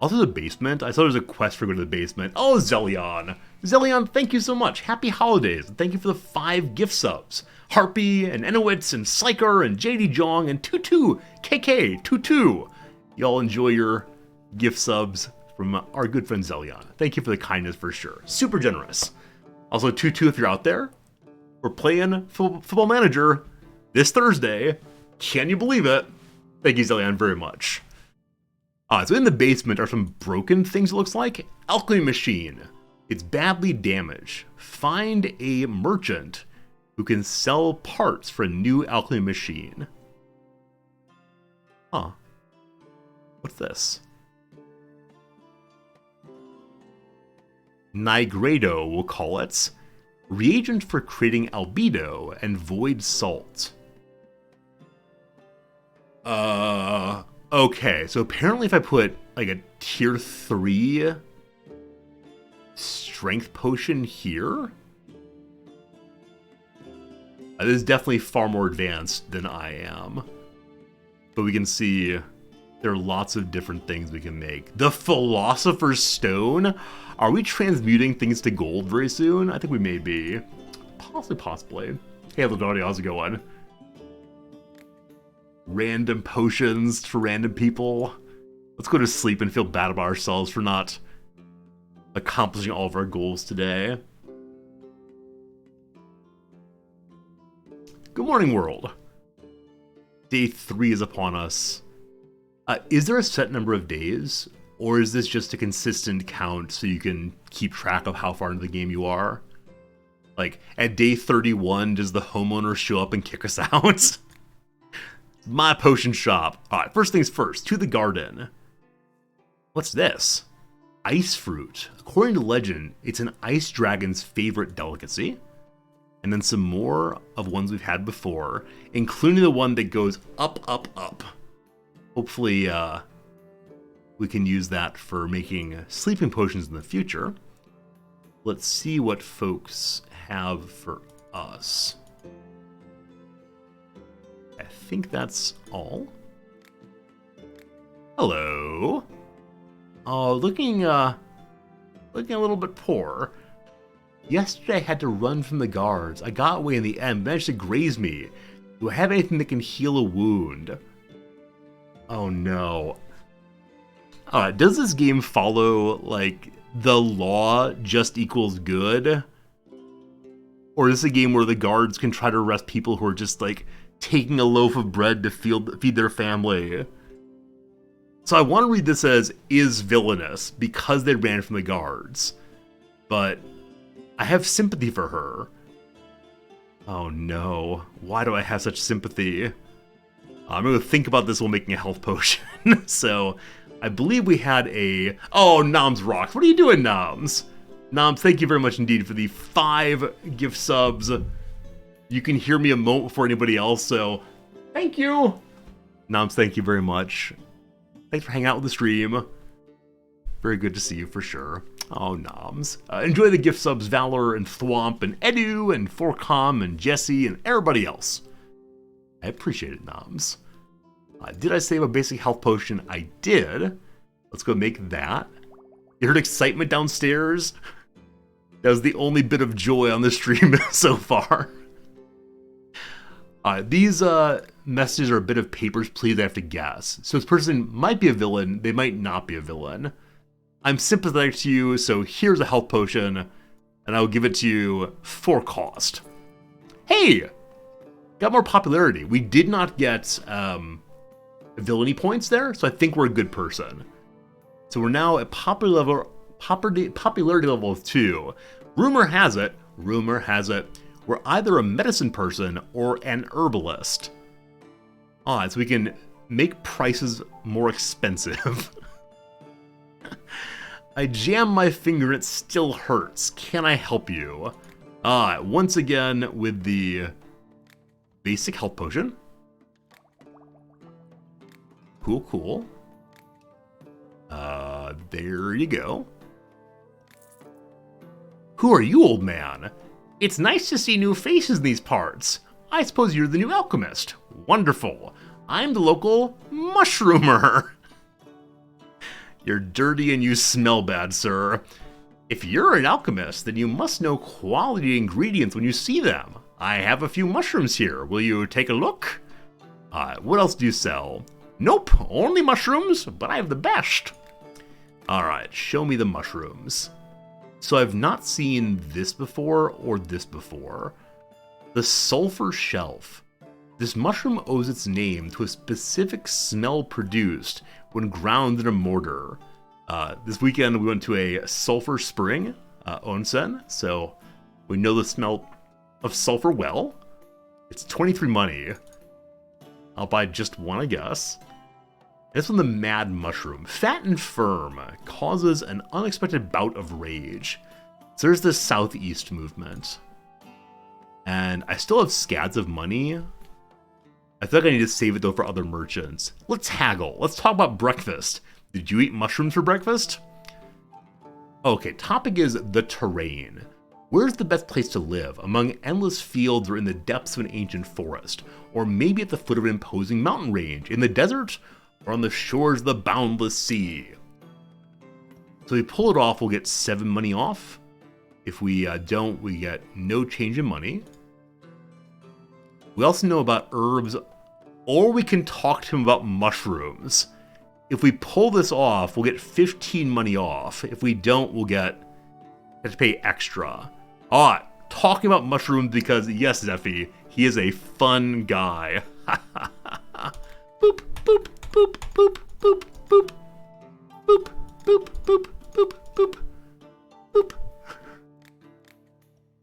Also the basement. I saw there's a quest for going to the basement. Oh, Zelion. Zelion, thank you so much. Happy holidays. And thank you for the 5 gift subs. Harpy, and Enowitz, and Psyker, and JD Jong, and Tutu, KK, Tutu. Y'all enjoy your gift subs from our good friend Zelion. Thank you for the kindness for sure. Super generous. Also, Tutu, if you're out there, we're playing Football Manager this Thursday. Can you believe it? Thank you, Zelion, very much. So in the basement are some broken things, it looks like. Alchemy machine. It's badly damaged. Find a merchant who can sell parts for a new alchemy machine. Huh. What's this? Nigredo, we'll call it. Reagent for creating albedo and void salt. Okay, so apparently if I put like a tier 3 strength potion here, this is definitely far more advanced than I am. But we can see there are lots of different things we can make. The Philosopher's Stone? Are we transmuting things to gold very soon? I think we may be. Possibly. Hey, Ladoni, how's it going? Random potions for random people. Let's go to sleep and feel bad about ourselves for not accomplishing all of our goals today. Good morning, world. Day 3 is upon us. Is there a set number of days, or is this just a consistent count so you can keep track of how far into the game you are? Like, at day 31, does the homeowner show up and kick us out? My potion shop. Alright, first things first, to the garden. What's this? Ice fruit. According to legend, it's an ice dragon's favorite delicacy. And then some more of ones we've had before, including the one that goes up, up, up. Hopefully, we can use that for making sleeping potions in the future. Let's see what folks have for us. I think that's all. Hello. Oh, looking a little bit poor. Yesterday I had to run from the guards. I got away in the end, managed to graze me. Do I have anything that can heal a wound? Oh no. Does this game follow, like, the law just equals good? Or is this a game where the guards can try to arrest people who are just, like, taking a loaf of bread to feed their family? So I want to read this as is villainous because they ran from the guards. But I have sympathy for her. Oh no. Why do I have such sympathy? I'm going to think about this while making a health potion. So, I believe we had a... Oh, Noms rocks. What are you doing, Noms? Noms, thank you very much indeed for the 5 gift subs. You can hear me a moment before anybody else, so thank you. Noms, thank you very much. Thanks for hanging out with the stream. Very good to see you for sure. Oh, Noms. Enjoy the gift subs, Valor and Thwomp and Edu and Forcom and Jesse and everybody else. I appreciate it, Noms. Did I save a basic health potion? I did. Let's go make that. You heard excitement downstairs? That was the only bit of joy on the stream so far. These messages are a bit of papers, please, I have to guess. So this person might be a villain, they might not be a villain. I'm sympathetic to you, so here's a health potion, and I'll give it to you for cost. Hey! Got more popularity. We did not get villainy points there, so I think we're a good person. So we're now at popularity level 2. Rumor has it, we're either a medicine person or an herbalist. So we can make prices more expensive. I jammed my finger and it still hurts. Can I help you? Once again with the basic health potion. Cool. There you go. Who are you, old man? It's nice to see new faces in these parts. I suppose you're the new alchemist. Wonderful. I'm the local mushroomer. You're dirty and you smell bad, sir. If you're an alchemist, then you must know quality ingredients when you see them. I have a few mushrooms here. Will you take a look? What else do you sell? Nope, only mushrooms, but I have the best. Alright, show me the mushrooms. So I've not seen this before or this before. The sulfur shelf. This mushroom owes its name to a specific smell produced when ground in a mortar. This weekend we went to a sulfur spring, onsen, so we know the smell of sulfur well. It's 23 money. I'll buy just one, I guess. This one, the mad mushroom. Fat and firm, causes an unexpected bout of rage. So there's this southeast movement. And I still have scads of money. I feel like I need to save it though for other merchants. Let's haggle. Let's talk about breakfast. Did you eat mushrooms for breakfast? Okay, topic is the terrain. Where's the best place to live? Among endless fields or in the depths of an ancient forest? Or maybe at the foot of an imposing mountain range? In the desert? Or on the shores of the boundless sea? So if we pull it off, we'll get 7 money off. If we don't, we get no change in money. We also know about herbs, or we can talk to him about mushrooms. if we pull this off, we'll get 15 money off. If we don't, we'll have to pay extra. Alright, talking about mushrooms because, yes, Zeffy, he is a fun guy. Boop, boop, boop, boop, boop, boop. Boop, boop, boop, boop, boop, boop.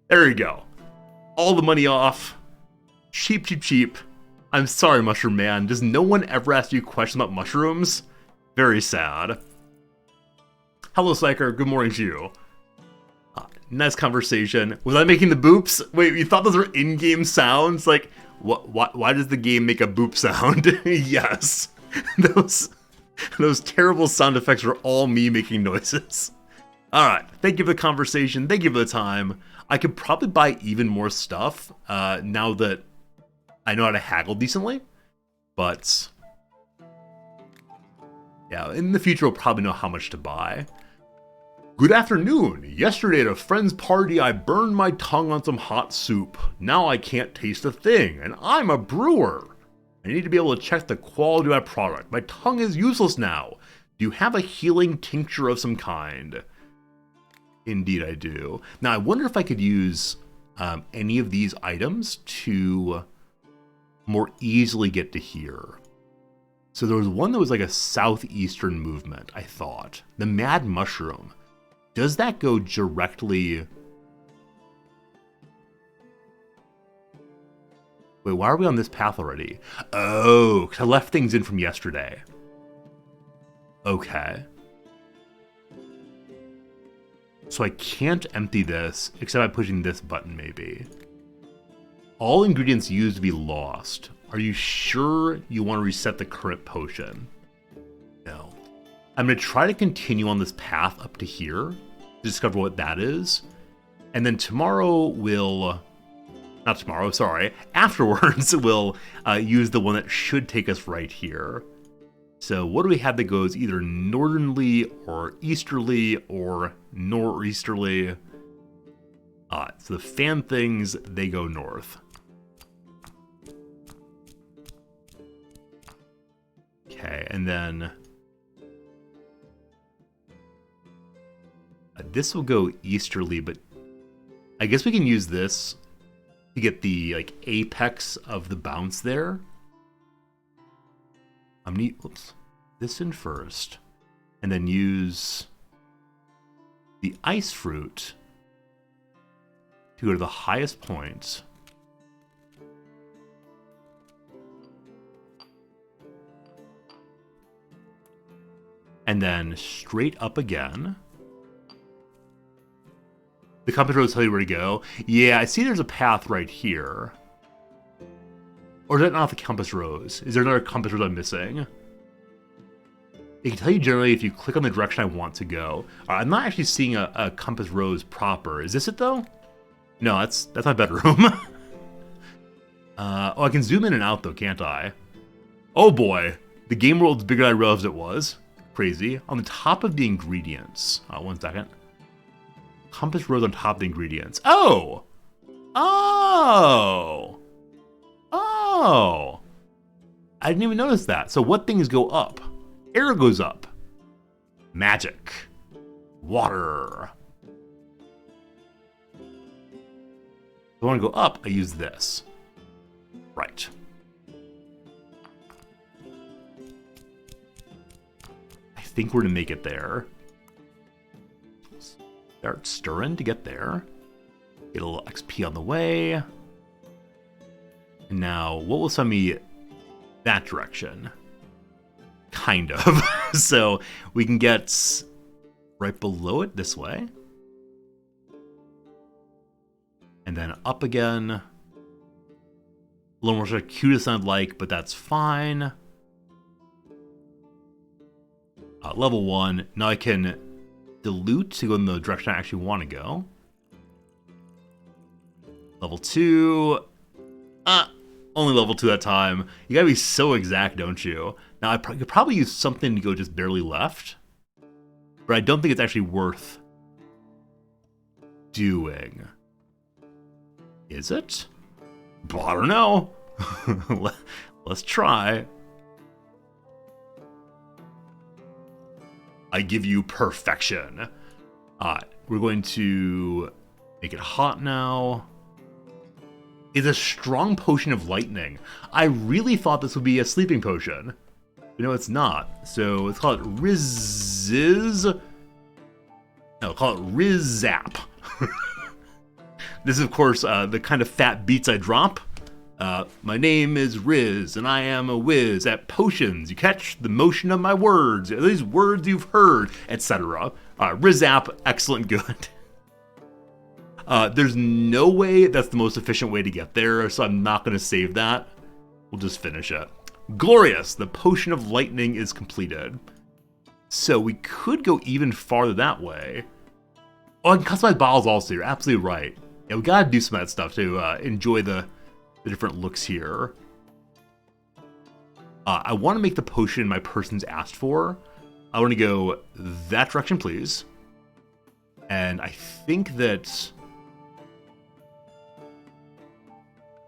There you go. All the money off. Cheap, cheap, cheap. I'm sorry, Mushroom Man. Does no one ever ask you questions about mushrooms? Very sad. Hello, Psyker. Good morning to you. Nice conversation. Was I making the boops? Wait, you thought those were in-game sounds? Like, why does the game make a boop sound? Yes. Those terrible sound effects were all me making noises. Alright, thank you for the conversation. Thank you for the time. I could probably buy even more stuff now that I know how to haggle decently. But yeah, in the future, I'll probably know how much to buy. Good afternoon. Yesterday at a friend's party, I burned my tongue on some hot soup. Now I can't taste a thing, and I'm a brewer. I need to be able to check the quality of my product. My tongue is useless now. Do you have a healing tincture of some kind? Indeed I do. Now I wonder if I could use any of these items to more easily get to here. So there was one that was like a southeastern movement, I thought. The Mad Mushroom. Does that go directly... Wait, why are we on this path already? Oh, 'cause I left things in from yesterday. Okay. So I can't empty this, except by pushing this button, maybe. All ingredients used to be lost. Are you sure you want to reset the current potion? No. I'm going to try to continue on this path up to here, to discover what that is. And then tomorrow we'll... Not tomorrow, sorry. Afterwards, we'll use the one that should take us right here. So what do we have that goes either northernly or easterly or northeasterly? So the fan things, they go north. Okay, and then this will go easterly, but I guess we can use this to get the like apex of the bounce there. I'm gonna oops, this in first, and then use the ice fruit to go to the highest point. And then straight up again. The compass rose tell you where to go. Yeah, I see there's a path right here. Or is that not the compass rose? Is there another compass rose I'm missing? It can tell you generally if you click on the direction I want to go. I'm not actually seeing a compass rose proper. Is this it though? No, that's my bedroom. Oh, I can zoom in and out though, can't I? Oh boy, the game world's bigger than I realized it was. Crazy. On the top of the ingredients. 1 second. Compass rose on top of the ingredients. Oh! Oh! Oh! I didn't even notice that. So what things go up? Air goes up. Magic. Water. If I want to go up, I use this. Right. I think we're going to make it there. Start stirring to get there. Get a little XP on the way. And now, what will send me that direction? Kind of. So we can get right below it this way. And then up again. A little more circuitous than I'd like, but that's fine. Level 1. Now I can dilute to go in the direction I actually want to go. Level 2. Only level 2 that time. You gotta be so exact, don't you? Now, I could probably use something to go just barely left. But I don't think it's actually worth doing. Is it? Well, I don't know. Let's try. I give you perfection. We're going to make it hot now. It's a strong potion of lightning. I really thought this would be a sleeping potion. It's not. So let's call it Rizziz. No, call it Rizzap. This is, of course, the kind of fat beats I drop. My name is Riz, and I am a whiz at potions. You catch the motion of my words, these words you've heard, etc. Rizzap, excellent, good. There's no way that's the most efficient way to get there, so I'm not going to save that. We'll just finish it. Glorious! The potion of lightning is completed. So we could go even farther that way. Oh, I can customize bottles also. You're absolutely right. Yeah, we gotta do some of that stuff to enjoy the different looks here. I want to make the potion my person's asked for. I want to go that direction, please. And I think that...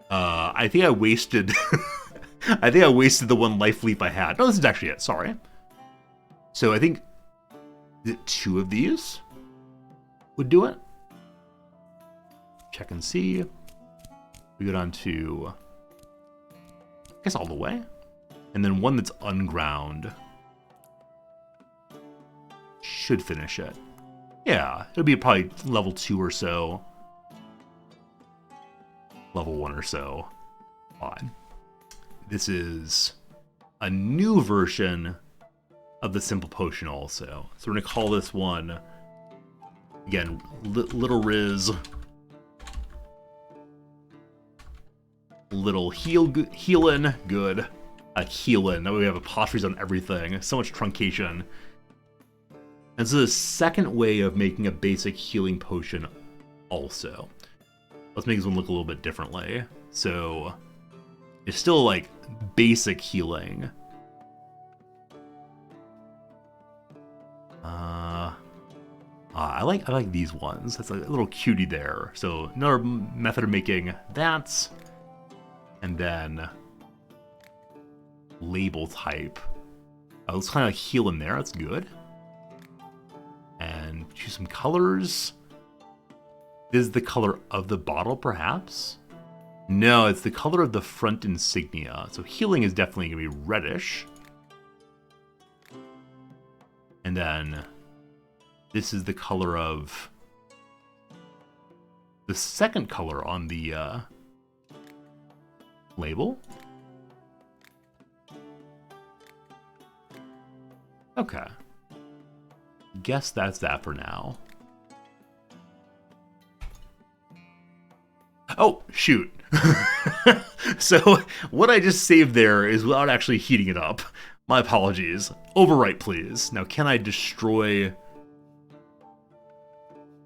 I think I wasted... I think I wasted the one life leaf I had. No, this is actually it. Sorry. So I think 2 of these would do it. Check and see. We go down to, I guess, all the way. And then one that's unground should finish it. Yeah, it'll be probably level 2 or so. Level 1 or so. Fine. This is a new version of the simple potion also. So we're going to call this one, again, Little Riz. Little healin', good. Healin', that way we have apostrophes on everything. So much truncation. And so the second way of making a basic healing potion also. Let's make this one look a little bit differently. So it's still like basic healing. I like these ones. That's a little cutie there. So another method of making that. And then label type. Let's kind of heal in there. That's good. And choose some colors. This is the color of the bottle, perhaps? No, it's the color of the front insignia. So healing is definitely going to be reddish. And then this is the color of the second color on the label. Okay. Guess that's that for now. Oh, shoot. So what I just saved there is without actually heating it up. My apologies. Overwrite, please. Now, can I destroy...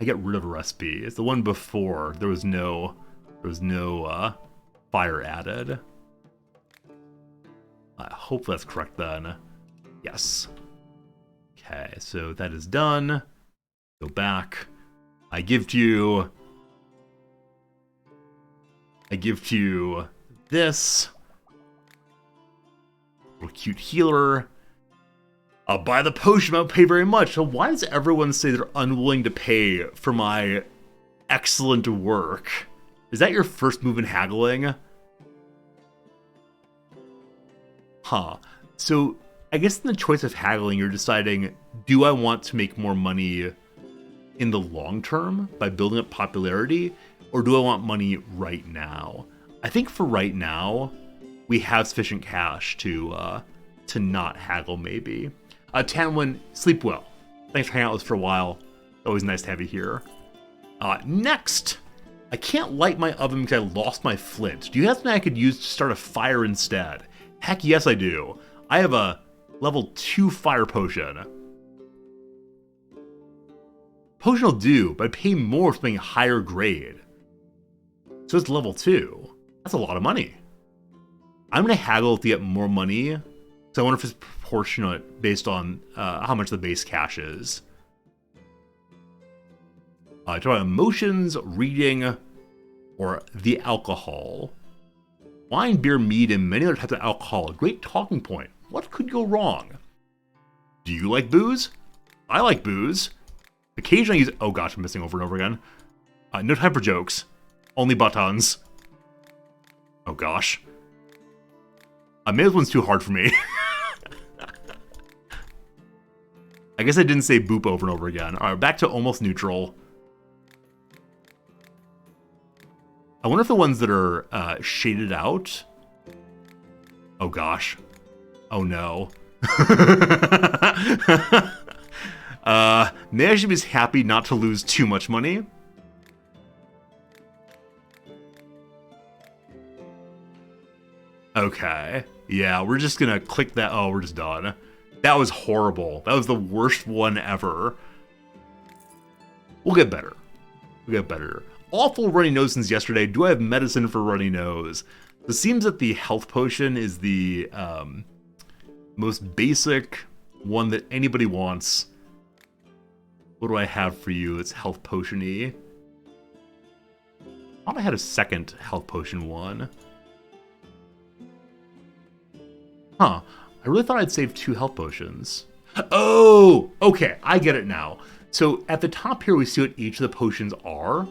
I get rid of a recipe. It's the one before. There was no fire added. I hope that's correct then. Yes. Okay, so that is done. Go back. I give to you this. Little cute healer. I'll buy the potion, I won't pay very much. So why does everyone say they're unwilling to pay for my excellent work? Is that your first move in haggling? Huh. So I guess in the choice of haggling, you're deciding, do I want to make more money in the long term by building up popularity, or do I want money right now? I think for right now, we have sufficient cash to not haggle, maybe. Tanwin, sleep well. Thanks for hanging out with us for a while. Always nice to have you here. Next, I can't light my oven because I lost my flint. Do you have something I could use to start a fire instead? Heck yes, I do. I have a level 2 fire potion. Potion will do, but I pay more for being higher grade. So it's level 2. That's a lot of money. I'm going to haggle to get more money. So I wonder if it's proportionate based on how much the base cash is. Talk about emotions, reading, or the alcohol. Wine, beer, mead, and many other types of alcohol. A great talking point. What could go wrong? Do you like booze? I like booze. Occasionally use... Oh gosh, I'm missing over and over again. No time for jokes. Only buttons. Oh gosh. Maybe this one's too hard for me. I guess I didn't say boop over and over again. Alright, back to almost neutral. I wonder if the ones that are shaded out... Oh gosh. Oh no. Maybe I should be happy not to lose too much money. Okay. Yeah, we're just gonna click that. Oh, we're just done. That was horrible. That was the worst one ever. We'll get better. We'll get better. Awful runny nose since yesterday. Do I have medicine for runny nose? It seems that the health potion is the most basic one that anybody wants. What do I have for you? It's health potion-y. I thought I had a second health potion one. Huh. I really thought I'd save 2 health potions. Oh! Okay, I get it now. So at the top here we see what each of the potions are.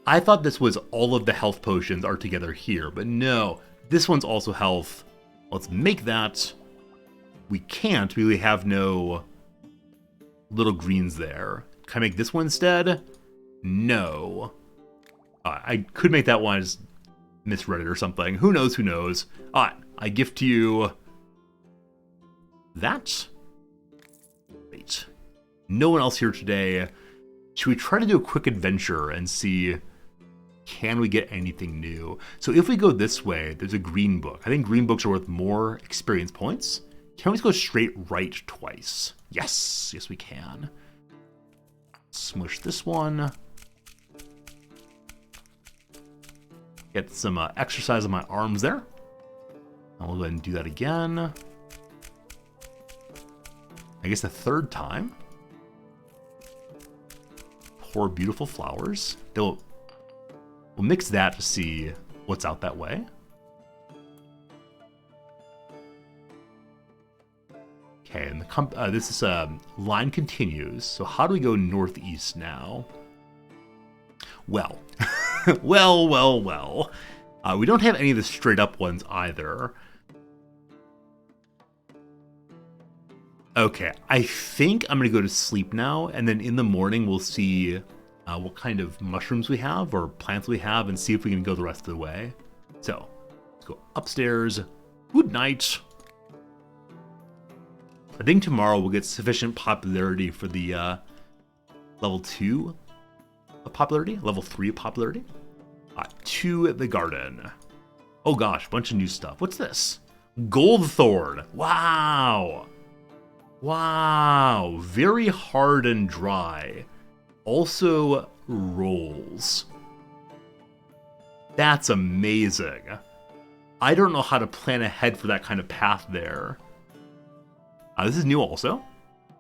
I thought this was all of the health potions are together here, but no. This one's also health. Let's make that. We can't, we have no little greens there. Can I make this one instead? No. I could make that one, I just misread it or something. Who knows, who knows. Alright, I gift you that. Wait. No one else here today. Should we try to do a quick adventure and see, can we get anything new? So if we go this way, there's a green book. I think green books are worth more experience points. Can we just go straight right twice? Yes, yes we can. Smush this one. Get some exercise on my arms there. I'll go ahead and do that again. I guess the third time. Pour beautiful flowers. We'll mix that to see what's out that way. Okay, and this is line continues. So how do we go northeast now? Well, well. We don't have any of the straight up ones either. Okay, I think I'm gonna go to sleep now, and then in the morning we'll see what kind of mushrooms we have or plants we have and see if we can go the rest of the way. So, let's go upstairs. Good night. I think tomorrow we'll get sufficient popularity for the level 2 of popularity, level 3 of popularity. To the garden. Oh gosh, bunch of new stuff. What's this? Goldthorn. Wow. Wow. Very hard and dry. Also rolls. That's amazing. I don't know how to plan ahead for that kind of path there. This is new also.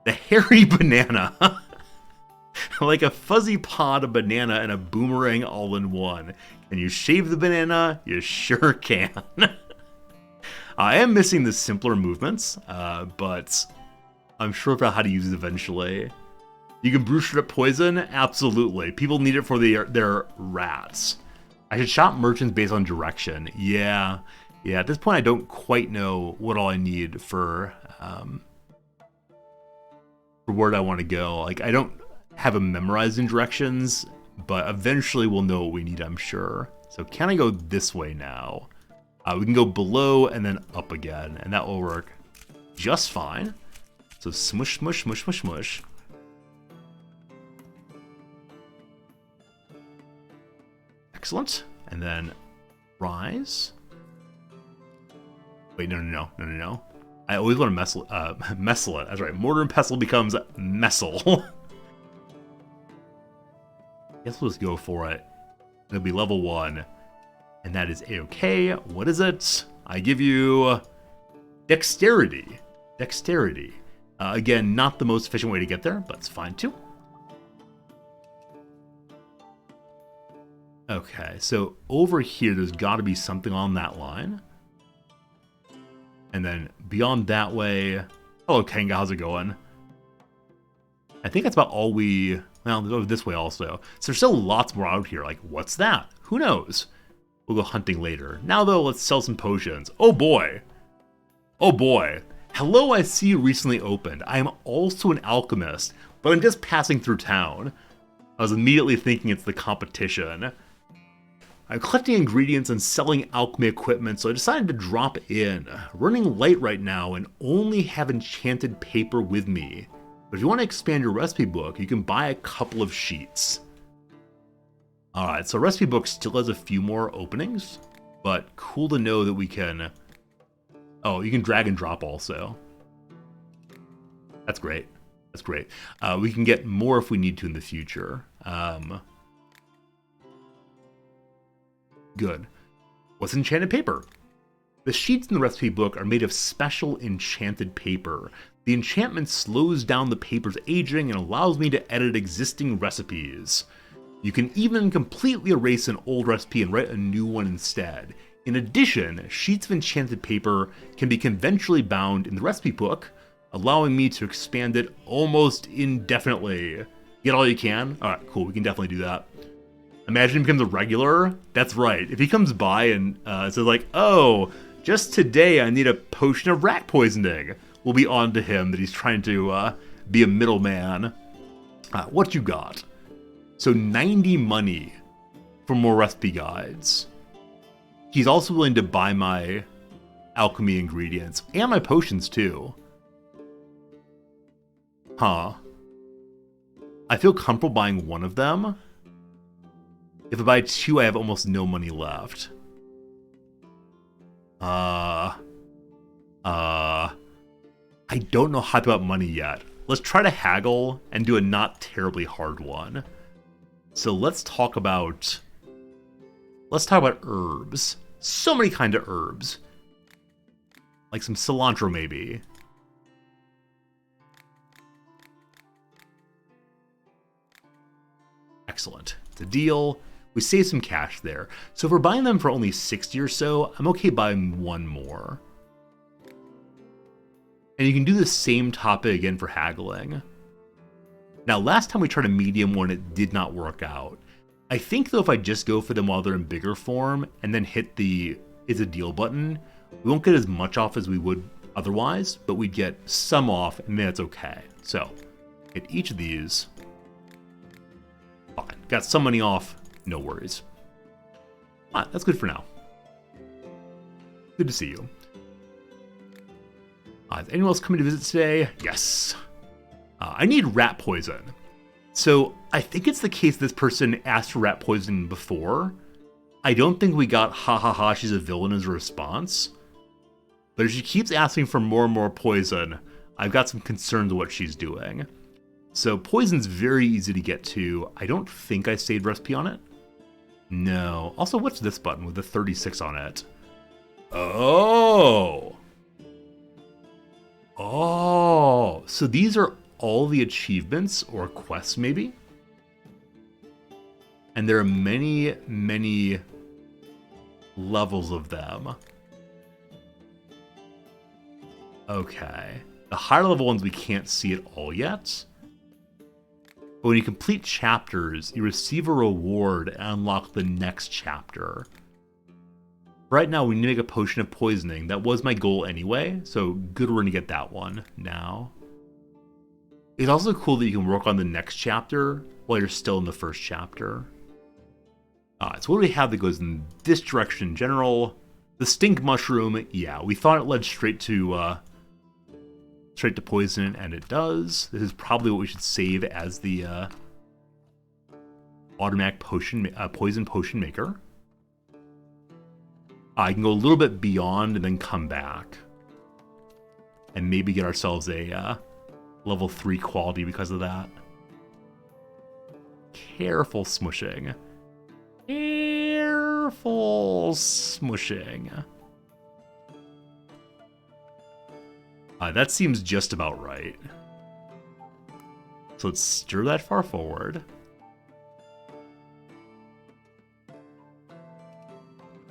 The hairy banana. Like a fuzzy pod of banana and a boomerang all in one. Can you shave the banana? You sure can. I am missing the simpler movements, but I'm sure about how to use it eventually. You can brew strip poison? Absolutely. People need it for their rats. I should shop merchants based on direction. Yeah, at this point I don't quite know what all I need for where I want to go. Like, I don't have them memorized in directions, but eventually we'll know what we need, I'm sure. So can I go this way now? We can go below and then up again, and that will work just fine. So smush, smush, smush, smush, smush. Excellent. And then rise. Wait, no. I always want to messle it. That's right. Mortar and pestle becomes messel. Guess we'll just go for it. It'll be level 1. And that is a-okay. What is it? I give you dexterity. Dexterity. Again, not the most efficient way to get there, but it's fine too. Okay, so over here, there's got to be something on that line. And then beyond that way... Hello, Kanga, how's it going? I think that's about all we... Well, go this way also. So there's still lots more out here. Like, what's that? Who knows? We'll go hunting later. Now, though, let's sell some potions. Oh, boy. Oh, boy. Hello, I see you recently opened. I am also an alchemist, but I'm just passing through town. I was immediately thinking it's the competition. I'm collecting ingredients and selling alchemy equipment, so I decided to drop in. Running light right now and only have enchanted paper with me. But if you want to expand your recipe book, you can buy a couple of sheets. Alright, so recipe book still has a few more openings, but cool to know that we can... Oh, you can drag and drop also. That's great. That's great. We can get more if we need to in the future. Good. What's enchanted paper? The sheets in the recipe book are made of special enchanted paper. The enchantment slows down the paper's aging and allows me to edit existing recipes. You can even completely erase an old recipe and write a new one instead. In addition, sheets of enchanted paper can be conventionally bound in the recipe book, allowing me to expand it almost indefinitely. Get all you can? Alright, cool, we can definitely do that. Imagine he becomes a regular? That's right. If he comes by and says like, oh, just today I need a potion of rat poisoning, we'll be on to him that he's trying to be a middleman. What you got? So 90 money for more recipe guides. He's also willing to buy my alchemy ingredients and my potions too. Huh. I feel comfortable buying one of them. If I buy two, I have almost no money left. I don't know how to about money yet. Let's try to haggle and do a not terribly hard one. So let's talk about herbs. So many kind of herbs. Like some cilantro maybe. Excellent. It's a deal. We save some cash there. So if we're buying them for only 60 or so, I'm okay buying one more. And you can do the same topic again for haggling. Now, last time we tried a medium one, it did not work out. I think, though, if I just go for them while they're in bigger form and then hit the "is a deal" button, we won't get as much off as we would otherwise, but we'd get some off, and that's okay. So, hit each of these. Fine. Got some money off. No worries. That's good for now. Good to see you. Is anyone else coming to visit today? Yes. I need rat poison. So I think it's the case this person asked for rat poison before. I don't think we got ha ha ha she's a villain as a response. But if she keeps asking for more and more poison, I've got some concerns of what she's doing. So poison's very easy to get to. I don't think I saved recipe on it. No. Also, what's this button with the 36 on it? Oh! Oh! So these are all the achievements or quests, maybe? And there are many, many levels of them. Okay. The higher level ones we can't see at all yet. But when you complete chapters, you receive a reward and unlock the next chapter. Right now, we need to make a potion of poisoning. That was my goal anyway, so good we're going to get that one now. It's also cool that you can work on the next chapter while you're still in the first chapter. So what do we have that goes in this direction in general? The stink mushroom, yeah, we thought it led straight to poison, and it does. This is probably what we should save as the automatic poison potion maker. I can go a little bit beyond and then come back. And maybe get ourselves a level 3 quality because of that. Careful smushing. Careful smushing. That seems just about right. So let's stir that far forward.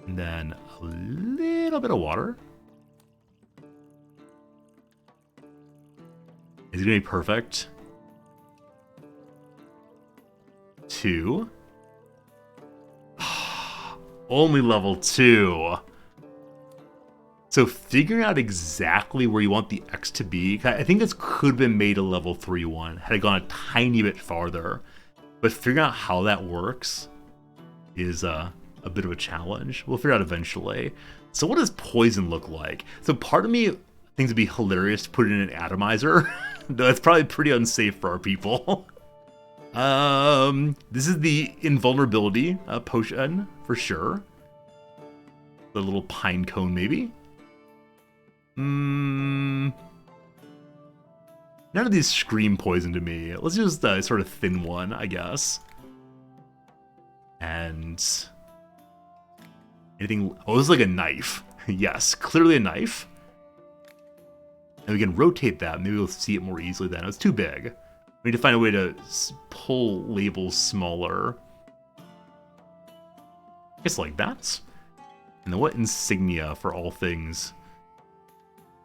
And then a little bit of water. Is it gonna be perfect? 2. Only level 2. So figuring out exactly where you want the X to be, I think this could have been made a level 3 one had it gone a tiny bit farther. But figuring out how that works is a bit of a challenge. We'll figure out eventually. So what does poison look like? So part of me thinks it'd be hilarious to put it in an atomizer. Though it's probably pretty unsafe for our people. This is the invulnerability potion for sure. The little pine cone maybe. None of these scream poison to me. Let's use the sort of thin one, I guess. And anything. Oh, this is like a knife. Yes, clearly a knife. And we can rotate that. Maybe we'll see it more easily then. It's too big. We need to find a way to pull labels smaller. I guess like that. And then what insignia for all things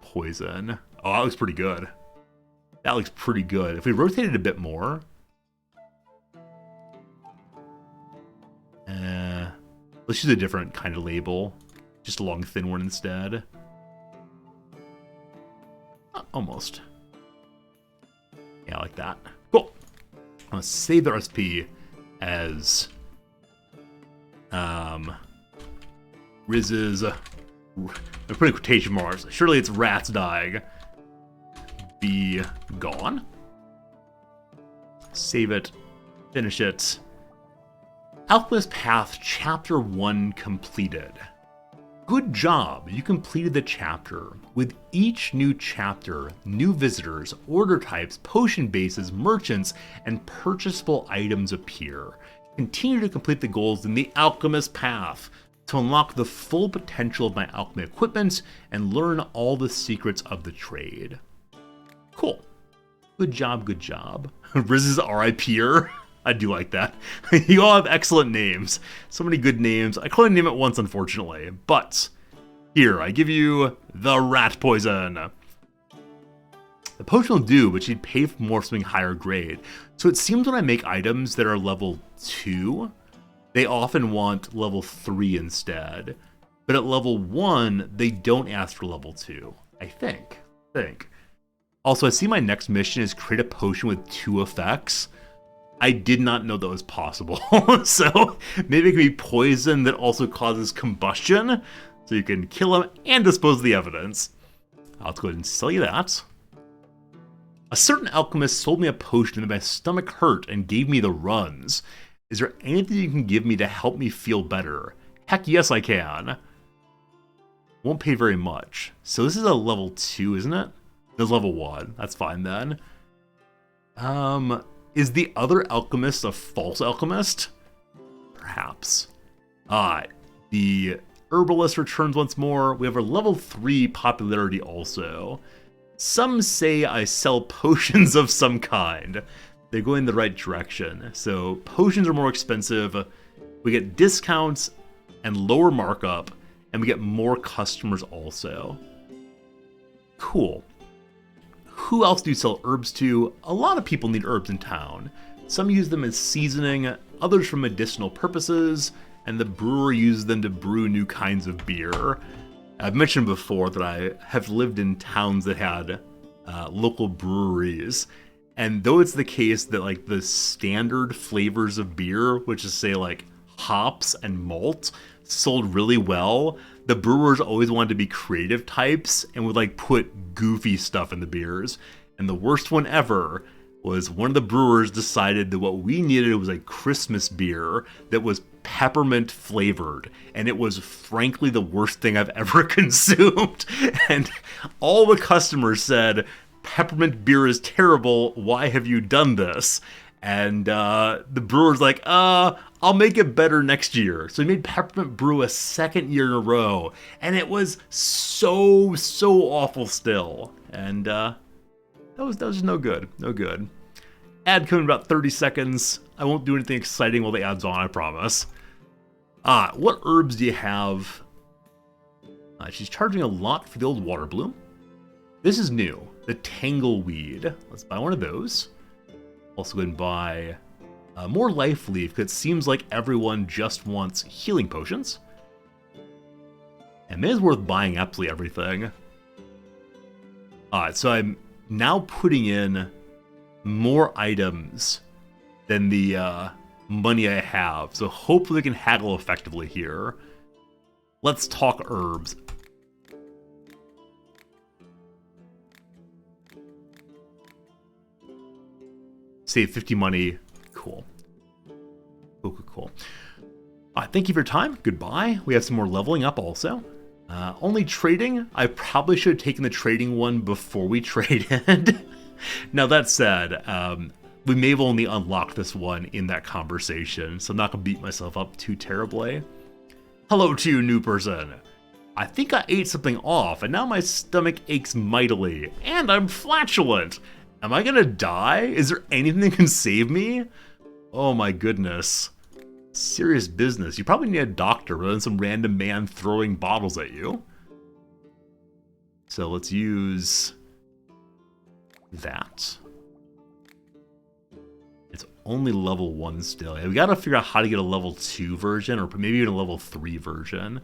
poison? Oh, that looks pretty good. That looks pretty good. If we rotate it a bit more. Let's use a different kind of label. Just a long, thin one instead. Almost. Yeah, like that. Cool. I'm gonna save the recipe as Riz's. I'm putting quotation marks. Surely it's rats dying. Be gone. Save it. Finish it. Alchemist Path Chapter 1 completed. Good job, you completed the chapter. With each new chapter, new visitors, order types, potion bases, merchants, and purchasable items appear. Continue to complete the goals in the Alchemist Path to unlock the full potential of my alchemy equipment and learn all the secrets of the trade. Cool. Good job, good job. Riz's RIPer. I do like that. You all have excellent names. So many good names. I can only name it once, unfortunately. But here, I give you the rat poison. The potion will do, but you'd pay for more for something higher grade. So it seems when I make items that are level 2, they often want level 3 instead. But at level 1, they don't ask for level 2. I think. Also, I see my next mission is create a potion with 2 effects. I did not know that was possible. So maybe it could be poison that also causes combustion. So you can kill him and dispose of the evidence. I'll go ahead and sell you that. A certain alchemist sold me a potion that my stomach hurt and gave me the runs. Is there anything you can give me to help me feel better? Heck yes, I can. Won't pay very much. So this is a level 2, isn't it? It's level 1. That's fine then. Is the other alchemist a false alchemist? Perhaps. The herbalist returns once more. We have a level 3 popularity also. Some say I sell potions of some kind. They go in the right direction. So potions are more expensive. We get discounts and lower markup, and we get more customers also. Cool. Who else do you sell herbs to? A lot of people need herbs in town. Some use them as seasoning, others for medicinal purposes, and the brewer uses them to brew new kinds of beer. I've mentioned before that I have lived in towns that had local breweries, and though it's the case that like the standard flavors of beer, which is say like hops and malt, sold really well, the brewers always wanted to be creative types and would like put goofy stuff in the beers. And the worst one ever was one of the brewers decided that what we needed was a Christmas beer that was peppermint flavored. And it was frankly the worst thing I've ever consumed. And all the customers said, peppermint beer is terrible. Why have you done this? And the brewer's like, I'll make it better next year. So he made Peppermint Brew a second year in a row. And it was so awful still. And that was just no good. No good. Ad coming in about 30 seconds. I won't do anything exciting while the ad's on, I promise. What herbs do you have? She's charging a lot for the old water bloom. This is new. The tangleweed. Let's buy one of those. Also go and buy More life leaf, because it seems like everyone just wants healing potions. And it is worth buying absolutely everything. Alright, so I'm now putting in more items than the money I have. So hopefully we can haggle effectively here. Let's talk herbs. Save 50 money. Cool. Cool. Thank you for your time. Goodbye. We have some more leveling up also. Only trading. I probably should have taken the trading one before we traded. Now that said, we may have only unlocked this one in that conversation, so I'm not going to beat myself up too terribly. Hello to you, new person. I think I ate something off, and now my stomach aches mightily, and I'm flatulent. Am I going to die? Is there anything that can save me? Oh my goodness. Serious business. You probably need a doctor rather than some random man throwing bottles at you. So let's use that. It's only level 1 still. Yeah, we gotta figure out how to get a level 2 version, or maybe even a level 3 version.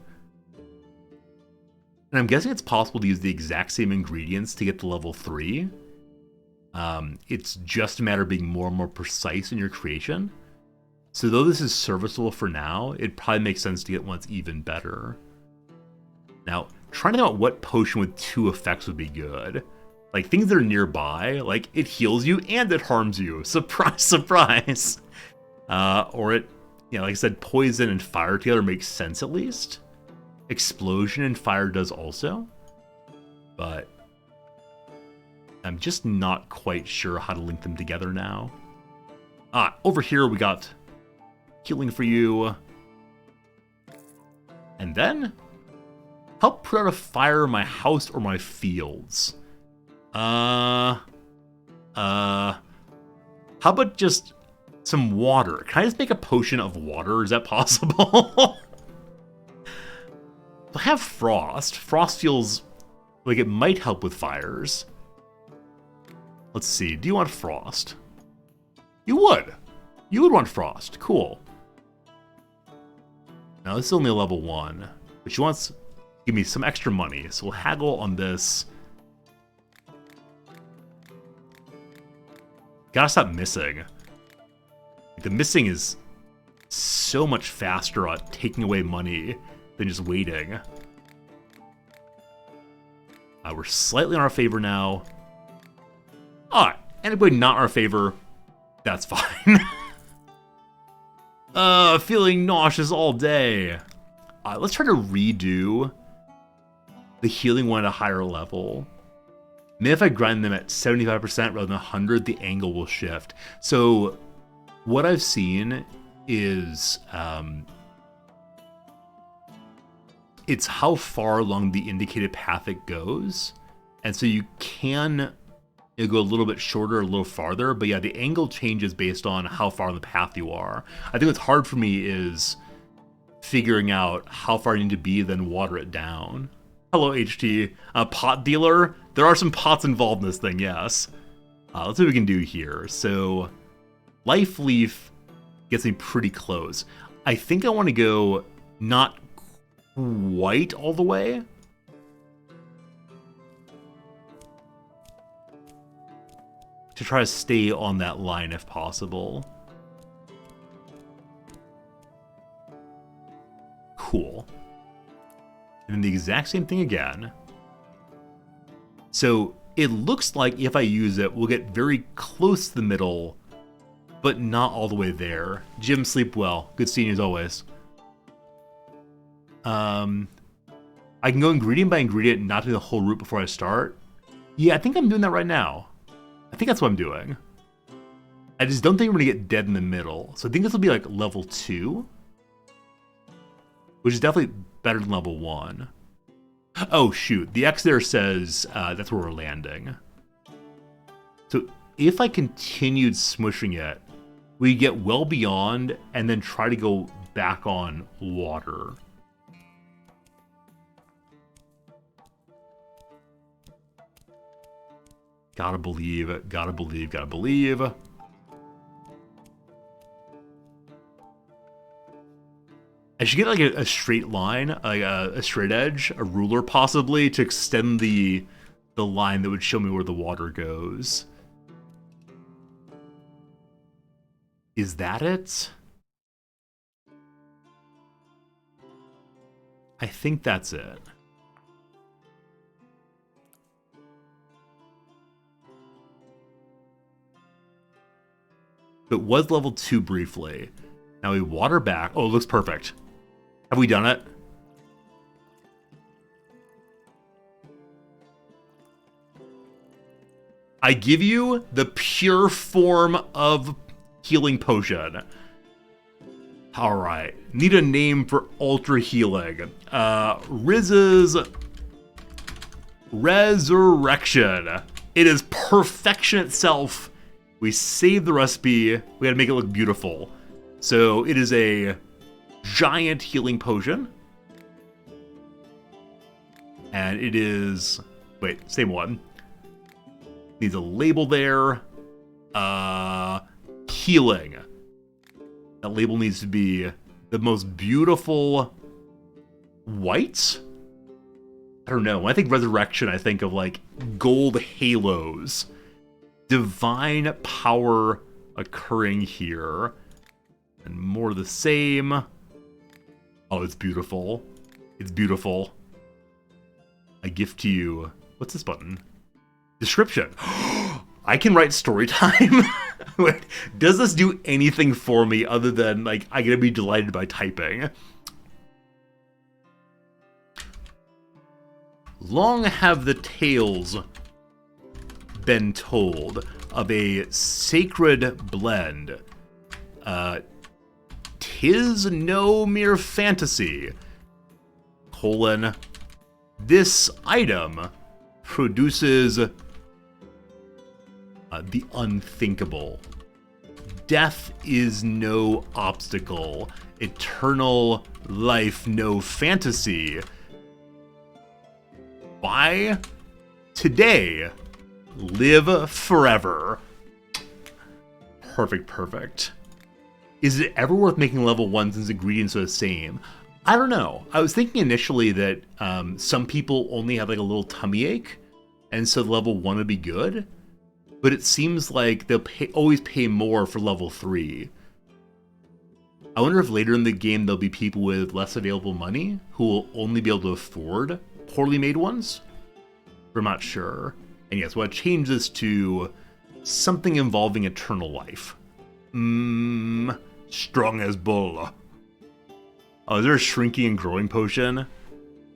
And I'm guessing it's possible to use the exact same ingredients to get to level 3. It's just a matter of being more and more precise in your creation. So though this is serviceable for now, it probably makes sense to get one that's even better. Now, trying to think about what potion with 2 effects would be good. Like, things that are nearby, like, it heals you and it harms you. Surprise, surprise! Or it, like I said, poison and fire together makes sense at least. Explosion and fire does also. But I'm just not quite sure how to link them together now. Over here we got healing for you. And then, help put out a fire in my house or my fields. How about just some water? Can I just make a potion of water? Is that possible? I have frost. Frost feels like it might help with fires. Let's see. Do you want frost? You would. You would want frost. Cool. Now, this is only a level 1, but she wants to give me some extra money, so we'll haggle on this. Gotta stop missing. The missing is so much faster at taking away money than just waiting. We're slightly in our favor now. Alright, anybody not in our favor, that's fine. Feeling nauseous all day. Let's try to redo the healing one at a higher level. Maybe if I grind them at 75% rather than 100, the angle will shift. So what I've seen is it's how far along the indicated path it goes. And so you can go a little bit shorter, a little farther, but yeah, the angle changes based on how far on the path you are. I think what's hard for me is figuring out how far I need to be, then water it down. Hello, HT. Pot dealer? There are some pots involved in this thing, yes. Let's see what we can do here. So, Life Leaf gets me pretty close. I think I want to go not quite all the way. To try to stay on that line if possible. Cool. And then the exact same thing again. So it looks like if I use it, we'll get very close to the middle, but not all the way there. Jim, sleep well. Good seeing you as always. I can go ingredient by ingredient and not do the whole route before I start. Yeah, I think I'm doing that right now. I think that's what I'm doing. I just don't think we're going to get dead in the middle. So I think this will be like level 2. Which is definitely better than level 1. Oh, shoot. The X there says that's where we're landing. So if I continued smushing it, we get well beyond and then try to go back on water. Gotta believe, gotta believe, gotta believe. I should get like a straight line, like a straight edge, a ruler possibly, to extend the line that would show me where the water goes. Is that it? I think that's it. It was level 2 briefly. Now we water back. Oh, it looks perfect. Have we done it? I give you the pure form of healing potion. Alright. Need a name for ultra healing. Riz's Resurrection. It is perfection itself. We saved the recipe. We had to make it look beautiful. So it is a giant healing potion. And it is... Wait, same one. Needs a label there. Healing. That label needs to be the most beautiful white? I don't know. When I think resurrection, I think of like gold halos. Divine power occurring here. And more of the same. Oh, it's beautiful. It's beautiful. I gift to you... What's this button? Description. I can write story time. Wait, does this do anything for me other than, like, I get to be delighted by typing? Long have the tales been told of a sacred blend. 'Tis no mere fantasy. This item produces the unthinkable. Death is no obstacle. Eternal life no fantasy. By today, live forever. Perfect, perfect. Is it ever worth making level 1 since ingredients are the same? I don't know. I was thinking initially that some people only have like a little tummy ache, and so level 1 would be good. But it seems like they'll always pay more for level 3. I wonder if later in the game there'll be people with less available money who will only be able to afford poorly made ones? We're not sure. And yes, want to change this to something involving eternal life. Strong as bull. Oh, is there a shrinking and growing potion?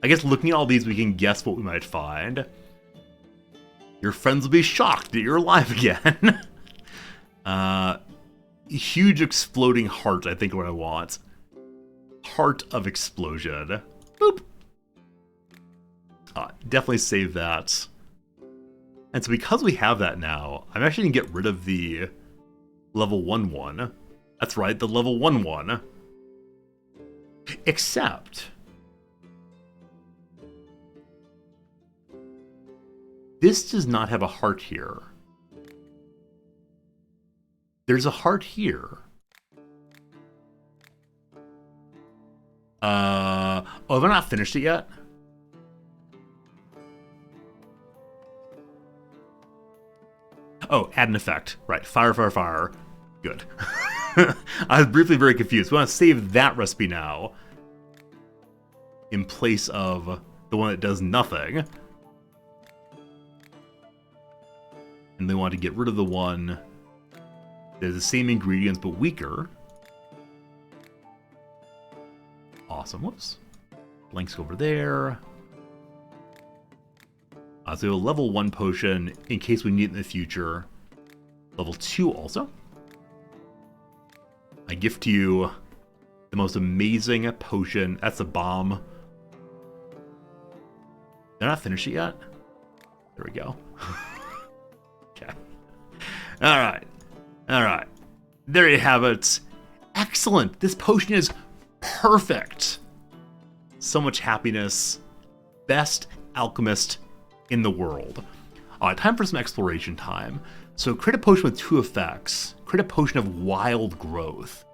I guess looking at all these, we can guess what we might find. Your friends will be shocked that you're alive again. Huge exploding heart, I think, what I want. Heart of explosion. Boop. Definitely save that. And so because we have that now, I'm actually going to get rid of the level 1 one. That's right, the level 1 one. Except... this does not have a heart here. There's a heart here. Oh, have I not finished it yet? Oh, add an effect. Right, fire, fire, fire. Good. I was briefly very confused. We want to save that recipe now. In place of the one that does nothing. And they want to get rid of the one that has the same ingredients but weaker. Awesome. Whoops. Blanks over there. So we have a level 1 potion in case we need it in the future. Level 2 also. I gift to you the most amazing potion. That's a bomb. They're not finished it yet? There we go. Okay. Alright. Alright. There you have it. Excellent. This potion is perfect. So much happiness. Best alchemist in the world. Alright, time for some exploration time. So create a potion with 2 effects. Create a potion of wild growth.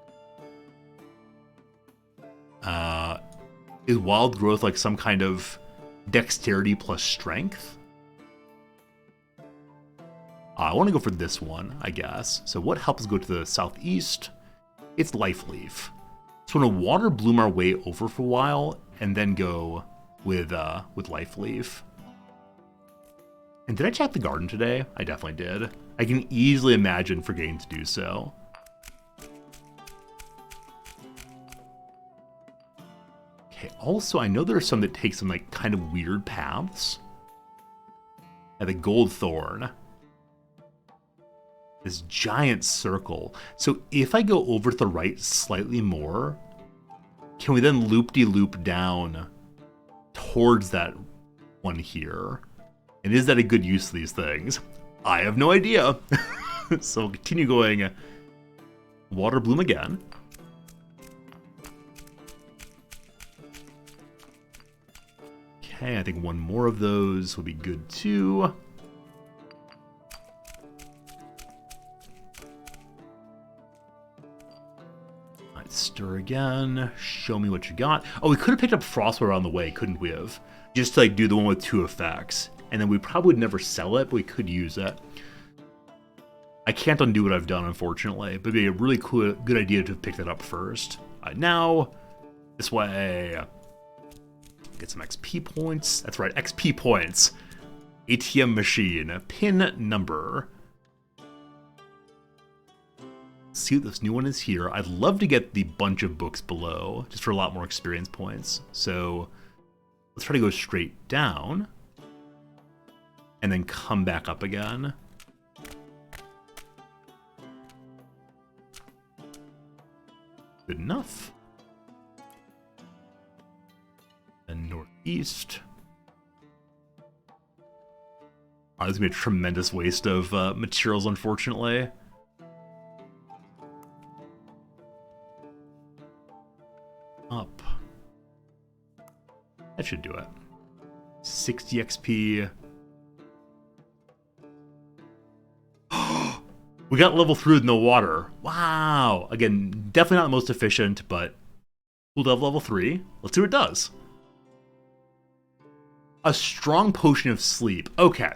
Is wild growth like some kind of dexterity plus strength? I want to go for this one, I guess. So what helps go to the southeast? It's Life Leaf. So we're gonna water bloom our way over for a while and then go with Life Leaf. And did I check the garden today? I definitely did. I can easily imagine forgetting to do so. Okay, also I know there are some that take some like kind of weird paths. And the Gold Thorn. This giant circle. So if I go over to the right slightly more, can we then loop-de-loop down towards that one here? And is that a good use of these things? I have no idea. So we'll continue going water bloom again. Okay, I think one more of those will be good too. Stir again. Show me what you got. Oh, we could have picked up Frostware on the way, couldn't we have? Just to like do the one with 2 effects. And then we probably would never sell it, but we could use it. I can't undo what I've done, unfortunately. But it'd be a really cool, good idea to pick that up first. Now, this way. Get some XP points. That's right, XP points. ATM machine. Pin number. See what this new one is here. I'd love to get the bunch of books below, just for a lot more experience points. So let's try to go straight down and then come back up again. Good enough. And northeast. Oh, this is going to be a tremendous waste of materials, unfortunately. Up. That should do it. 60 XP. We got level 3 with no water. Wow. Again, definitely not the most efficient, but cool to have level 3. Let's see what it does. A strong potion of sleep. Okay.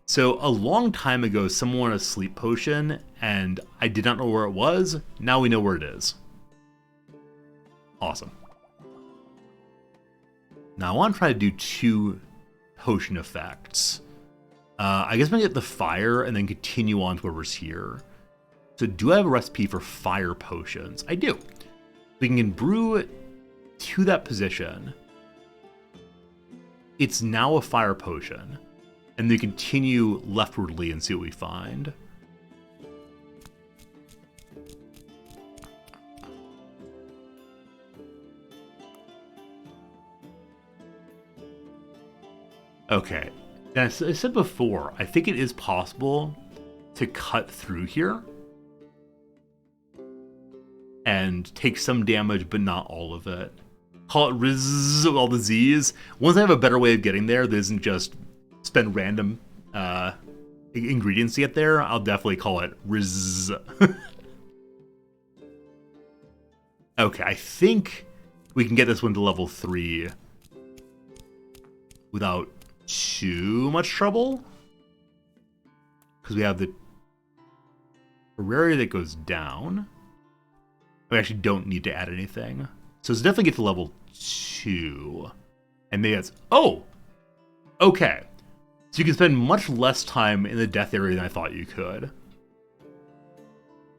So a long time ago, someone wanted a sleep potion, and I did not know where it was. Now we know where it is. Awesome. Now I want to try to do 2 potion effects. I guess I'm going to get the fire and then continue on to whoever's here. So do I have a recipe for fire potions? I do. We can brew it to that position. It's now a fire potion. And we continue leftwardly and see what we find. Okay, and as I said before, I think it is possible to cut through here and take some damage, but not all of it. Call it Riz with all the Z's. Once I have a better way of getting there that isn't just spend random ingredients to get there, I'll definitely call it Riz. Okay, I think we can get this one to level 3 without too much trouble, because we have the area that goes down. We actually don't need to add anything, so it's definitely get to level 2, and maybe that's okay. So you can spend much less time in the death area than I thought you could.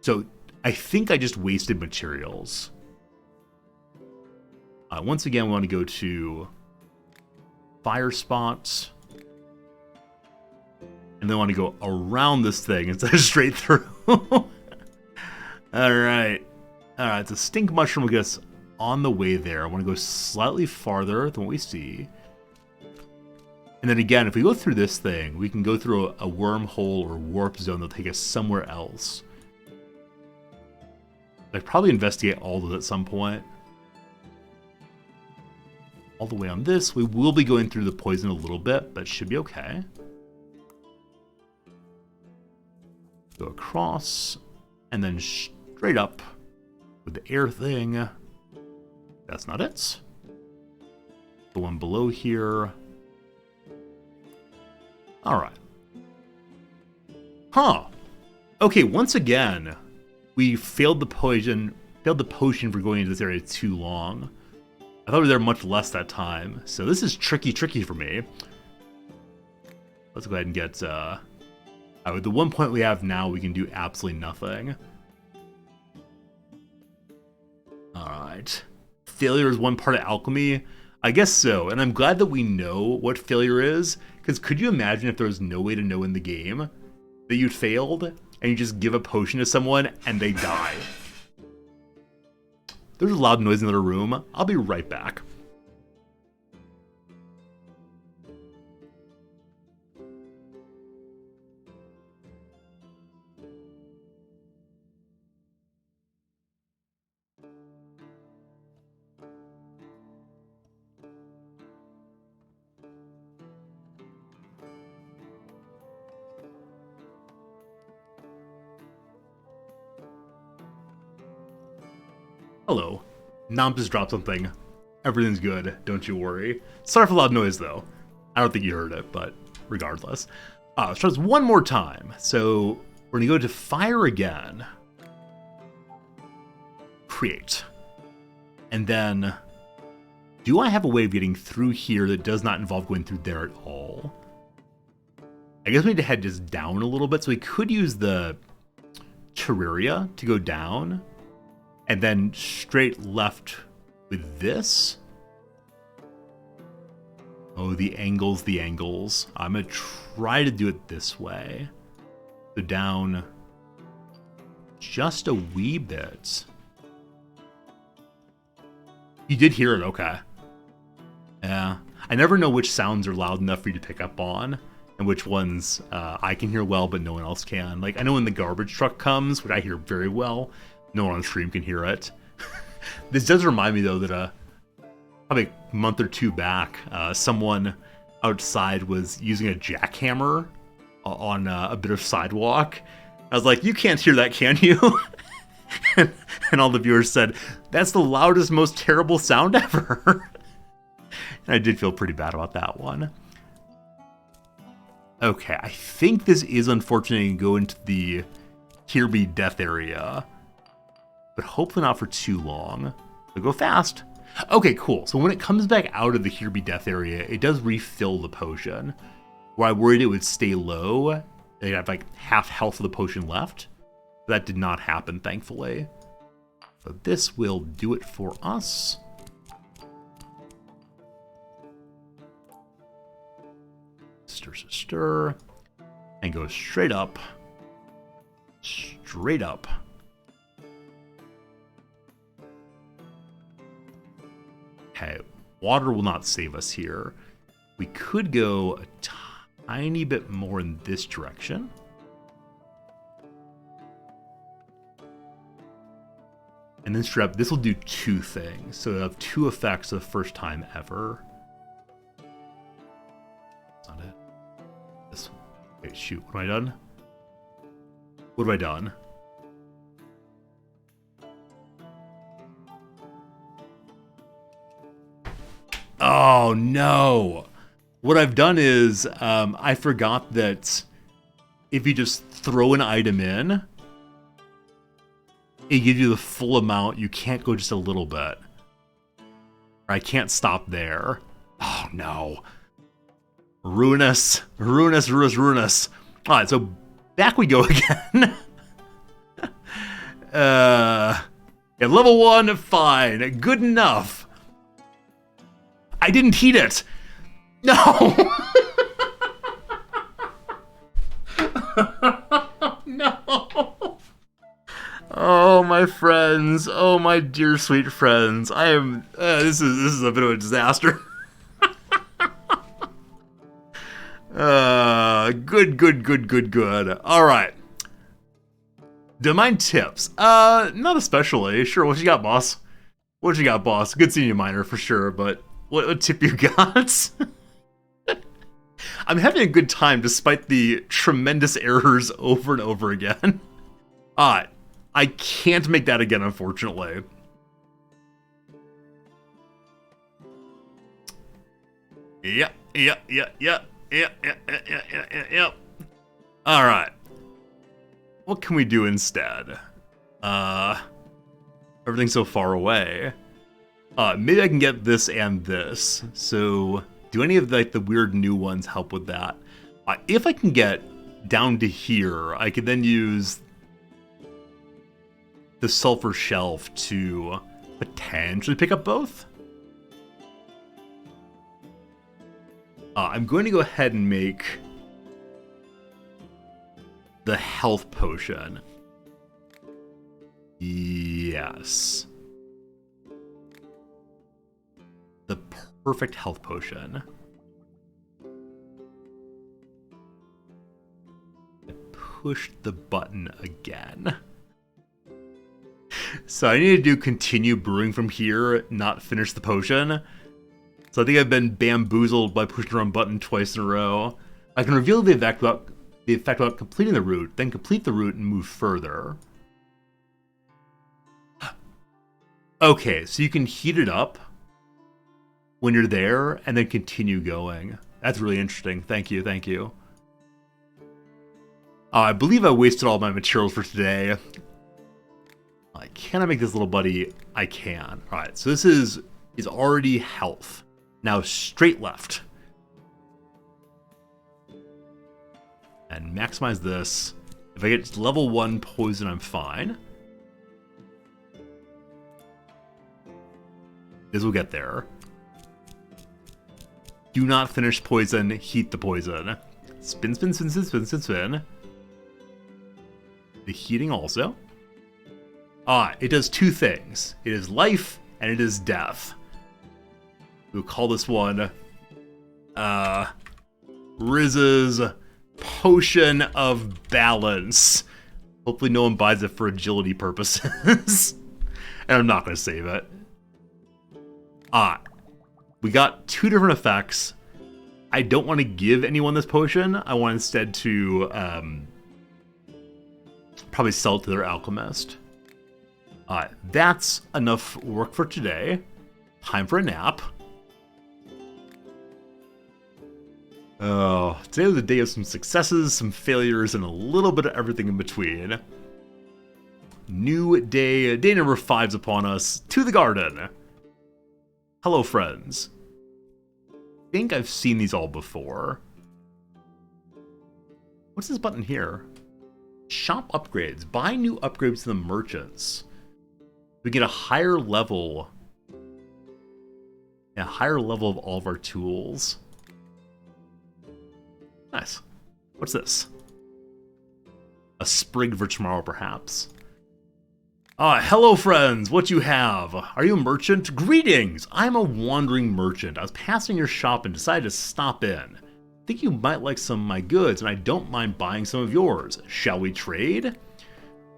So I think I just wasted materials. Once again, we want to go to fire spots, and then want to go around this thing instead of straight through. Alright, the stink mushroom will get us on the way there. I want to go slightly farther than what we see, and then again, if we go through this thing, we can go through a wormhole or warp zone that'll take us somewhere else. I'd probably investigate all of it at some point. All the way on this. We will be going through the poison a little bit, but it should be okay. Go across, and then straight up with the air thing. That's not it. The one below here. Alright. Huh. Okay, once again, we failed the potion for going into this area too long. I thought we were there much less that time. So this is tricky for me. Let's go ahead and get... with the 1 point we have now, we can do absolutely nothing. Alright. Failure is one part of alchemy? I guess so, and I'm glad that we know what failure is, because could you imagine if there was no way to know in the game that you'd failed, and you just give a potion to someone, and they die? There's a loud noise in the other room. I'll be right back. Hello. Nom just dropped something. Everything's good, don't you worry. Sorry for the loud noise, though. I don't think you heard it, but regardless. Let's try this one more time. So, we're going to go to fire again. Create. And then, do I have a way of getting through here that does not involve going through there at all? I guess we need to head just down a little bit, so we could use the Terraria to go down. And then straight left with this. Oh, the angles. I'm going to try to do it this way. So down just a wee bit. You did hear it, okay. Yeah. I never know which sounds are loud enough for you to pick up on, and which ones I can hear well, but no one else can. Like, I know when the garbage truck comes, which I hear very well, no one on stream can hear it. This does remind me, though, that probably a month or two back, someone outside was using a jackhammer on a bit of sidewalk. I was like, you can't hear that, can you? and all the viewers said, that's the loudest, most terrible sound ever. And I did feel pretty bad about that one. Okay, I think this is unfortunate to go into the Kirby death area. But hopefully not for too long. So go fast. Okay, cool. So when it comes back out of the Kirby death area, it does refill the potion. Where I worried it would stay low, and you'd have like half health of the potion left. That did not happen, thankfully. So this will do it for us. Stir. And go straight up. Straight up. Okay, water will not save us here. We could go a tiny bit more in this direction. And then straight up, this will do two things. So it'll have two effects the first time ever. That's not it. This one. Wait, shoot, what have I done? What have I done? Oh no! What I've done is, I forgot that if you just throw an item in, it gives you the full amount. You can't go just a little bit. I can't stop there. Oh no. Ruinous. Alright, so back we go again. Yeah, level 1, fine. Good enough. I didn't heat it. No. No. Oh, my friends. Oh, my dear sweet friends. I am. This is a bit of a disaster. Good. All right. Domain tips. Not especially. Sure. What you got, boss? Good seeing you, Miner, for sure. But what tip you got? I'm having a good time despite the tremendous errors over and over again. I can't make that again, unfortunately. Yep. Alright. What can we do instead? Everything's so far away. Maybe I can get this and this. So, do any of like the weird new ones help with that? If I can get down to here, I could then use the sulfur shelf to potentially pick up both. I'm going to go ahead and make the health potion. Yes. The perfect health potion. I pushed the button again. So I need to do continue brewing from here, not finish the potion. So I think I've been bamboozled by pushing the wrong button twice in a row. I can reveal the effect about completing the route, then complete the route and move further. Okay, so you can heat it up when you're there and then continue going. That's really interesting. Thank you, thank you. I believe I wasted all my materials for today. Can I make this little buddy? I can. Alright, so this is already health. Now straight left. And maximize this. If I get level 1 poison, I'm fine. This will get there. Do not finish poison, heat the poison. Spin, spin, spin, spin, spin, spin, spin. The heating also. It does two things. It is life and it is death. We'll call this one Riz's Potion of Balance. Hopefully no one buys it for agility purposes. And I'm not going to save it. We got two different effects. I don't want to give anyone this potion. I want instead to probably sell it to their alchemist. That's enough work for today. Time for a nap. Oh, today was a day of some successes, some failures, and a little bit of everything in between. New day, day number 5's upon us. To the garden. Hello, friends. I think I've seen these all before. What's this button here? Shop upgrades. Buy new upgrades to the merchants. We get a higher level. A higher level of all of our tools. Nice. What's this? A sprig for tomorrow, perhaps. Hello, friends. What you have? Are you a merchant? Greetings. I'm a wandering merchant. I was passing your shop and decided to stop in. Think you might like some of my goods, and I don't mind buying some of yours. Shall we trade?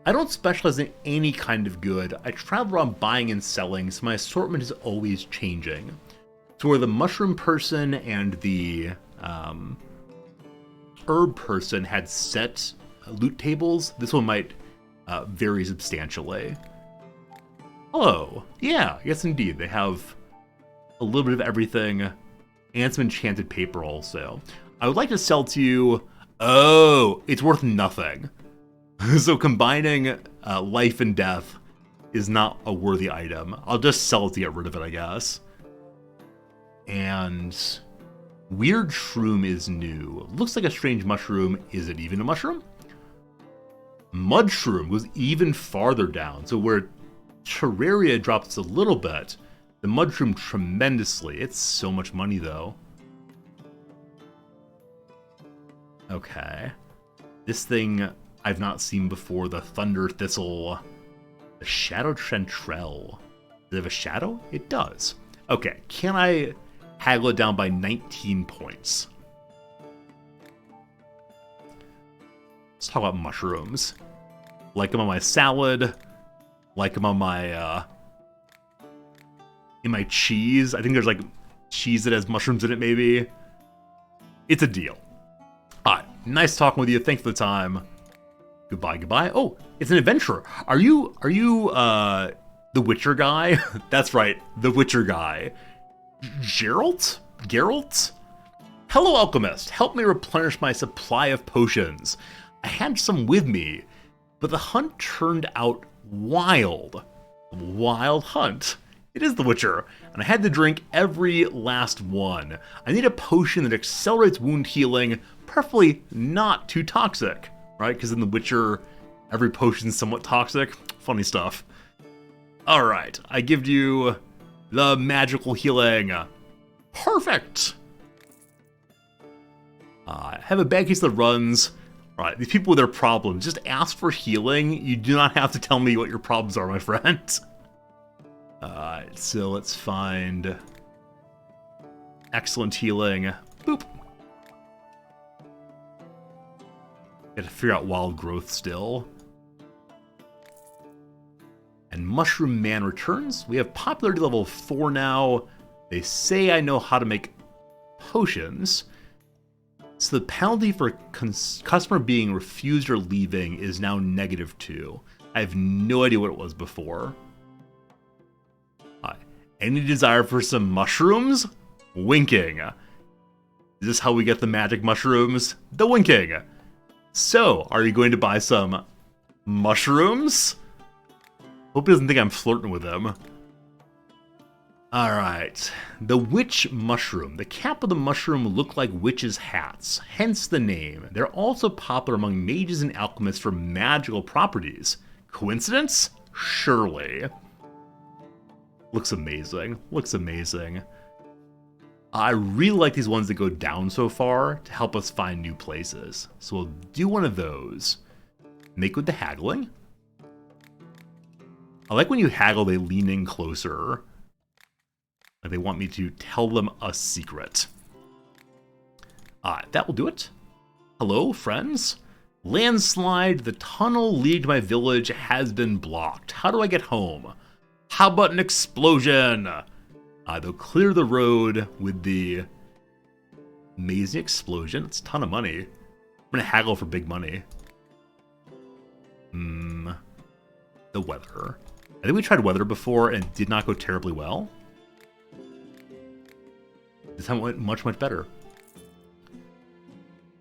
I don't specialize in any kind of good. I travel around buying and selling, so my assortment is always changing. So where the mushroom person and the herb person had set loot tables, this one might vary substantially. Hello. Yeah, yes indeed. They have a little bit of everything and some enchanted paper also. I would like to sell to you... Oh, it's worth nothing. So combining life and death is not a worthy item. I'll just sell it to get rid of it, I guess. And weird shroom is new. Looks like a strange mushroom. Is it even a mushroom? Mud shroom goes even farther down. So where Terraria drops a little bit, the mud shroom tremendously. It's so much money though. Okay. This thing I've not seen before, the Thunder Thistle. The Shadow Chanterelle. Does it have a shadow? It does. Okay, can I haggle it down by 19 points? Let's talk about mushrooms. Like them on my salad. Like them on my, in my cheese. I think there's like cheese that has mushrooms in it, maybe. It's a deal. Alright, nice talking with you. Thanks for the time. Goodbye, goodbye. Oh, it's an adventurer. Are you, the Witcher guy? That's right, the Witcher guy. Geralt? Geralt? Hello, alchemist. Help me replenish my supply of potions. I had some with me, but the hunt turned out wild. A wild hunt. It is The Witcher, and I had to drink every last one. I need a potion that accelerates wound healing, preferably not too toxic, right? Because in The Witcher, every potion is somewhat toxic. Funny stuff. Alright, I give you the magical healing. Perfect! I have a bad case that runs. Alright, these people with their problems, just ask for healing. You do not have to tell me what your problems are, my friend. Alright, so let's find excellent healing. Boop. Gotta figure out wild growth still. And Mushroom Man returns. We have popularity level 4 now. They say I know how to make potions. So the penalty for customer being refused or leaving is now -2. I have no idea what it was before. Any desire for some mushrooms? Winking. Is this how we get the magic mushrooms? The winking. So, are you going to buy some mushrooms? Hope he doesn't think I'm flirting with him. Alright. The witch mushroom. The cap of the mushroom look like witches' hats, hence the name. They're also popular among mages and alchemists for magical properties. Coincidence? Surely. Looks amazing. Looks amazing. I really like these ones that go down so far to help us find new places. So we'll do one of those. Make with the haggling. I like when you haggle, they lean in closer. Like they want me to tell them a secret. That will do it. Hello, friends. Landslide, the tunnel leading to my village has been blocked. How do I get home? How about an explosion? They'll clear the road with the amazing explosion. It's a ton of money. I'm gonna haggle for big money. The weather. I think we tried weather before and it did not go terribly well. This time it went much, much better.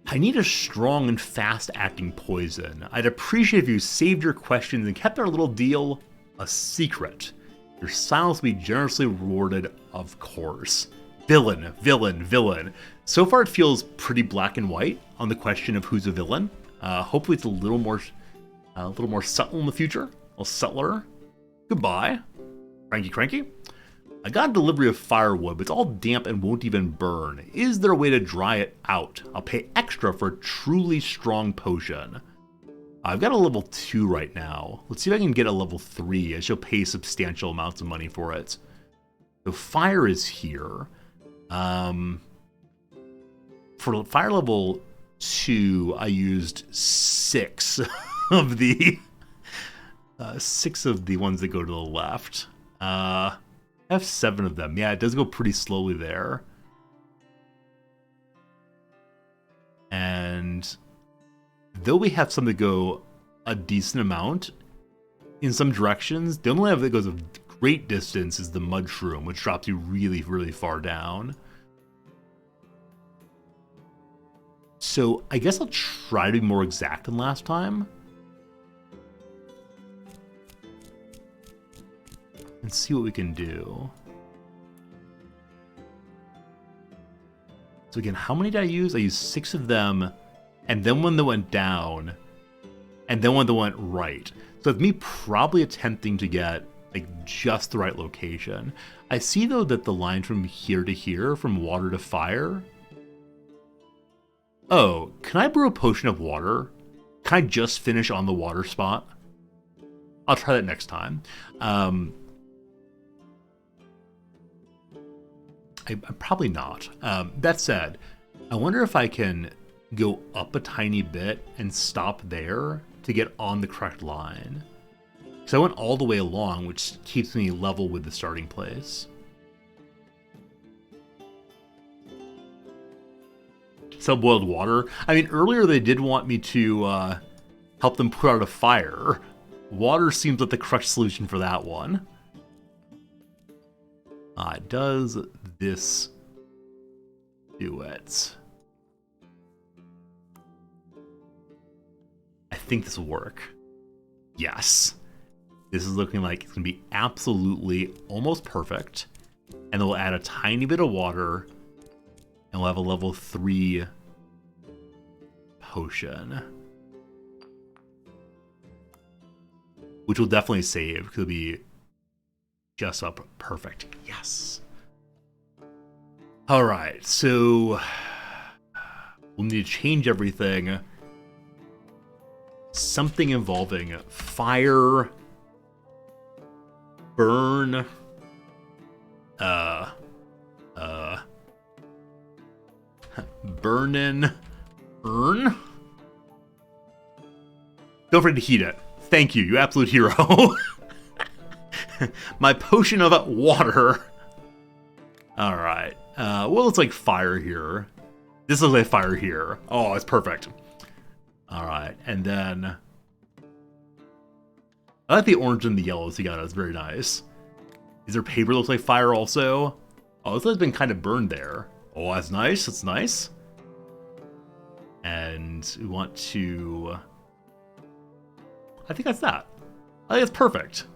I need a strong and fast-acting poison. I'd appreciate if you saved your questions and kept our little deal a secret. Your silence will be generously rewarded, of course. Villain, villain, villain. So far it feels pretty black and white on the question of who's a villain. Hopefully it's a little more subtle in the future. A little subtler. Goodbye. Cranky cranky. I got a delivery of firewood, but it's all damp and won't even burn. Is there a way to dry it out? I'll pay extra for a truly strong potion. I've got a level 2 right now. Let's see if I can get a level 3, as she'll pay substantial amounts of money for it. So fire is here. For fire level 2, I used 6 of the 6 of the ones that go to the left. I have 7 of them. Yeah, it does go pretty slowly there. And though we have some that go a decent amount in some directions, the only one that goes a great distance is the Mudshroom, which drops you really, really far down. So I guess I'll try to be more exact than last time. And see what we can do. So again, how many did I use? I used 6 of them, and then one that went down, and then one that went right. So it's me probably attempting to get like just the right location. I see though that the line from here to here, from water to fire. Oh, can I brew a potion of water? Can I just finish on the water spot? I'll try that next time. I'm probably not. That said, I wonder if I can go up a tiny bit and stop there to get on the correct line. So I went all the way along, which keeps me level with the starting place. Subboiled water. I mean, earlier they did want me to help them put out a fire. Water seems like the correct solution for that one. Does this do it. I think this will work. Yes. This is looking like it's going to be absolutely almost perfect. And then we'll add a tiny bit of water. And we'll have a level 3 potion. Which will definitely save, because it'll be just up perfect. Yes. Alright, so we'll need to change everything. Something involving fire, burn, burnin', earn? Don't forget to heat it. Thank you, you absolute hero. My potion of water. Alright. Well, it's like fire here. This looks like fire here. Oh, it's perfect. Alright, and then... I like the orange and the yellows you got. It's very nice. Is there paper that looks like fire also? Oh, this has been kind of burned there. Oh, that's nice. That's nice. And we want to... I think that's that. I think that's perfect.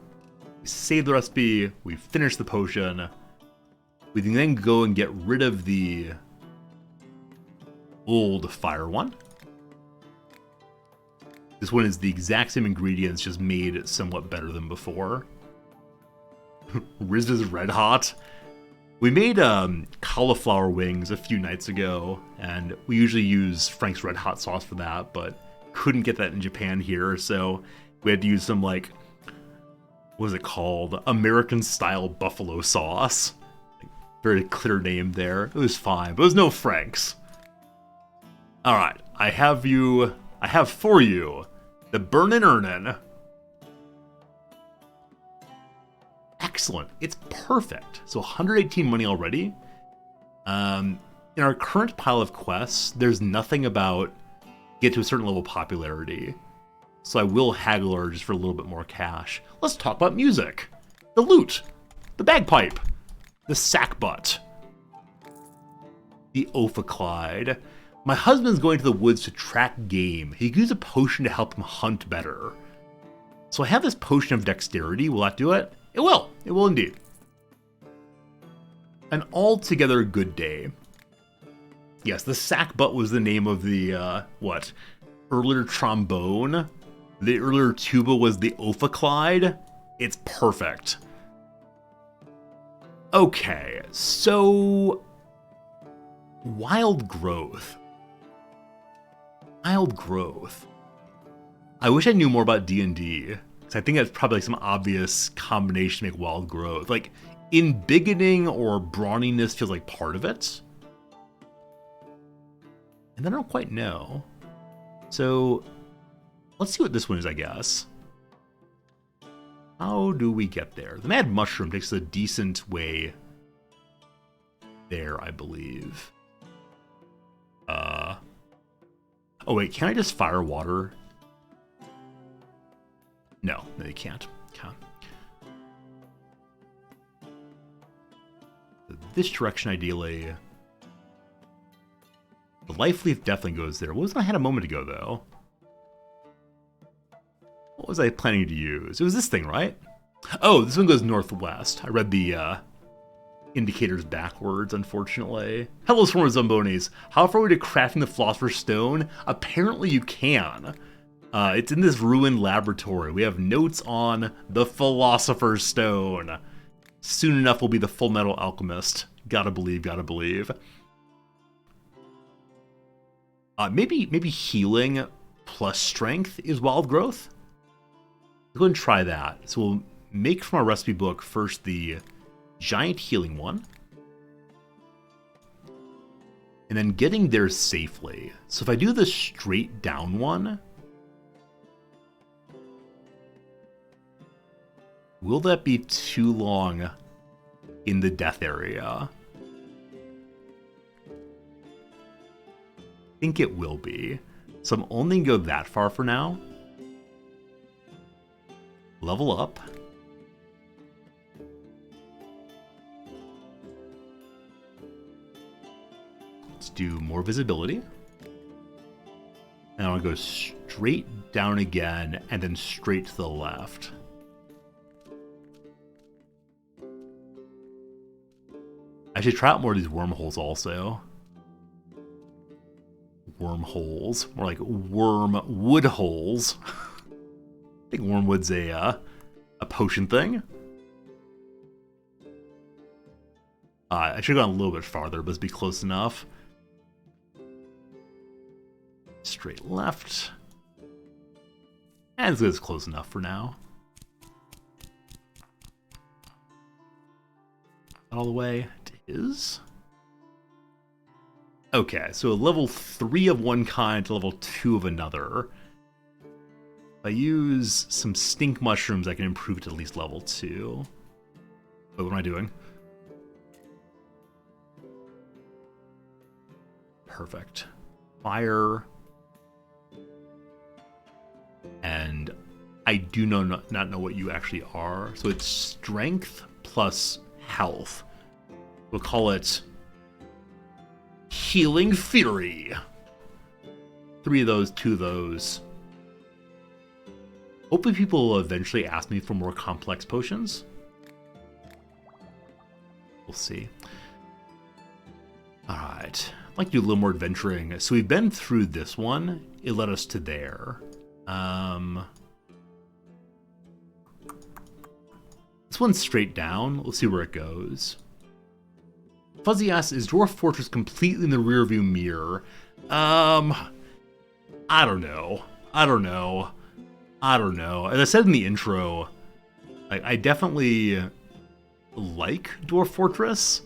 We save the recipe. We finish the potion. We can then go and get rid of the old fire one. This one is the exact same ingredients, just made somewhat better than before. Riz is red hot. We made cauliflower wings a few nights ago, and we usually use Frank's Red Hot sauce for that, but couldn't get that in Japan here, so we had to use some, like, what is it called? American-style buffalo sauce. Like, very clear name there. It was fine, but it was no Frank's. Alright, I have for you the Burnin' Earnin'. Excellent. It's perfect. So 118 money already. In our current pile of quests, there's nothing about get to a certain level of popularity. So I will haggle her just for a little bit more cash. Let's talk about music. The lute. The bagpipe. The sackbut. The ophiclyde. My husband's going to the woods to track game. He could use a potion to help him hunt better. So I have this potion of dexterity. Will that do it? It will. It will indeed. An altogether good day. Yes, the sackbut was the name of the, earlier trombone. The earlier tuba was the ophiclyde. It's perfect. Okay, so... Wild growth. Wild growth. I wish I knew more about D&D. Because I think that's probably like some obvious combination to make wild growth. Like, embiggening or brawniness feels like part of it. And then I don't quite know. So, let's see what this one is, I guess. How do we get there? The Mad Mushroom takes a decent way there, I believe. Oh wait, can I just fire water? No, you can't. This direction, ideally. The life leaf definitely goes there. What was I had a moment ago, though? What was I planning to use? It was this thing, right? Oh, this one goes northwest. I read the indicators backwards, unfortunately. Hello, Swarm of Zombonis. How far are we to crafting the Philosopher's Stone? Apparently you can. It's in this ruined laboratory. We have notes on the Philosopher's Stone. Soon enough we'll be the Full Metal Alchemist. Gotta believe, gotta believe. Maybe healing plus strength is wild growth. Go ahead and try that. So we'll make from our recipe book first the giant healing one. And then getting there safely. So if I do the straight down one, will that be too long in the death area? I think it will be. So I'm only going to go that far for now. Level up. do more visibility. And I'll go straight down again and then straight to the left. I should try out more of these wormholes also. Wormholes. More like wormwood holes. I think wormwood's a potion thing. I should have gone a little bit farther, but let's be close enough. Straight left. And it's close enough for now. All the way to his. Okay, so level 3 of one kind to level 2 of another. If I use some stink mushrooms, I can improve it to at least level 2. Wait, what am I doing? Perfect. Fire. And I do not know what you actually are. So it's strength plus health. We'll call it Healing Fury. 3 of those, 2 of those. Hopefully people will eventually ask me for more complex potions. We'll see. Alright. I'd like to do a little more adventuring. So we've been through this one. It led us to there. This one's straight down. Let's see where it goes. Fuzzy asks, is Dwarf Fortress completely in the rearview mirror? I don't know. As I said in the intro, I definitely like Dwarf Fortress.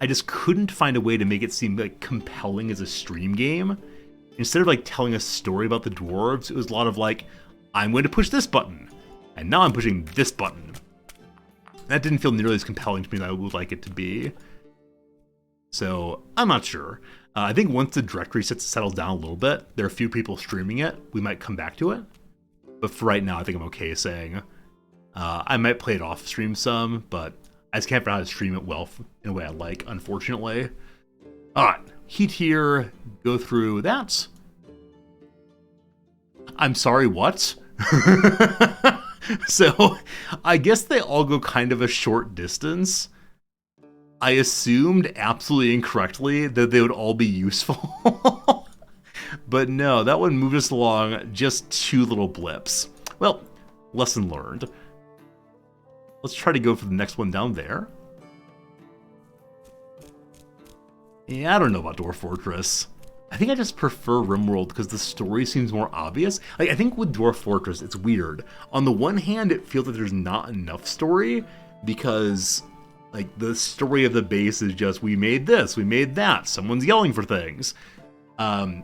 I just couldn't find a way to make it seem like compelling as a stream game. Instead of like telling a story about the dwarves, it was a lot of like, I'm going to push this button, and now I'm pushing this button. That didn't feel nearly as compelling to me as I would like it to be. So, I'm not sure. I think once the directory settles down a little bit, there are a few people streaming it, we might come back to it. But for right now, I think I'm okay saying I might play it off stream some, but I just can't figure out how to stream it well in a way I like, unfortunately. Alright, heat here, go through that. I'm sorry, what? So, I guess they all go kind of a short distance. I assumed absolutely incorrectly that they would all be useful. But no, that one moved us along just 2 little blips. Well, lesson learned. Let's try to go for the next one down there. Yeah, I don't know about Dwarf Fortress. I think I just prefer RimWorld because the story seems more obvious. Like, I think with Dwarf Fortress, it's weird. On the one hand, it feels like there's not enough story because, like, the story of the base is just, we made this, we made that, someone's yelling for things. But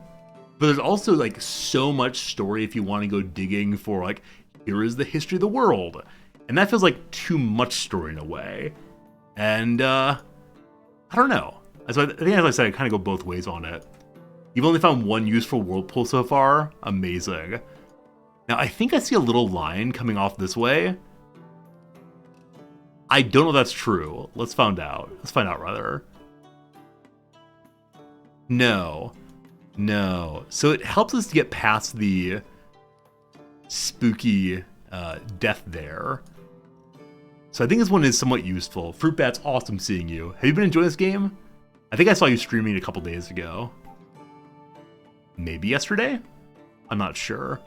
there's also, like, so much story if you want to go digging for, like, here is the history of the world. And that feels like too much story in a way. And, I don't know. So I think, as I said, I kind of go both ways on it. You've only found one useful world pull so far. Amazing. Now, I think I see a little line coming off this way. I don't know if that's true. Let's find out. Let's find out, rather. No. No. So it helps us to get past the spooky death there. So I think this one is somewhat useful. Fruit Bat's awesome seeing you. Have you been enjoying this game? I think I saw you streaming a couple days ago. Maybe yesterday? I'm not sure.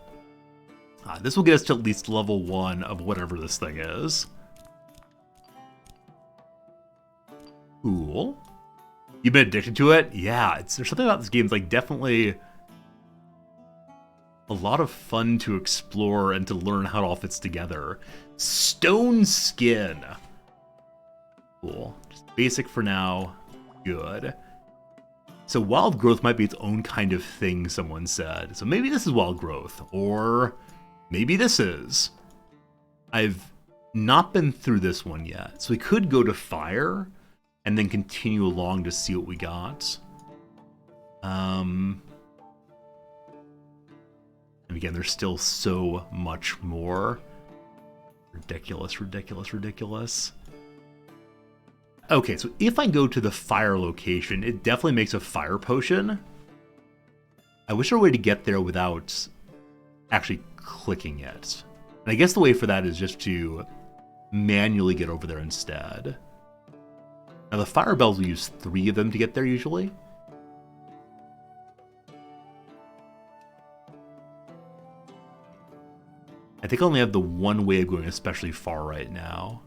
This will get us to at least level 1 of whatever this thing is. Cool. You've been addicted to it? Yeah, there's something about this game that's like definitely a lot of fun to explore and to learn how it all fits together. Stone Skin. Cool. Just basic for now. Good. So wild growth might be its own kind of thing, someone said. So maybe this is wild growth, or maybe this is. I've not been through this one yet, so we could go to fire and then continue along to see what we got. And again, there's still so much more. Ridiculous, ridiculous, ridiculous. Okay, so if I go to the fire location, it definitely makes a fire potion. I wish there were a way to get there without actually clicking it. And I guess the way for that is just to manually get over there instead. Now the fire bells will use 3 of them to get there usually. I think I only have the one way of going especially far right now.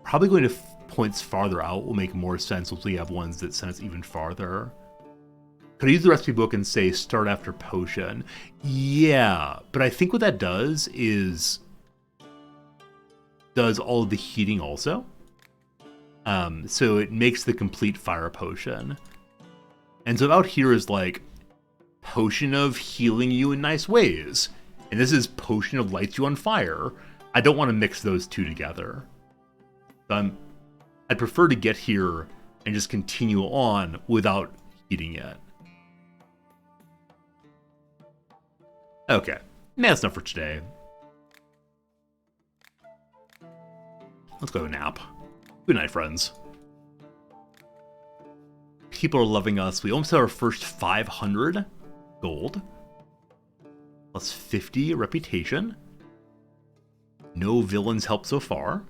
Probably going to points farther out will make more sense once we have ones that send us even farther. Could I use the recipe book and say start after potion? Yeah, but I think what that does is does all of the heating also. So it makes the complete fire potion. And so out here is like potion of healing you in nice ways. And this is potion of lights you on fire. I don't want to mix those two together. I'd prefer to get here and just continue on without heating it. Okay, that's enough for today. Let's go nap. Good night, friends. People are loving us. We almost have our first 500 gold. Plus 50 reputation. No villains help so far.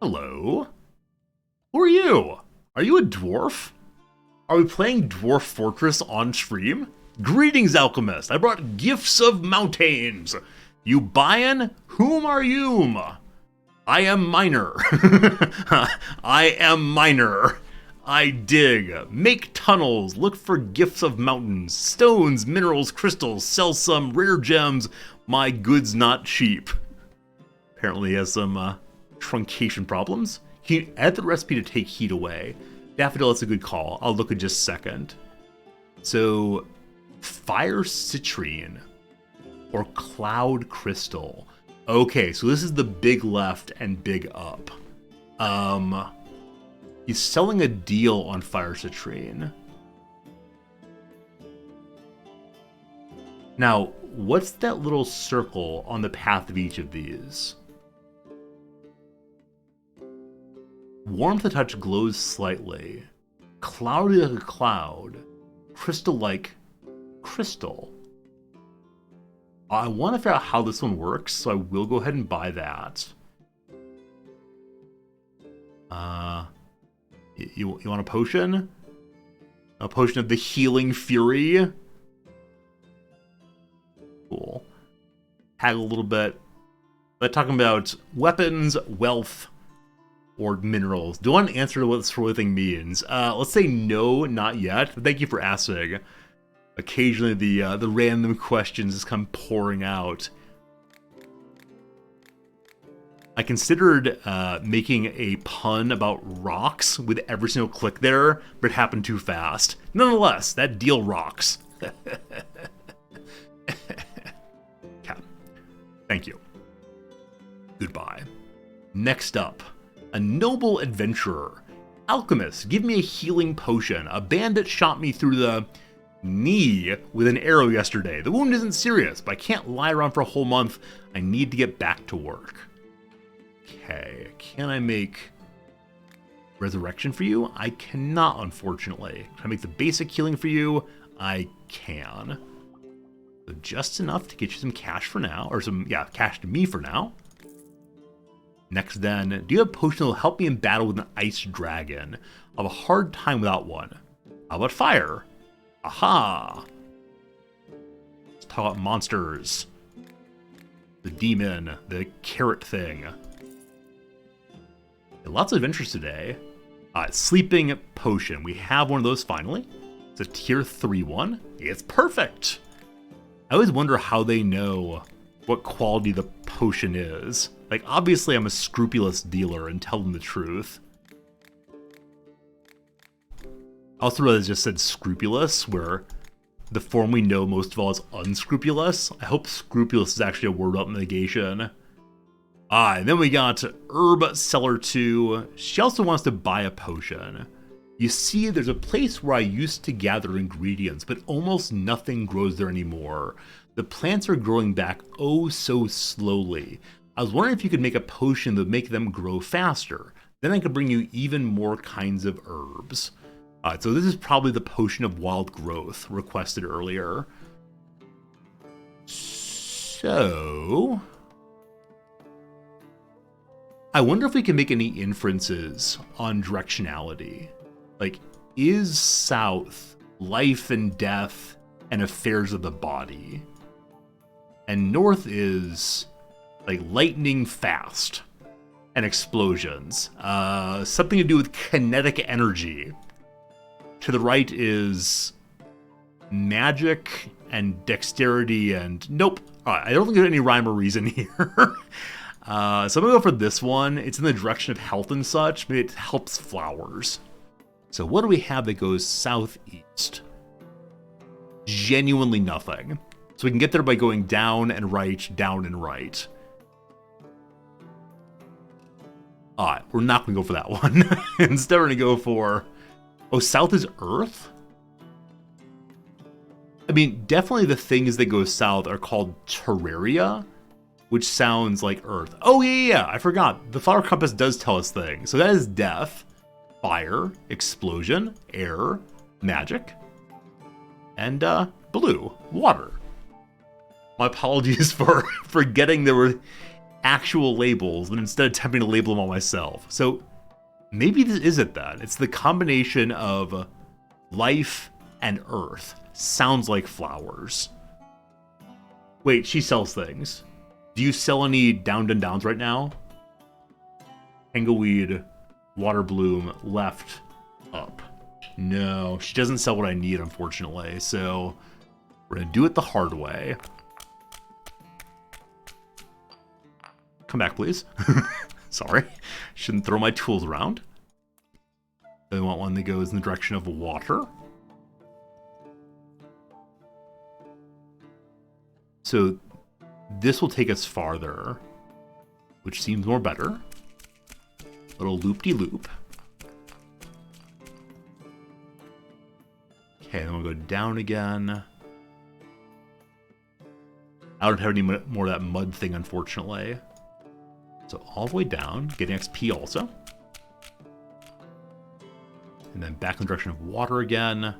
Hello? Who are you? Are you a dwarf? Are we playing Dwarf Fortress on stream? Greetings, alchemist. I brought gifts of mountains. You buyin'? Whom are you? I am miner. I am miner. I dig, make tunnels, look for gifts of mountains, stones, minerals, crystals, sell some rare gems. My goods not cheap. Apparently he has some truncation problems. Can you add the recipe to take heat away? Daffodil, that's a good call. I'll look in just a second. So, fire citrine or cloud crystal. Okay, so this is the big left and big up. He's selling a deal on fire citrine. Now, what's that little circle on the path of each of these? Warmth to touch glows slightly. Cloudy like a cloud. Crystal like crystal. I want to figure out how this one works, so I will go ahead and buy that. You want a potion? A potion of the healing fury? Cool. Haggle a little bit. But talking about weapons, wealth, or minerals. Do I want an answer to what this sort of thing means? Let's say no, not yet. Thank you for asking. Occasionally the random questions just come pouring out. I considered making a pun about rocks with every single click there, but it happened too fast. Nonetheless, that deal rocks. Okay. Thank you. Goodbye. Next up, a noble adventurer. Alchemist, give me a healing potion. A bandit shot me through the knee with an arrow yesterday. The wound isn't serious, but I can't lie around for a whole month. I need to get back to work. Okay, can I make resurrection for you? I cannot, unfortunately. Can I make the basic healing for you? I can. So just enough to get you some cash for now, or some, cash to me for now. Next then, do you have a potion that will help me in battle with an ice dragon? I'll have a hard time without one. How about fire? Aha! Let's talk about monsters. The demon, the carrot thing. Lots of adventures today. Sleeping potion. We have one of those finally. It's a tier 3 one. It's perfect! I always wonder how they know what quality the potion is. Like, obviously I'm a scrupulous dealer and tell them the truth. I also realized I just said scrupulous, where the form we know most of all is unscrupulous. I hope scrupulous is actually a word about negation. And then we got Herb Seller 2. She also wants to buy a potion. You see, there's a place where I used to gather ingredients, but almost nothing grows there anymore. The plants are growing back oh so slowly. I was wondering if you could make a potion that would make them grow faster. Then I can bring you even more kinds of herbs. So this is probably the Potion of Wild Growth requested earlier. So I wonder if we can make any inferences on directionality. Like, is south life and death and affairs of the body? And north is like lightning fast and explosions. Something to do with kinetic energy. To the right is magic and dexterity and nope. I don't think there's any rhyme or reason here. So I'm gonna go for this one. It's in the direction of health and such. Maybe it helps flowers. So what do we have that goes southeast? Genuinely nothing. So we can get there by going down and right, down and right. Alright, we're not going to go for that one. Instead, we're going to go for... Oh, south is Earth? I mean, definitely the things that go south are called Terraria, which sounds like Earth. Oh, yeah, I forgot. The Flower Compass does tell us things. So that is death, fire, explosion, air, magic, and blue, water. My apologies for forgetting there were actual labels and instead attempting to label them all myself. So maybe this isn't that. It's the combination of life and earth. Sounds like flowers. Wait, she sells things. Do you sell any down and downs right now? Tangleweed, water bloom, left, up. No, she doesn't sell what I need, unfortunately. So we're going to do it the hard way. Come back, please. Sorry. Shouldn't throw my tools around. Then we want one that goes in the direction of water. So this will take us farther, which seems more better. Little loop-de-loop. Okay, then we'll go down again. I don't have any more of that mud thing, unfortunately. So all the way down, getting XP also. And then back in the direction of water again.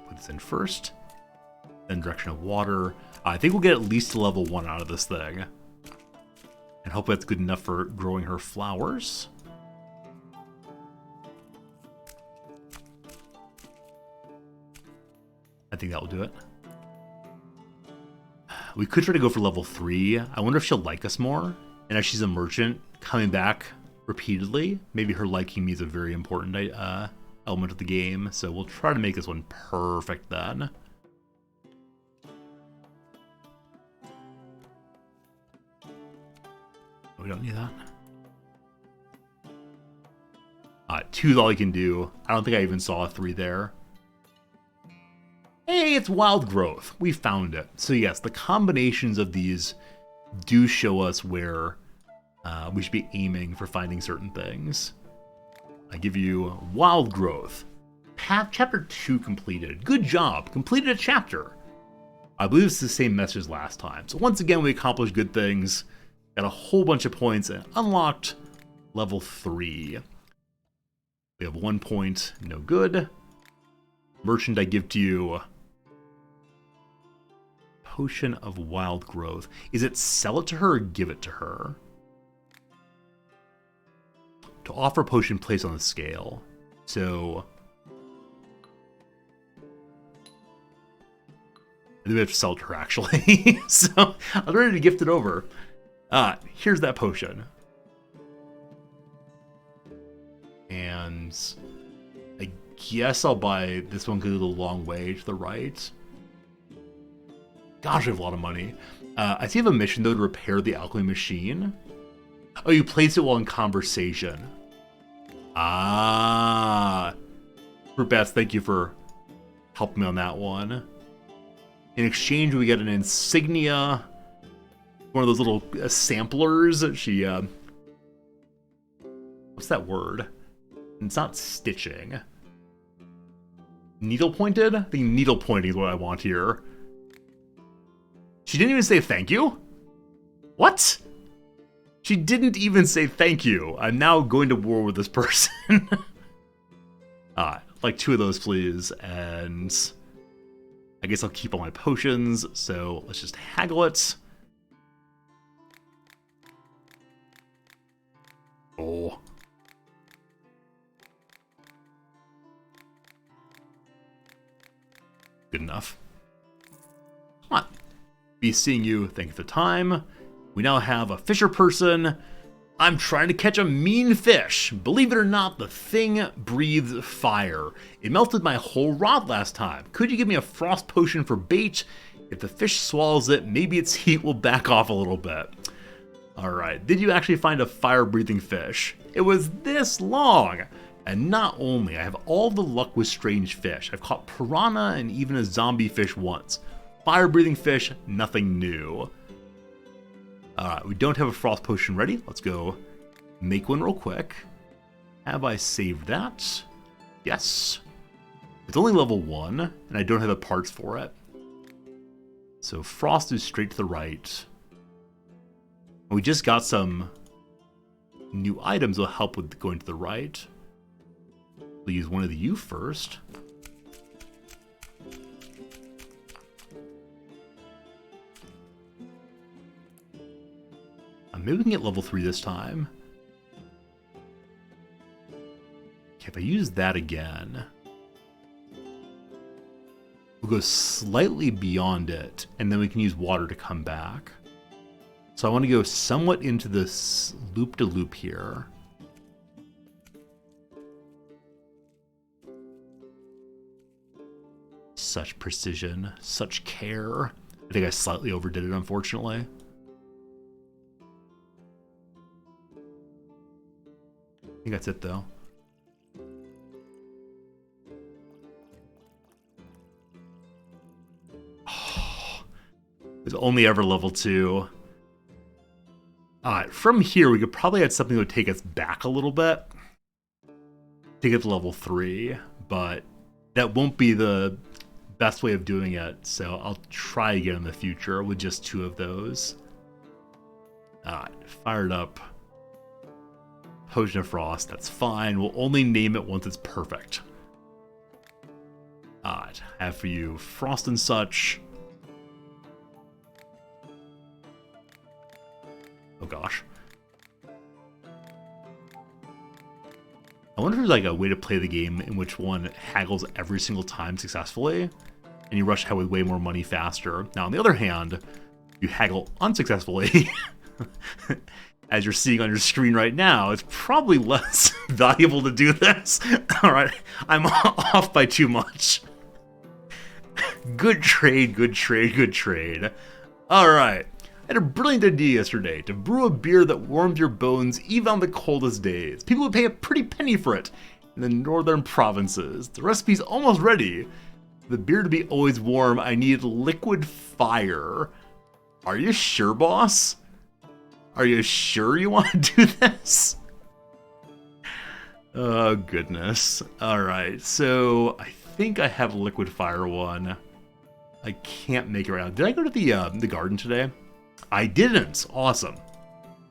Put this in first. Then direction of water. I think we'll get at least a level 1 out of this thing. And hope that's good enough for growing her flowers. I think that will do it. We could try to go for level 3. I wonder if she'll like us more. And if she's a merchant, coming back repeatedly, maybe her liking me is a very important element of the game. So we'll try to make this one perfect then. We don't need that. 2 is all I can do. I don't think I even saw a 3 there. Hey, it's wild growth. We found it. So yes, the combinations of these do show us where we should be aiming for finding certain things. I give you wild growth. Chapter 2 completed. Good job. Completed a chapter. I believe it's the same message as last time. So once again, we accomplished good things. Got a whole bunch of points and unlocked level 3. We have 1 point. No good. Merchant, I give to you... Potion of Wild Growth. Is it sell it to her or give it to her? To offer potion placed on the scale. So... I think we have to sell it to her, actually. So, I'm ready to gift it over. Here's that potion. And... I guess I'll buy this one because it's a long way to the right. Gosh, we have a lot of money. I see you have a mission, though, to repair the alchemy machine. Oh, you place it while in conversation. Ah. Beth, thank you for helping me on that one. In exchange, we get an insignia. One of those little samplers. She, what's that word? It's not stitching. Needle pointed? I think needle pointing is what I want here. She didn't even say thank you? What? She She didn't even say thank you. I'm now going to war with this person. Like 2 of those, please. And I guess I'll keep all my potions. So let's just haggle it. Oh. Good enough. Come on. Be seeing you. Thank you for the time. We now have a fisher person. I'm trying to catch a mean fish. Believe it or not, the thing breathes fire. It melted my whole rod last time. Could you give me a frost potion for bait? If the fish swallows it, maybe its heat will back off a little bit. Alright, did you actually find a fire-breathing fish? It was this long! And not only, I have all the luck with strange fish. I've caught piranha and even a zombie fish once. Fire-breathing fish, nothing new. Alright, we don't have a frost potion ready. Let's go make one real quick. Have I saved that? Yes. It's only level 1, and I don't have the parts for it. So frost is straight to the right. We just got some new items that will help with going to the right. We'll use one of you first. Maybe we can get level 3 this time. Okay, if I use that again, we'll go slightly beyond it, and then we can use water to come back. So I want to go somewhat into this loop-to-loop here. Such precision, such care. I think I slightly overdid it, unfortunately. I think that's it, though. Oh, it's only ever level 2. Alright, from here we could probably add something that would take us back a little bit to get to level 3, but that won't be the best way of doing it, so I'll try again in the future with just 2 of those. Alright, fired up. Potion of Frost, that's fine. We'll only name it once it's perfect. Alright, have for you Frost and such. Oh gosh. I wonder if there's like a way to play the game in which one haggles every single time successfully, and you rush ahead with way more money faster. Now, on the other hand, you haggle unsuccessfully, as you're seeing on your screen right now. It's probably less valuable to do this. Alright, I'm off by too much. Good trade, good trade, good trade. Alright. I had a brilliant idea yesterday to brew a beer that warms your bones even on the coldest days. People would pay a pretty penny for it in the northern provinces. The recipe's almost ready. For the beer to be always warm, I need liquid fire. Are you sure, boss? Are you sure you want to do this? Oh, goodness. Alright, so I think I have a liquid fire one. I can't make it right now. Did I go to the garden today? I didn't. Awesome.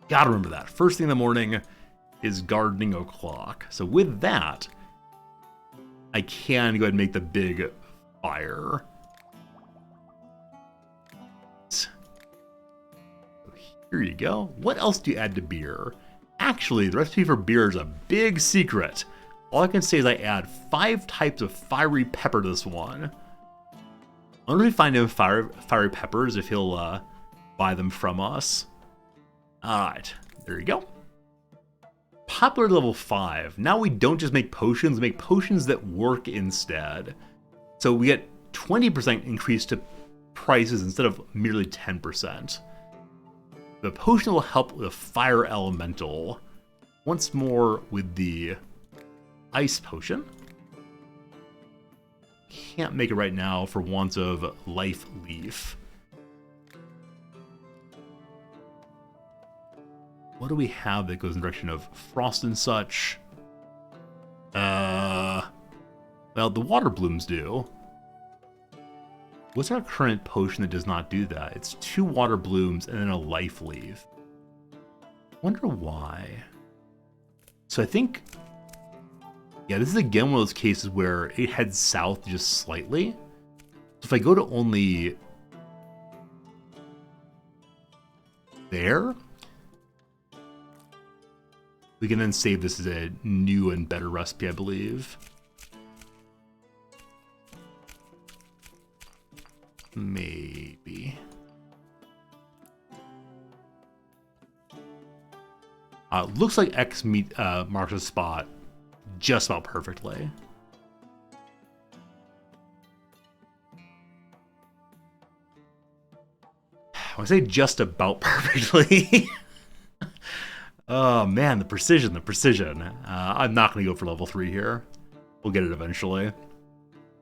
Gotta remember that. First thing in the morning is gardening o'clock. So with that, I can go ahead and make the big fire. Here you go. What else do you add to beer? Actually, the recipe for beer is a big secret. All I can say is I add 5 types of fiery pepper to this one. I wonder if we find him fiery peppers, if he'll buy them from us. Alright, there you go. Popular level 5. Now we don't just make potions, we make potions that work instead. So we get 20% increase to prices instead of merely 10%. The potion will help with a fire elemental. Once more with the ice potion. Can't make it right now for want of life leaf. What do we have that goes in the direction of frost and such? Well, the water blooms do. What's our current potion that does not do that? It's 2 water blooms and then a life leaf. Wonder why. So I think, yeah, this is again one of those cases where it heads south just slightly. So if I go to only there, we can then save this as a new and better recipe, I believe. Maybe. Looks like X marks a spot just about perfectly. I say just about perfectly. Oh man, the precision, the precision. I'm not going to go for level 3 here. We'll get it eventually.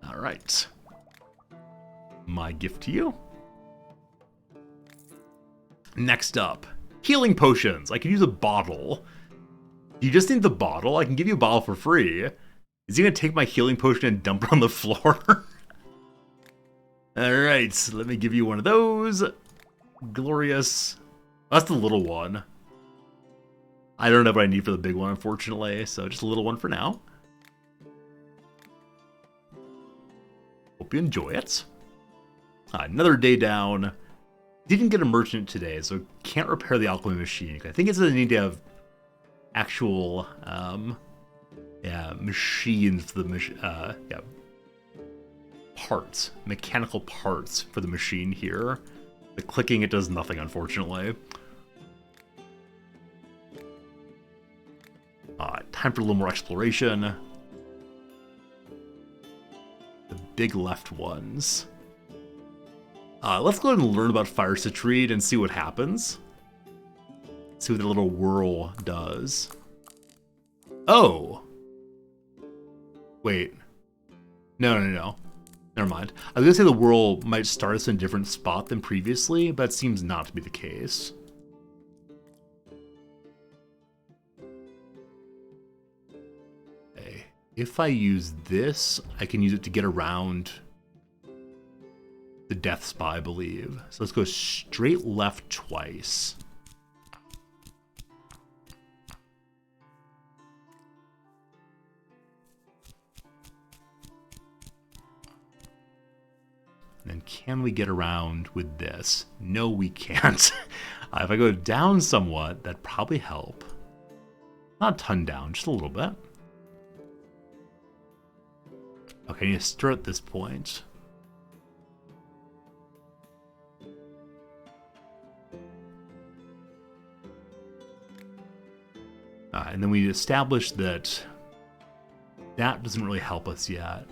All right. My gift to you. Next up, healing potions. I can use a bottle. You just need the bottle? I can give you a bottle for free. Is he going to take my healing potion and dump it on the floor? All right, let me give you one of those. Glorious. That's the little one. I don't know what I need for the big one, unfortunately, so just a little one for now. Hope you enjoy it. Another day down. Didn't get a merchant today, so can't repair the alchemy machine. I think it's going to need to have actual, machines for the parts, mechanical parts for the machine here. The clicking, it does nothing, unfortunately. Time for a little more exploration. The big left ones. Let's go ahead and learn about Fire Citride and see what happens. See what the little whirl does. Oh! Wait. No. Never mind. I was gonna say the whirl might start us in a different spot than previously, but it seems not to be the case. Okay. If I use this, I can use it to get around the death spa, I believe. So let's go straight left twice. And then can we get around with this? No, we can't. If I go down somewhat, that'd probably help. Not a ton down, just a little bit. Okay, I need to stir at this point. And then we established that that doesn't really help us yet.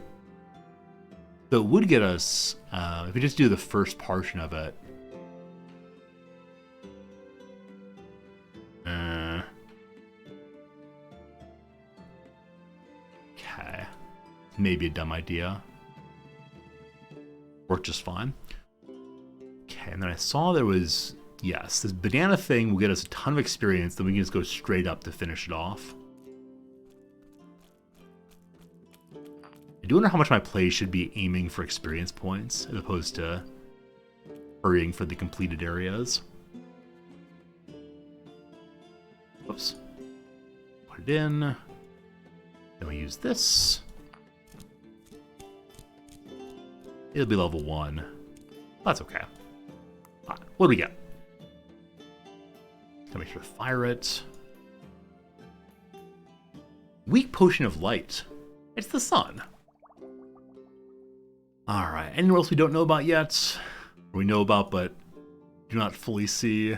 So it would get us, if we just do the first portion of it. Okay. Maybe a dumb idea. Worked just fine. Okay, and then I saw there was, yes, this banana thing will get us a ton of experience, then we can just go straight up to finish it off. I do wonder how much my play should be aiming for experience points, as opposed to hurrying for the completed areas. Whoops. Put it in. Then we use this. It'll be level 1. That's okay. Right, what do we get? Gotta make sure to fire it. Weak potion of light. It's the sun. Alright, anywhere else we don't know about yet? Or we know about but do not fully see?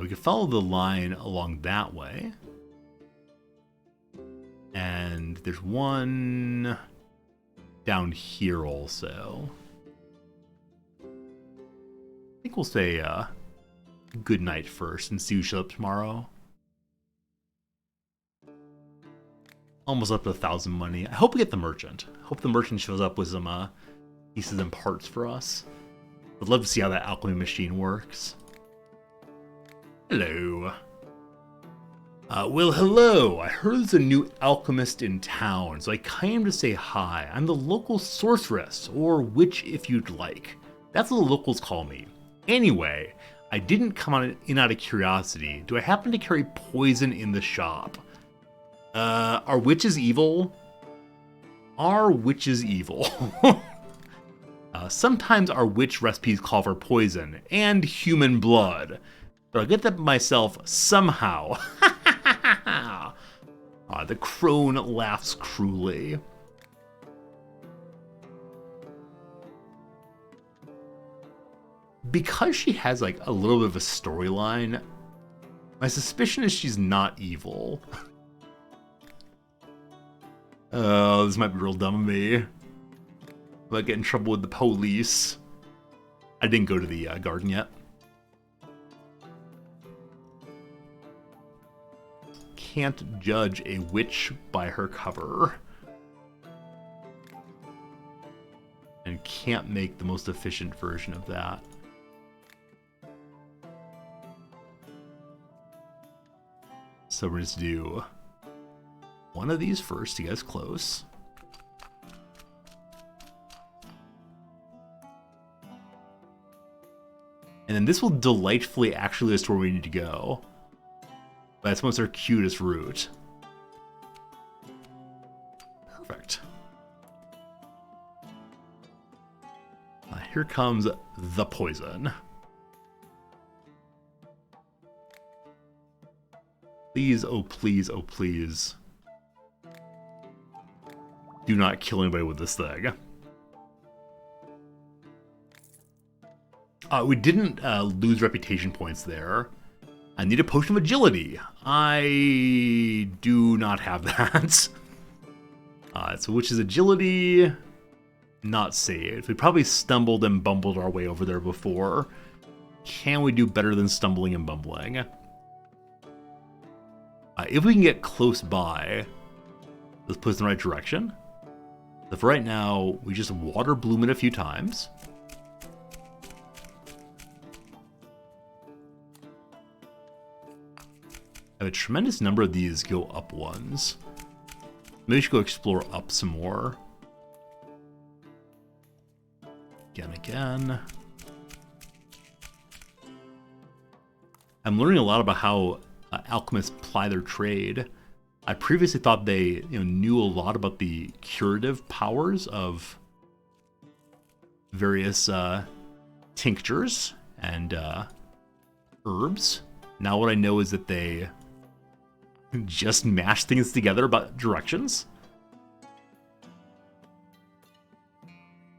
We could follow the line along that way. And there's one down here also. I think we'll say good night first and see who shows up tomorrow. Almost up to 1,000 money. I hope we get the merchant. I hope the merchant shows up with some pieces and parts for us. I'd love to see how that alchemy machine works. Hello. Well, hello. I heard there's a new alchemist in town, so I came to say hi. I'm the local sorceress, or witch if you'd like. That's what the locals call me. Anyway, I didn't come in out of curiosity. Do I happen to carry poison in the shop? Are witches evil? Are witches evil? Sometimes our witch recipes call for poison and human blood, but I'll get that myself somehow. The crone laughs cruelly. Because she has like a little bit of a storyline, my suspicion is she's not evil. Oh, this might be real dumb of me. Might get in trouble with the police. I didn't go to the garden yet. Can't judge a witch by her cover. And can't make the most efficient version of that. So we're just do one of these first to get us close. And then this will delightfully actually lead us to where we need to go. That's most our cutest route. Perfect. Here comes the poison. Please, oh please, oh please. Do not kill anybody with this thing. We didn't lose reputation points there. I need a potion of agility. I do not have that. So which is agility? Not saved. We probably stumbled and bumbled our way over there before. Can we do better than stumbling and bumbling? If we can get close by, let's put us in the right direction. So for right now, we just water bloom it a few times. I have a tremendous number of these go up ones. Maybe we should go explore up some more. Again. I'm learning a lot about how alchemists ply their trade. I previously thought they knew a lot about the curative powers of various tinctures and herbs. Now what I know is that they just mash things together about directions.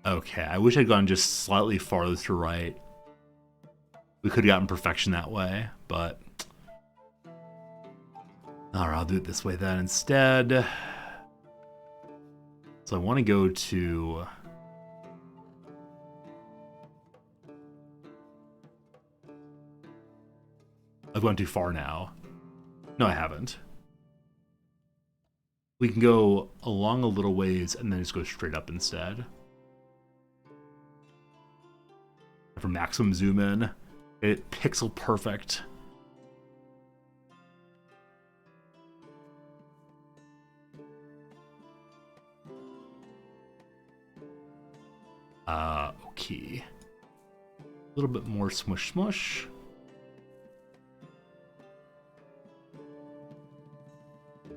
Okay, I wish I'd gone just slightly farther to right. We could have gotten perfection that way, but... Alright, I'll do it this way then instead. So I want to go to... I've gone too far now. No, I haven't. We can go along a little ways and then just go straight up instead. For maximum zoom in, it pixel perfect. Okay. A little bit more smush smush.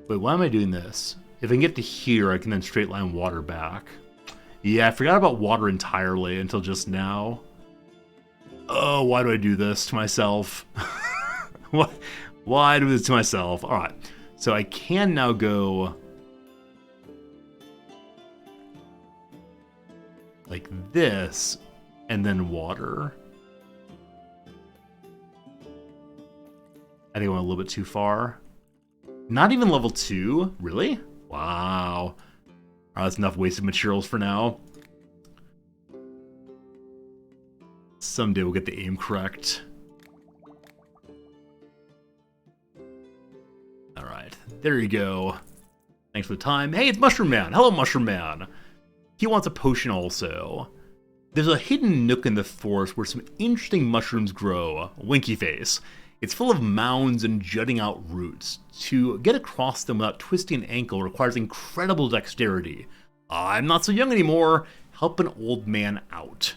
Wait, why am I doing this? If I can get to here, I can then straight line water back. Yeah, I forgot about water entirely until just now. Oh, why do I do this to myself? Why do this to myself? Alright, so I can now go... like this, and then water. I think I went a little bit too far. Not even level 2? Really? Wow. Alright, that's enough wasted materials for now. Someday we'll get the aim correct. Alright, there you go. Thanks for the time. Hey, it's Mushroom Man! Hello, Mushroom Man! He wants a potion also. There's a hidden nook in the forest where some interesting mushrooms grow. Winky face. It's full of mounds and jutting out roots. To get across them without twisting an ankle requires incredible dexterity. I'm not so young anymore. Help an old man out.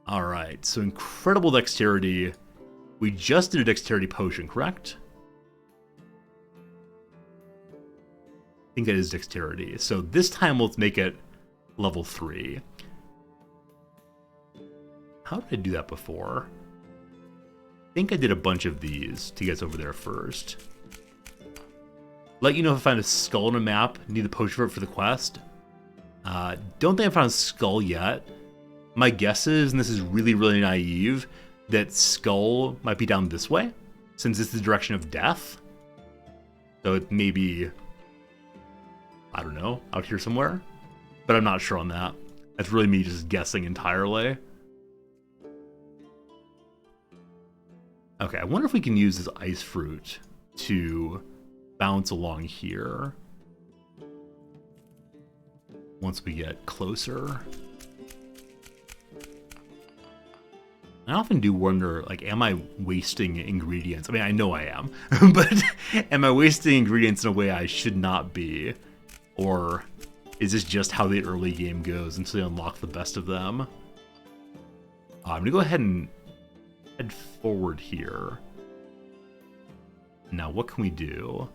Alright, so incredible dexterity. We just did a dexterity potion, correct? I think that is dexterity. So this time let's make it level 3. How did I do that before? I think I did a bunch of these to get us over there first. Let you know if I find a skull on a map. Need the potion for it for the quest. Don't think I found a skull yet. My guess is, and this is really, really naive, that skull might be down this way, since it's the direction of death. So it may be, I don't know, out here somewhere. But I'm not sure on that. That's really me just guessing entirely. Okay, I wonder if we can use this ice fruit to bounce along here once we get closer. I often do wonder, like, am I wasting ingredients? I mean, I know I am, but am I wasting ingredients in a way I should not be? Or is this just how the early game goes until you unlock the best of them? I'm gonna go ahead and head forward here. Now, what can we do?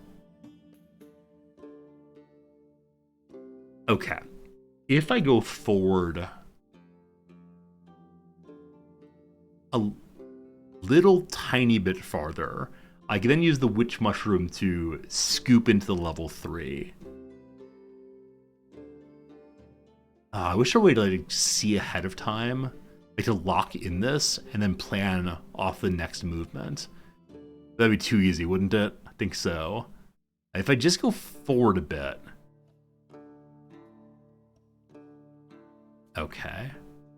Okay. If I go forward a little tiny bit farther, I can then use the witch mushroom to scoop into the level 3. I wish there were a way to like see ahead of time, like to lock in this and then plan off the next movement. That'd be too easy, wouldn't it? I think so. If I just go forward a bit. Okay.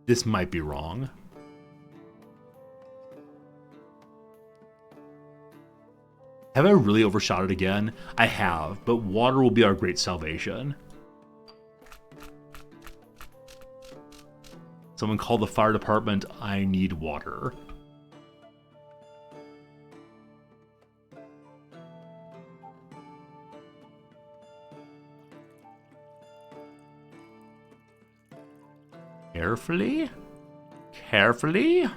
This might be wrong. Have I really overshot it again? I have, but water will be our great salvation. Someone call the fire department. I need water. Carefully. Carefully.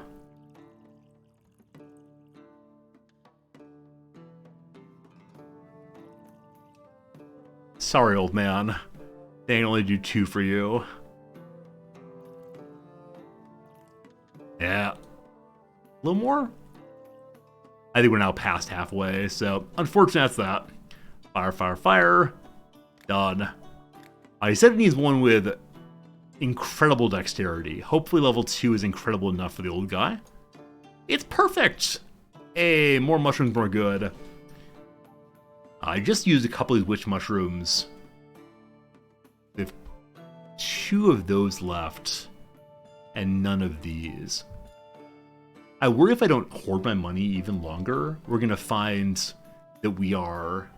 Sorry, old man. They can only do 2 for you. Yeah. A little more? I think we're now past halfway, so unfortunately that's that. Fire, fire, fire. Done. I said it needs one with incredible dexterity. Hopefully level 2 is incredible enough for the old guy. It's perfect! Hey, more mushrooms, more good. I just used a couple of these witch mushrooms. We have 2 of those left, and none of these. I worry if I don't hoard my money even longer, we're gonna find that we are,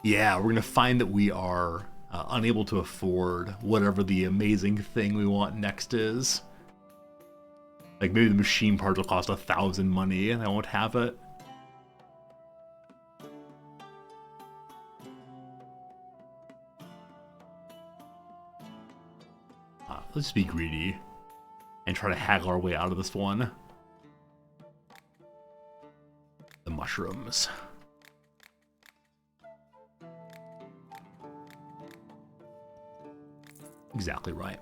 we're gonna find that we are unable to afford whatever the amazing thing we want next is. Like maybe the machine parts will cost 1,000 money and I won't have it. Let's be greedy and try to haggle our way out of this one. The mushrooms. Exactly right.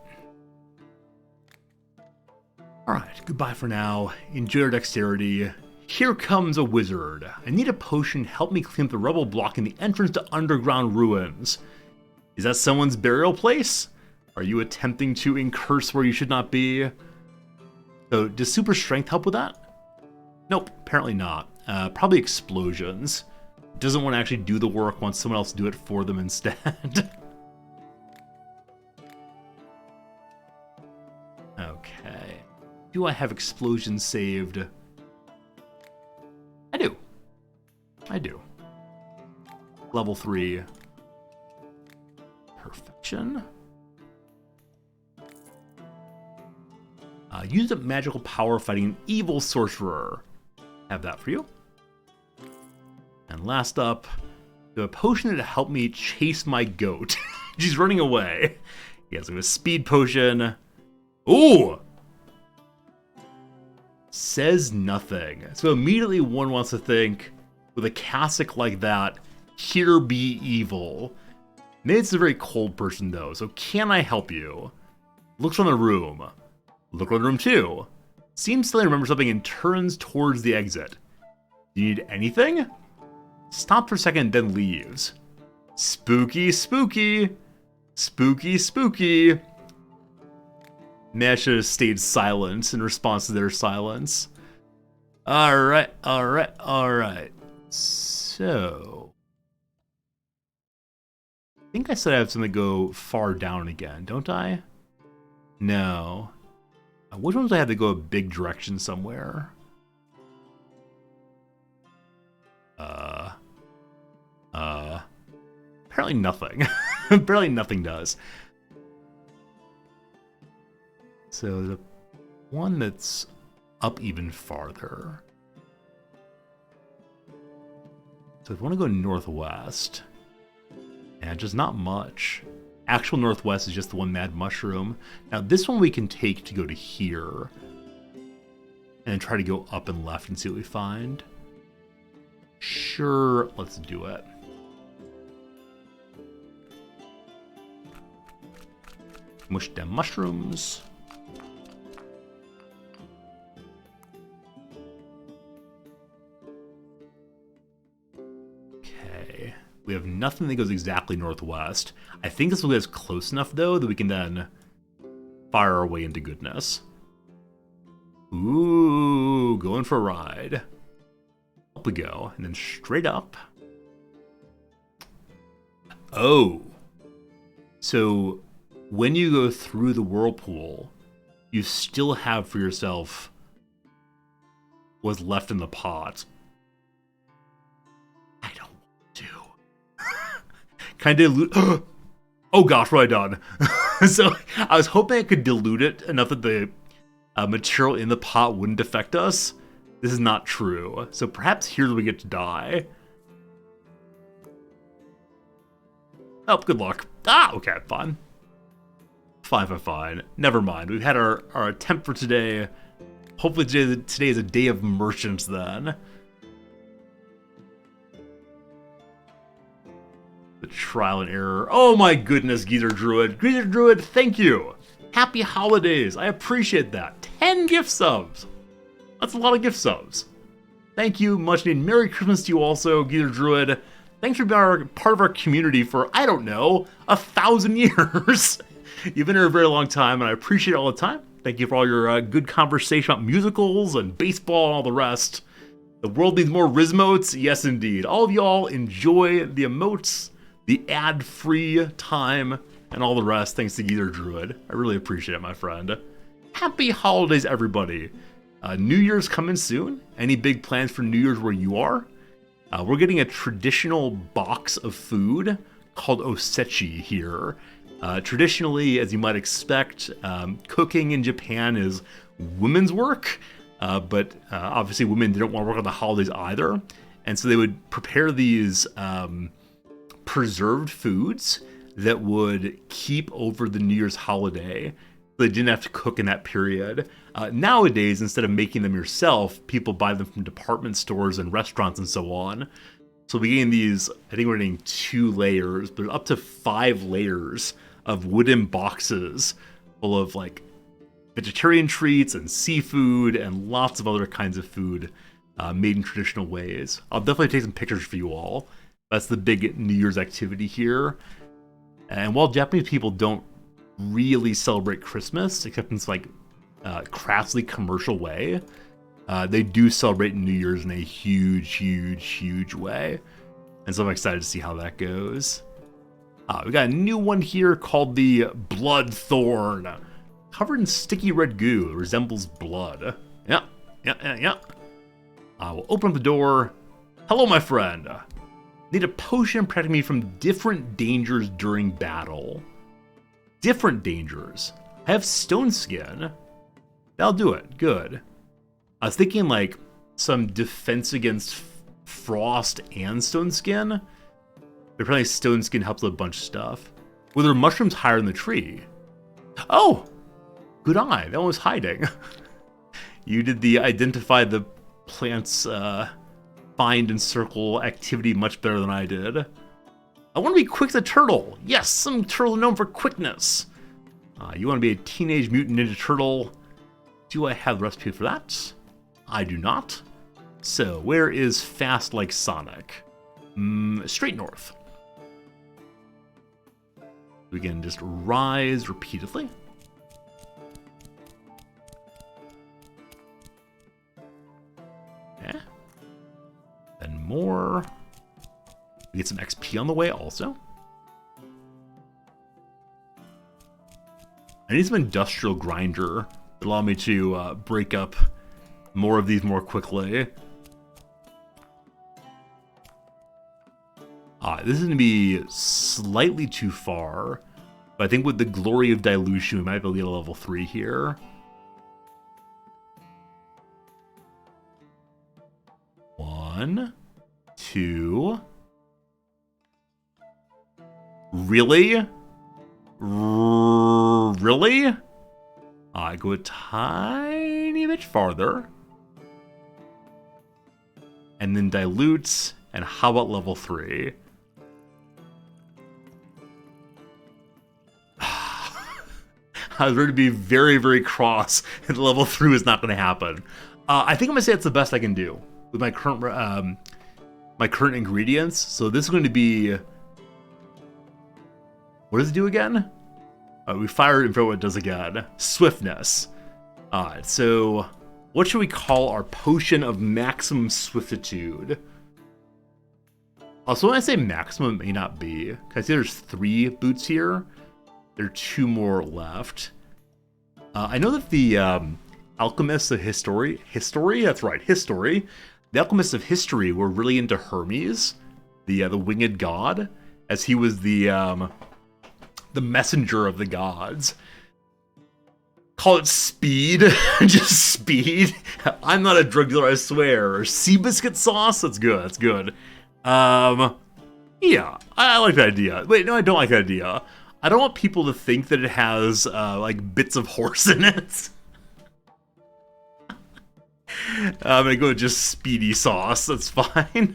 Alright, goodbye for now. Enjoy your dexterity. Here comes a wizard. I need a potion to help me clean up the rubble blocking the entrance to underground ruins. Is that someone's burial place? Are you attempting to incurse where you should not be? So, does super strength help with that? Nope, apparently not. Probably explosions. Doesn't want to actually do the work, wants someone else to do it for them instead. Okay. Do I have explosions saved? I do. I do. Level 3. Perfection. Use up magical power fighting an evil sorcerer. Have that for you. And last up, do a potion to help me chase my goat. She's running away. Yes, we have a speed potion. Ooh! says nothing. So immediately one wants to think, with a cassock like that, here be evil. Nate's a very cold person though, so can I help you? Looks around the room. Look around the room too. Seems to remember something and turns towards the exit. Do you need anything? Stops for a second, then leaves. Spooky, spooky. Spooky, spooky. May I should have stayed silent in response to their silence. Alright, alright, alright. So... I think I said I have something to go far down again, don't I? No. Which ones do I have to go a big direction somewhere? Apparently nothing. Apparently nothing does. So the one that's up even farther. So if I want to go northwest, and just not much. Actual northwest is just the one mad mushroom. Now this one we can take to go to here. And try to go up and left and see what we find. Sure, let's do it. Mush them mushrooms. Okay. We have nothing that goes exactly northwest. I think this will get us close enough, though, that we can then fire our way into goodness. Ooh, going for a ride. Up we go, and then straight up. Oh. So, when you go through the whirlpool, you still have for yourself what's left in the pot. I don't want to. Kind of dilute. Oh gosh, what have I done? So I was hoping I could dilute it enough that the material in the pot wouldn't affect us. This is not true. So perhaps here we get to die. Oh, good luck. Ah, okay, fine. Fine. Never mind. We've had our attempt for today. Hopefully today is a day of merchants then. The trial and error. Oh my goodness, Geezer Druid. Geezer Druid, thank you. Happy holidays. I appreciate that. 10 gift subs. That's a lot of gift subs. Thank you. Much needed. Merry Christmas to you also, Geezer Druid. Thanks for being part of our community for, I don't know, 1,000 years. You've been here a very long time, and I appreciate it all the time. Thank you for all your good conversation about musicals and baseball and all the rest. The world needs more Rizmotes. Yes, indeed. All of y'all enjoy the emotes, the ad-free time, and all the rest, thanks to Geezer Druid. I really appreciate it, my friend. Happy holidays, everybody. New Year's coming soon. Any big plans for New Year's where you are? We're getting a traditional box of food called osechi here. Traditionally, as you might expect, cooking in Japan is women's work, but obviously women didn't want to work on the holidays either, and so they would prepare these preserved foods that would keep over the New Year's holiday. They didn't have to cook in that period. Nowadays, instead of making them yourself, people buy them from department stores and restaurants and so on. So we're getting these, I think we're getting 2 layers, but up to 5 layers of wooden boxes full of like vegetarian treats and seafood and lots of other kinds of food made in traditional ways. I'll definitely take some pictures for you all. That's the big New Year's activity here. And while Japanese people don't really celebrate Christmas, except in this like crassly commercial way, they do celebrate New Year's in a huge way. And so I'm excited to see how that goes. We got a new one here called the Bloodthorn. Covered in sticky red goo. It resembles blood. Yeah. We'll open up the door. Hello, my friend. Need a potion protecting me from different dangers during battle. Different dangers. I have stone skin. That'll do it. Good. I was thinking like some defense against frost and stone skin. But apparently stone skin helps with a bunch of stuff. Well, there are mushrooms higher in the tree. Oh! Good eye. That one was hiding. You did the identify the plants, find and circle activity much better than I did. I want to be Quick the Turtle. Yes, some turtle known for quickness. You want to be a Teenage Mutant Ninja Turtle. Do I have the recipe for that? I do not. So, where is fast like Sonic? Straight north. We can just rise repeatedly. Okay. Then more. We get some XP on the way also. I need some industrial grinder to allow me to break up more of these more quickly. This is going to be slightly too far, but I think with the glory of dilution, we might be able to get a level 3 here. One, two. Really? Really? I go a tiny bit farther. And then dilutes. And how about level 3? I was ready to be very, very cross, and level 3 is not going to happen. I think I'm going to say it's the best I can do with my current ingredients. So this is going to be... What does it do again? We fire it and forget what it does again. Swiftness. Alright, so what should we call our potion of maximum swiftitude? Also, when I say maximum, it may not be. Because I see there's 3 boots here. There are 2 more left. I know that the alchemists of history, that's right, history. The alchemists of history were really into Hermes, the winged god, as he was the messenger of the gods. Call it speed, just speed. I'm not a drug dealer, I swear. Seabiscuit sauce, that's good, that's good. Yeah, I like that idea. Wait, no, I don't like that idea. I don't want people to think that it has, like, bits of horse in it. I'm gonna go with just speedy sauce, that's fine.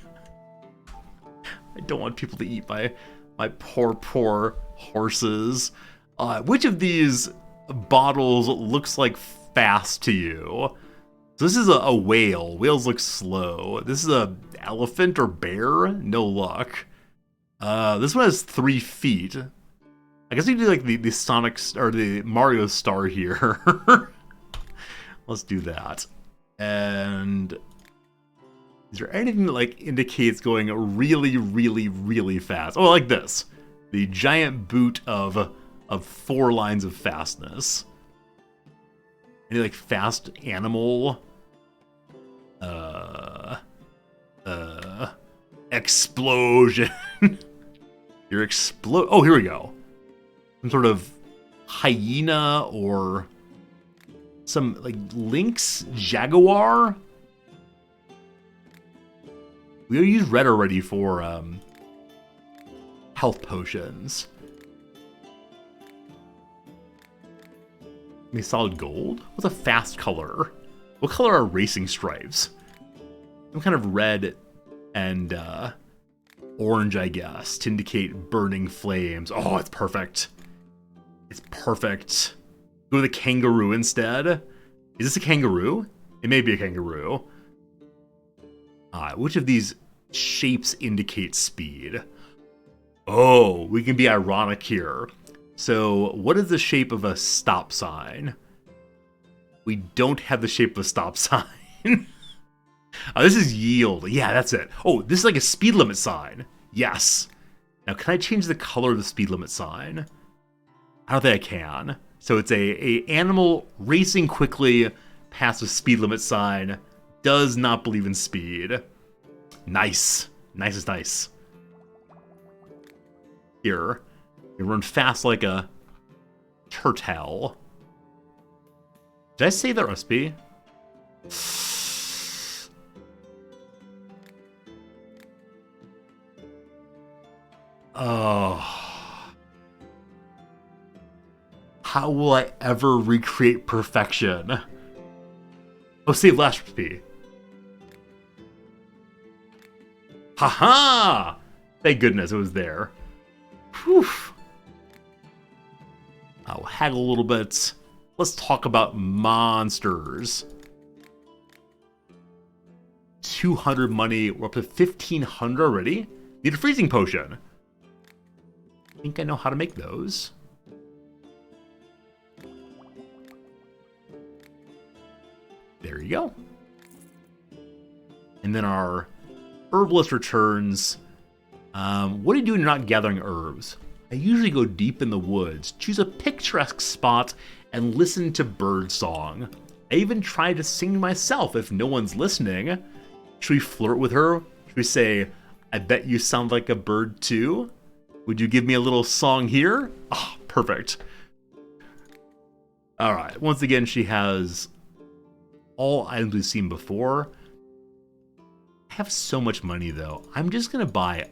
I don't want people to eat my poor, poor horses. Which of these bottles looks like fast to you? So this is a whale. Whales look slow. This is a elephant or bear? No luck. This one has 3 feet. I guess we do like the Sonic or the Mario star here. Let's do that. And is there anything that like indicates going really, really, really fast? Oh, like this. The giant boot of 4 lines of fastness. Any like fast animal? Explosion. You're explode. Oh, here we go. Some sort of hyena or some like lynx jaguar. We used red already for health potions. Maybe solid gold? What's a fast color? What color are racing stripes? Some kind of red and orange, I guess, to indicate burning flames. Oh, it's perfect. It's perfect. Go with a kangaroo instead. Is this a kangaroo? It may be a kangaroo. Which of these shapes indicate speed? Oh, we can be ironic here. So, what is the shape of a stop sign? We don't have the shape of a stop sign. This is yield. Yeah, that's it. Oh, this is like a speed limit sign. Yes. Now, can I change the color of the speed limit sign? I don't think I can. So it's a animal racing quickly past a speed limit sign. Does not believe in speed. Nice. Nice is nice. Here. You run fast like a turtle. Did I save that recipe? Oh. How will I ever recreate perfection? Oh, save last recipe. Haha! Thank goodness it was there. Whew. I'll haggle a little bit. Let's talk about monsters. 200 money. We're up to 1,500 already. Need a freezing potion. I think I know how to make those. There you go. And then our herbalist returns. What do you do when you're not gathering herbs? I usually go deep in the woods, choose a picturesque spot, and listen to bird song. I even try to sing myself if no one's listening. Should we flirt with her? Should we say, I bet you sound like a bird too? Would you give me a little song here? Ah, oh, perfect. All right, once again, she has all items we've seen before. I have so much money though. I'm just gonna buy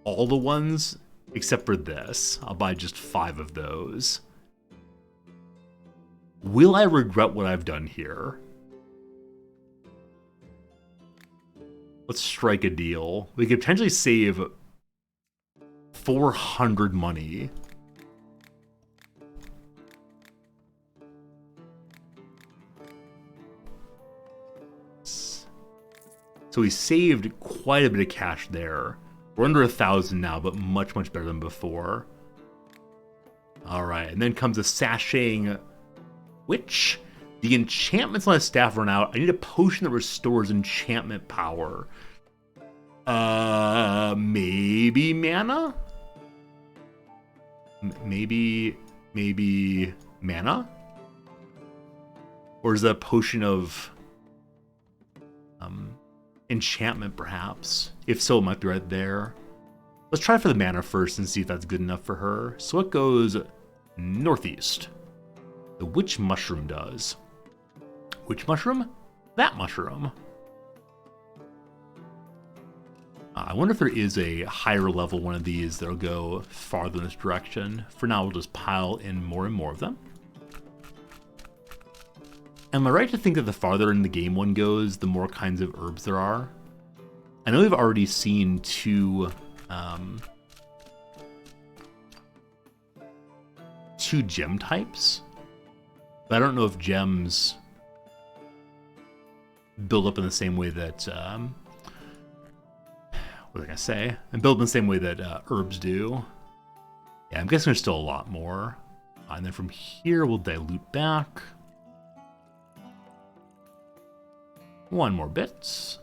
all the ones except for this. I'll buy just 5 of those. Will I regret what I've done here? Let's strike a deal. We could potentially save 400 money. So we saved quite a bit of cash there. We're under 1,000 now, but much, much better than before. All right, and then comes a sashaying witch. The enchantments on my staff run out. I need a potion that restores enchantment power. Maybe mana? Maybe mana? Or is that a potion of enchantment, perhaps? If so, it might be right there. Let's try for the mana first and see if that's good enough for her. So it goes northeast. The witch mushroom does. Which mushroom? That mushroom. I wonder if there is a higher level one of these that'll go farther in this direction. For now, we'll just pile in more and more of them. Am I right to think that the farther in the game one goes, the more kinds of herbs there are? I know we've already seen 2 gem types, but I don't know if gems build up in the same way that what was I gonna say? And build in the same way that herbs do. Yeah, I'm guessing there's still a lot more. And then from here, we'll dilute back. 1 more bit.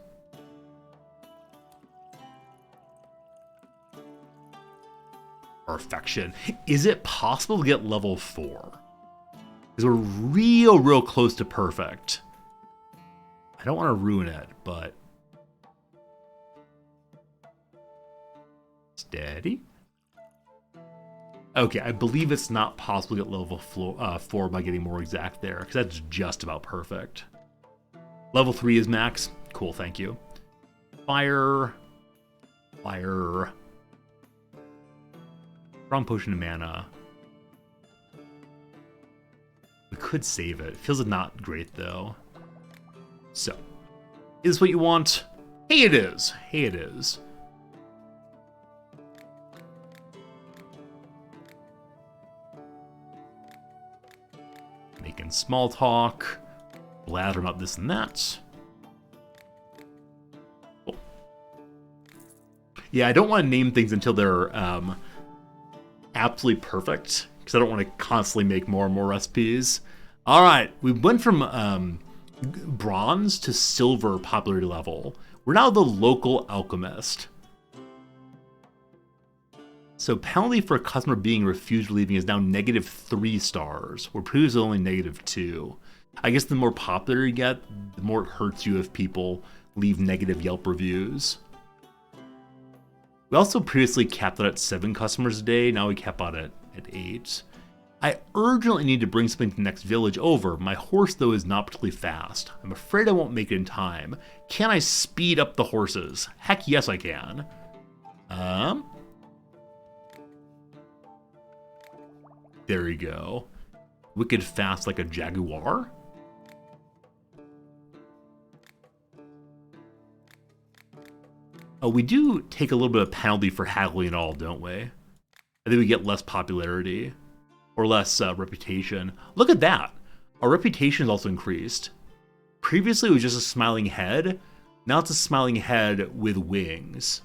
Perfection. Is it possible to get level 4? Because we're real close to perfect. I don't want to ruin it, but... Steady. Okay, I believe it's not possible to get level 4 by getting more exact there, because that's just about perfect. Level 3 is max. Cool, thank you. Fire. Fire. Strong potion of mana. We could save it. Feels not great, though. So, is this what you want? Hey, it is. Hey, it is. Making small talk. Blathering about this and that. Cool. Yeah, I don't want to name things until they're absolutely perfect, because I don't want to constantly make more and more recipes. All right, we went from bronze to silver popularity level. We're now the local alchemist. So penalty for a customer being refused leaving is now -3 stars, where previously only -2. I guess the more popular you get, the more it hurts you if people leave negative Yelp reviews. We also previously capped it at 7 customers a day. Now we cap out at 8. I urgently need to bring something to the next village over. My horse, though, is not particularly fast. I'm afraid I won't make it in time. Can I speed up the horses? Heck yes, I can. There you go. Wicked fast like a jaguar. Oh, we do take a little bit of penalty for haggling and all, don't we? I think we get less popularity or less reputation. Look at that. Our reputation is also increased. Previously, it was just a smiling head. Now it's a smiling head with wings.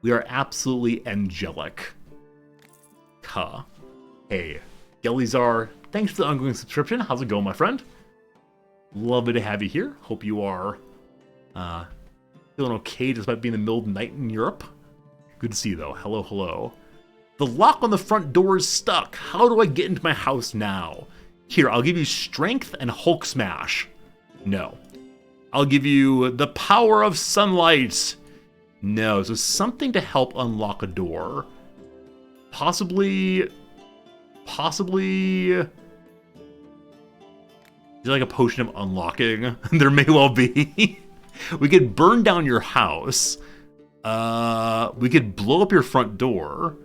We are absolutely angelic. Huh. Hey, Gelizar, thanks for the ongoing subscription. How's it going, my friend? Lovely to have you here. Hope you are feeling okay despite being the middle of the night in Europe. Good to see you, though. Hello, hello. The lock on the front door is stuck. How do I get into my house now? Here, I'll give you strength and Hulk smash. No. I'll give you the power of sunlight. No, so something to help unlock a door. Possibly... Is it like a potion of unlocking? There may well be. We could burn down your house. We could blow up your front door.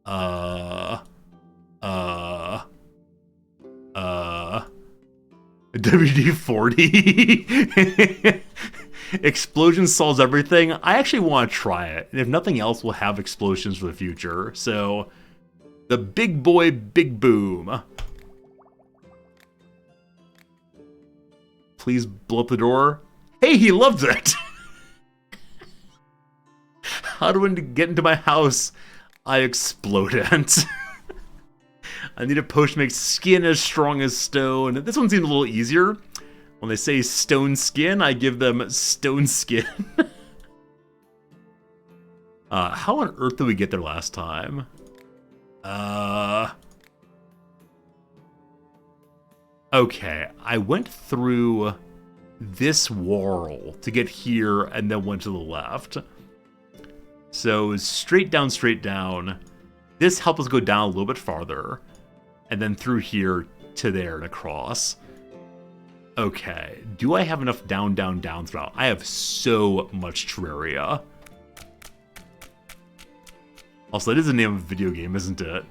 WD-40. Explosion solves everything. I actually want to try it. And if nothing else, we'll have explosions for the future. So, the big boy, big boom. Please blow up the door. Hey, he loves it. How do I get into my house? I exploded. I need a potion to make skin as strong as stone. This one seems a little easier. When they say stone skin, I give them stone skin. How on earth did we get there last time? Okay, I went through this wall to get here and then went to the left. So straight down, straight down. This helped us go down a little bit farther. And then through here to there and across. Okay, do I have enough down, down, down throughout? I have so much Terraria. Also, that is the name of a video game, isn't it?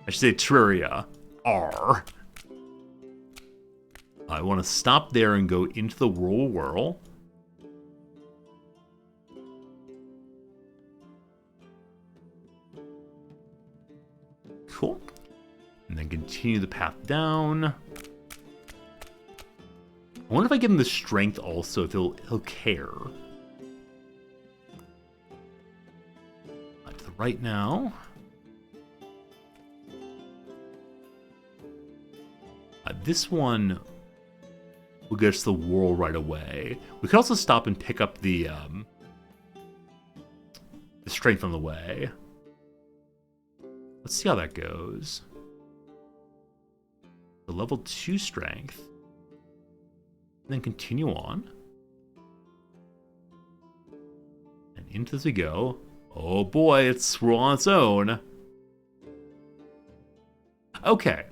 I should say Terraria. R. I want to stop there and go into the whirl. Cool. And then continue the path down. I wonder if I give him the strength also, if he'll care. To the right now. This one will get us the whirl right away. We could also stop and pick up the strength on the way. Let's see how that goes. The level 2 strength. And then continue on. And into this we go. Oh boy, it's swirl on its own. Okay.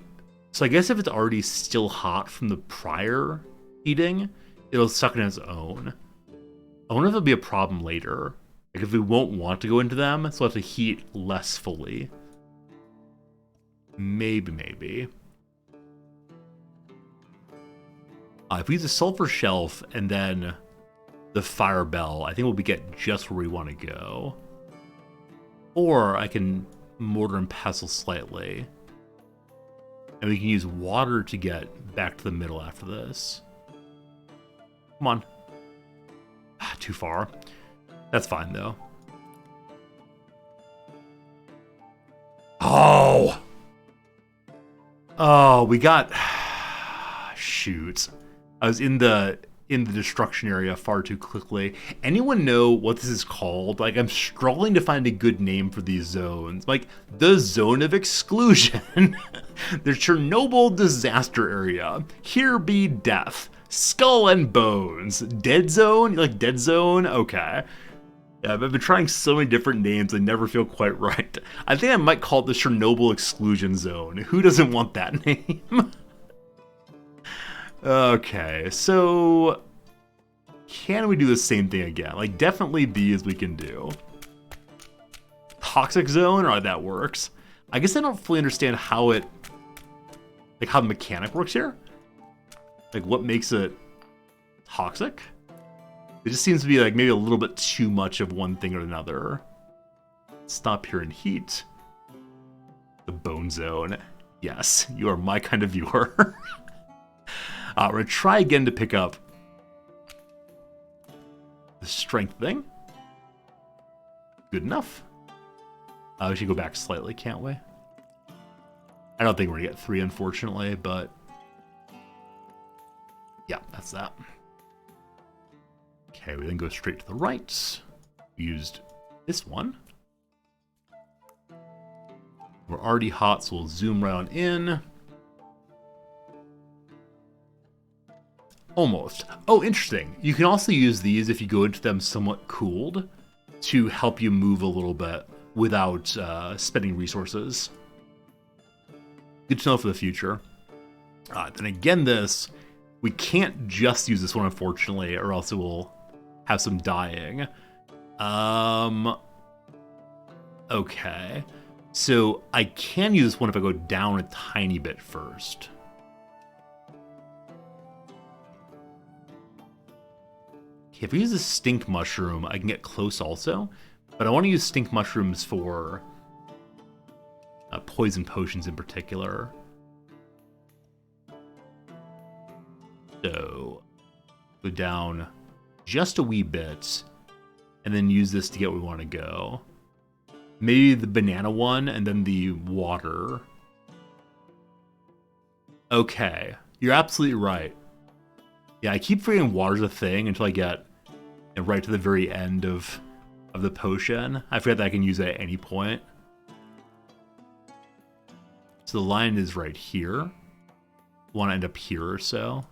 So I guess if it's already still hot from the prior heating, it'll suck it on its own. I wonder if there'll be a problem later. Like if we won't want to go into them, so we'll have to heat less fully. Maybe. If we use the sulfur shelf and then the fire bell, I think we'll get just where we want to go. Or I can mortar and pestle slightly. And we can use water to get back to the middle after this. Come on. Too far. That's fine, though. Oh, we got... Shoot. I was in the destruction area far too quickly. Anyone know what this is called? Like, I'm struggling to find a good name for these zones. Like, the Zone of Exclusion. The Chernobyl disaster area. Here be death. Skull and bones. Dead zone? You like dead zone? Okay. Yeah, I've been trying so many different names, I never feel quite right. I think I might call it the Chernobyl Exclusion Zone. Who doesn't want that name? Okay, so can we do the same thing again? Like, definitely these we can do. Toxic zone, or how that works. I guess I don't fully understand how it, like how the mechanic works here. Like what makes it toxic? It just seems to be like maybe a little bit too much of one thing or another. Stop here and heat. The bone zone. Yes, you are my kind of viewer. We're gonna try again to pick up the strength thing. Good enough. We should go back slightly, can't we? I don't think we're gonna get 3, unfortunately, but yeah, that's that. Okay, we then go straight to the right. We used this one. We're already hot, so we'll zoom right on in. Almost. Oh, interesting. You can also use these if you go into them somewhat cooled to help you move a little bit without spending resources. Good to know for the future. Then again, we can't just use this one, unfortunately, or else it will have some dying. Okay. So I can use this one if I go down a tiny bit first. Okay, if we use the stink mushroom, I can get close also. But I want to use stink mushrooms for poison potions in particular. So go down just a wee bit, and then use this to get where we want to go. Maybe the banana one, and then the water. Okay, you're absolutely right. Yeah, I keep forgetting water's a thing until I get right to the very end of the potion. I forget that I can use it at any point. So the line is right here. Want to end up here or so.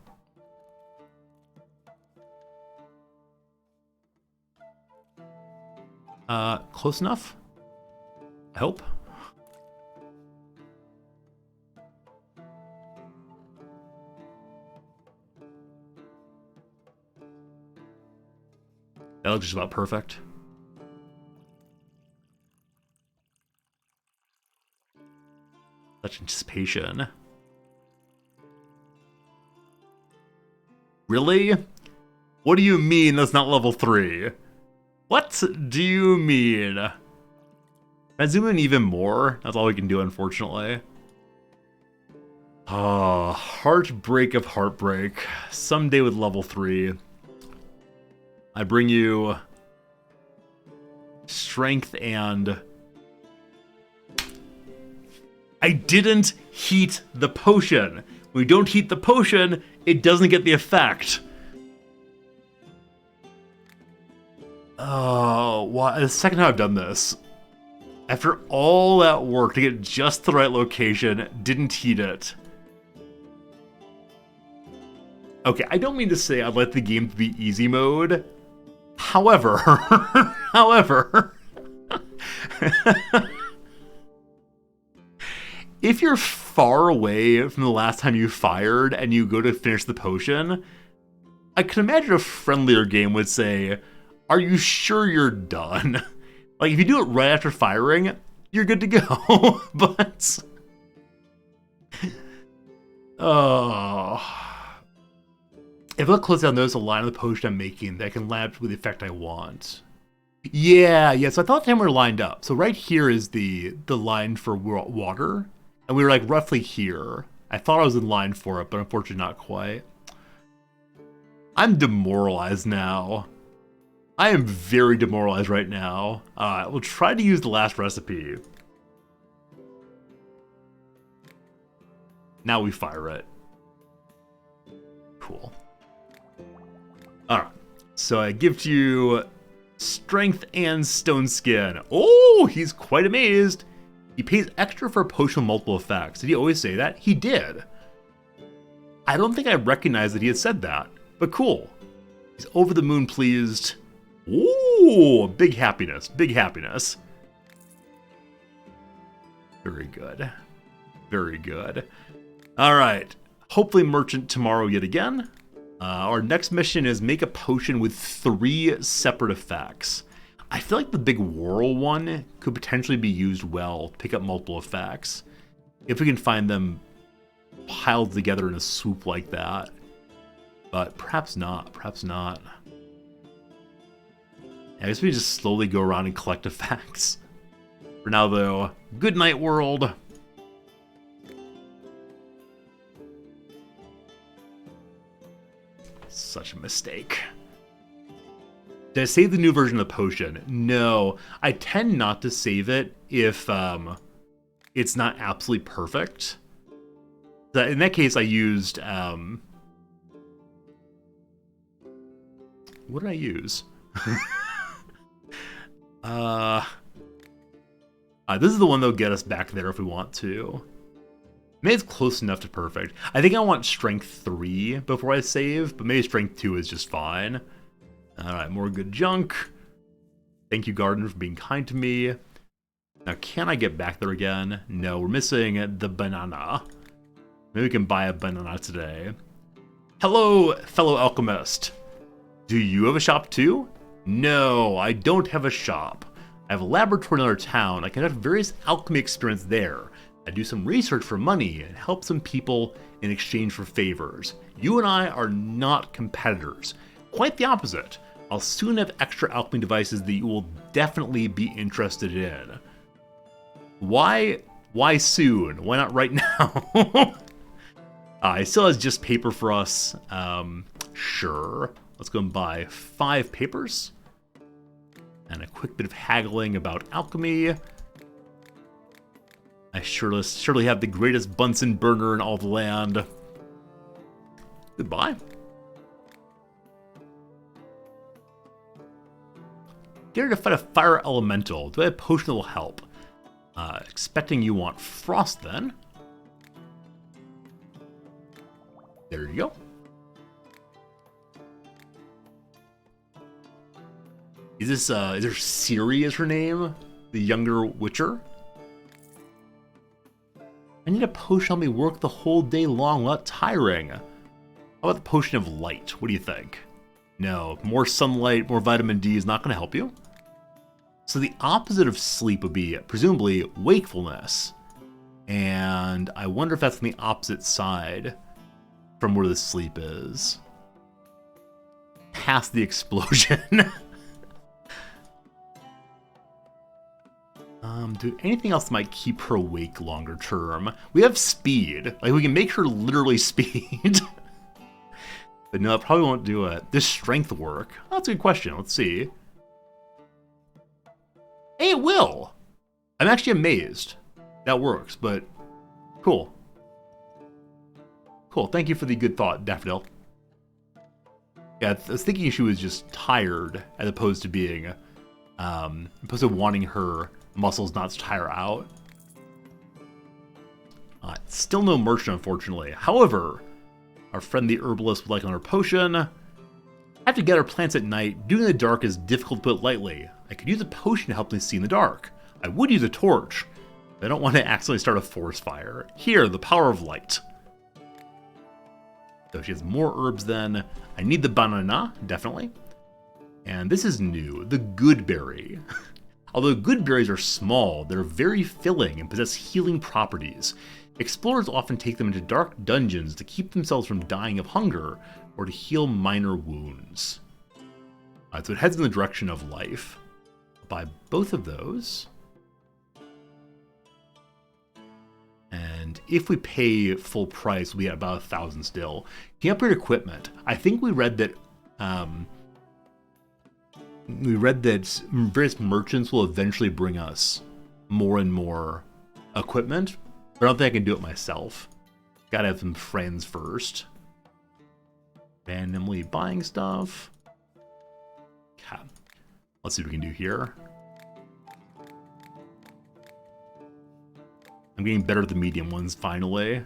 Close enough? I hope. That looks just about perfect. Such anticipation. Really? What do you mean that's not level 3? What do you mean? Can I zoom in even more? That's all we can do, unfortunately. Oh, heartbreak of heartbreak. Someday with level 3. I bring you strength and... I didn't heat the potion. When we don't heat the potion, it doesn't get the effect. Oh, wow. The second time I've done this. After all that work to get just the right location, didn't heat it. Okay, I don't mean to say I'd like the game to be easy mode. However, if you're far away from the last time you fired and you go to finish the potion, I can imagine a friendlier game would say, are you sure you're done? Like, if you do it right after firing, you're good to go. But... oh... If I look close down, there's a line of the potion I'm making that can line up with the effect I want. Yeah, so I thought the time we were lined up. So right here is the line for water, and we were like roughly here. I thought I was in line for it, but unfortunately not quite. I'm demoralized now. I am very demoralized right now. We'll try to use the last recipe. Now we fire it. Cool. Alright, so I give to you strength and stone skin. Oh, he's quite amazed. He pays extra for a potion with multiple effects. Did he always say that? He did. I don't think I recognized that he had said that, but cool. He's over the moon pleased. Ooh, big happiness, big happiness. Very good. Very good. Alright, hopefully merchant tomorrow yet again. Our next mission is make a potion with 3 separate effects. I feel like the big whirl one could potentially be used well to pick up multiple effects. If we can find them piled together in a swoop like that. But perhaps not, perhaps not. I guess we just slowly go around and collect effects. For now, though, good night, world. Such a mistake. Did I save the new version of the potion? No. I tend not to save it if it's not absolutely perfect. In that case, I used... what did I use? This is the one that'll get us back there if we want to. Maybe it's close enough to perfect. I think I want strength 3 before I save, but maybe strength 2 is just fine. Alright, more good junk. Thank you, Garden, for being kind to me. Now, can I get back there again? No, we're missing the banana. Maybe we can buy a banana today. Hello, fellow alchemist. Do you have a shop too? No, I don't have a shop. I have a laboratory in another town. I conduct various alchemy experiments there. I do some research for money and help some people in exchange for favors. You and I are not competitors. Quite the opposite. I'll soon have extra alchemy devices that you will definitely be interested in. Why soon? Why not right now? He still has just paper for us. Sure. Let's go and buy 5 papers. And a quick bit of haggling about alchemy. I surely have the greatest Bunsen burner in all the land. Goodbye. Get her to fight a fire elemental. Do I have a potion that will help? Expecting you want frost then. There you go. Is there Ciri as her name? The younger Witcher? I need a potion to help me work the whole day long without tiring. How about the potion of light? What do you think? No, more sunlight, more vitamin D is not going to help you. So the opposite of sleep would be, presumably, wakefulness. And I wonder if that's on the opposite side from where the sleep is. Past the explosion. Do anything else that might keep her awake longer term? We have speed. Like, we can make her literally speed. But no, it probably won't do it. Does strength work? Oh, that's a good question. Let's see. Hey, it will! I'm actually amazed. That works, but cool. Cool, thank you for the good thought, Daffodil. Yeah, I was thinking she was just tired as opposed to being, opposed to wanting her muscles not to tire out. Still no merchant, unfortunately. However, our friend the herbalist would like another potion. I have to gather plants at night. Doing in the dark is difficult to put lightly. I could use a potion to help me see in the dark. I would use a torch, but I don't want to accidentally start a forest fire. Here, the power of light. So she has more herbs then. I need the banana, definitely. And this is new, the goodberry. Although goodberries are small, they're very filling and possess healing properties. Explorers often take them into dark dungeons to keep themselves from dying of hunger or to heal minor wounds. So it heads in the direction of life. I'll buy both of those. And if we pay full price, we'll be at about 1,000 still. Can you upgrade equipment? I think we read that various merchants will eventually bring us more and more equipment, but I don't think I can do it myself. Gotta have some friends first. Randomly buying stuff. Okay. Let's see what we can do here. I'm getting better at the medium ones, finally.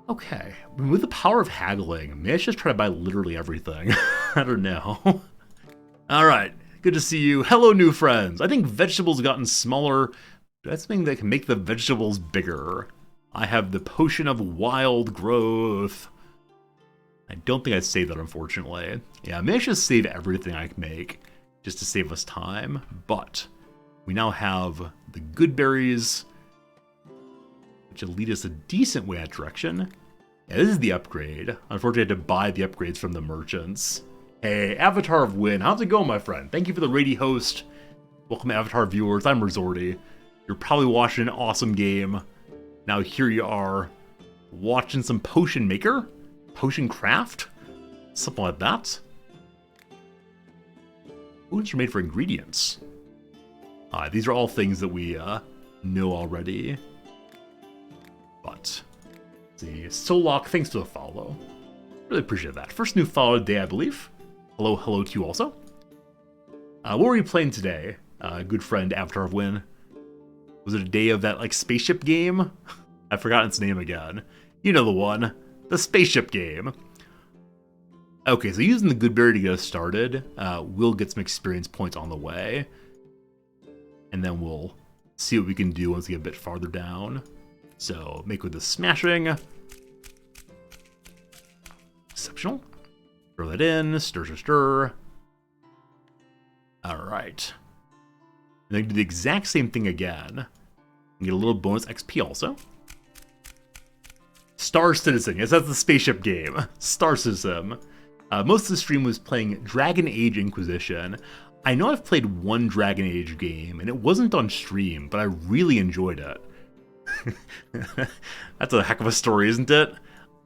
Okay, with the power of haggling, maybe I should just try to buy literally everything. I don't know. Alright, good to see you. Hello, new friends. I think vegetables have gotten smaller. That's something that can make the vegetables bigger. I have the potion of wild growth. I don't think I'd save that, unfortunately. Yeah, maybe I should save everything I can make, just to save us time. But we now have the good berries, which will lead us a decent way in that direction. Yeah, this is the upgrade. Unfortunately, I had to buy the upgrades from the merchants. Hey, Avatar of Win, how's it going, my friend? Thank you for the raid host. Welcome, Avatar viewers. I'm Resorty. You're probably watching an awesome game. Now here you are, watching some potion maker, potion craft, something like that. Potions are made for ingredients. These are all things that we know already. But the Solok, thanks for the follow. Really appreciate that. First new follow today, I believe. Hello to you also. What were you playing today, good friend Avatar of Win? Was it a day of that, like, spaceship game? I've forgotten its name again. You know the one. The spaceship game. Okay, so using the Goodberry to get us started, we'll get some experience points on the way. And then we'll see what we can do once we get a bit farther down. So, make with the smashing. Exceptional. Throw that in. Stir. Alright. And then do the exact same thing again. And get a little bonus XP also. Star Citizen. Yes, that's the spaceship game. Star Citizen. Most of the stream was playing Dragon Age Inquisition. I know I've played one Dragon Age game, and it wasn't on stream, but I really enjoyed it. That's a heck of a story, isn't it?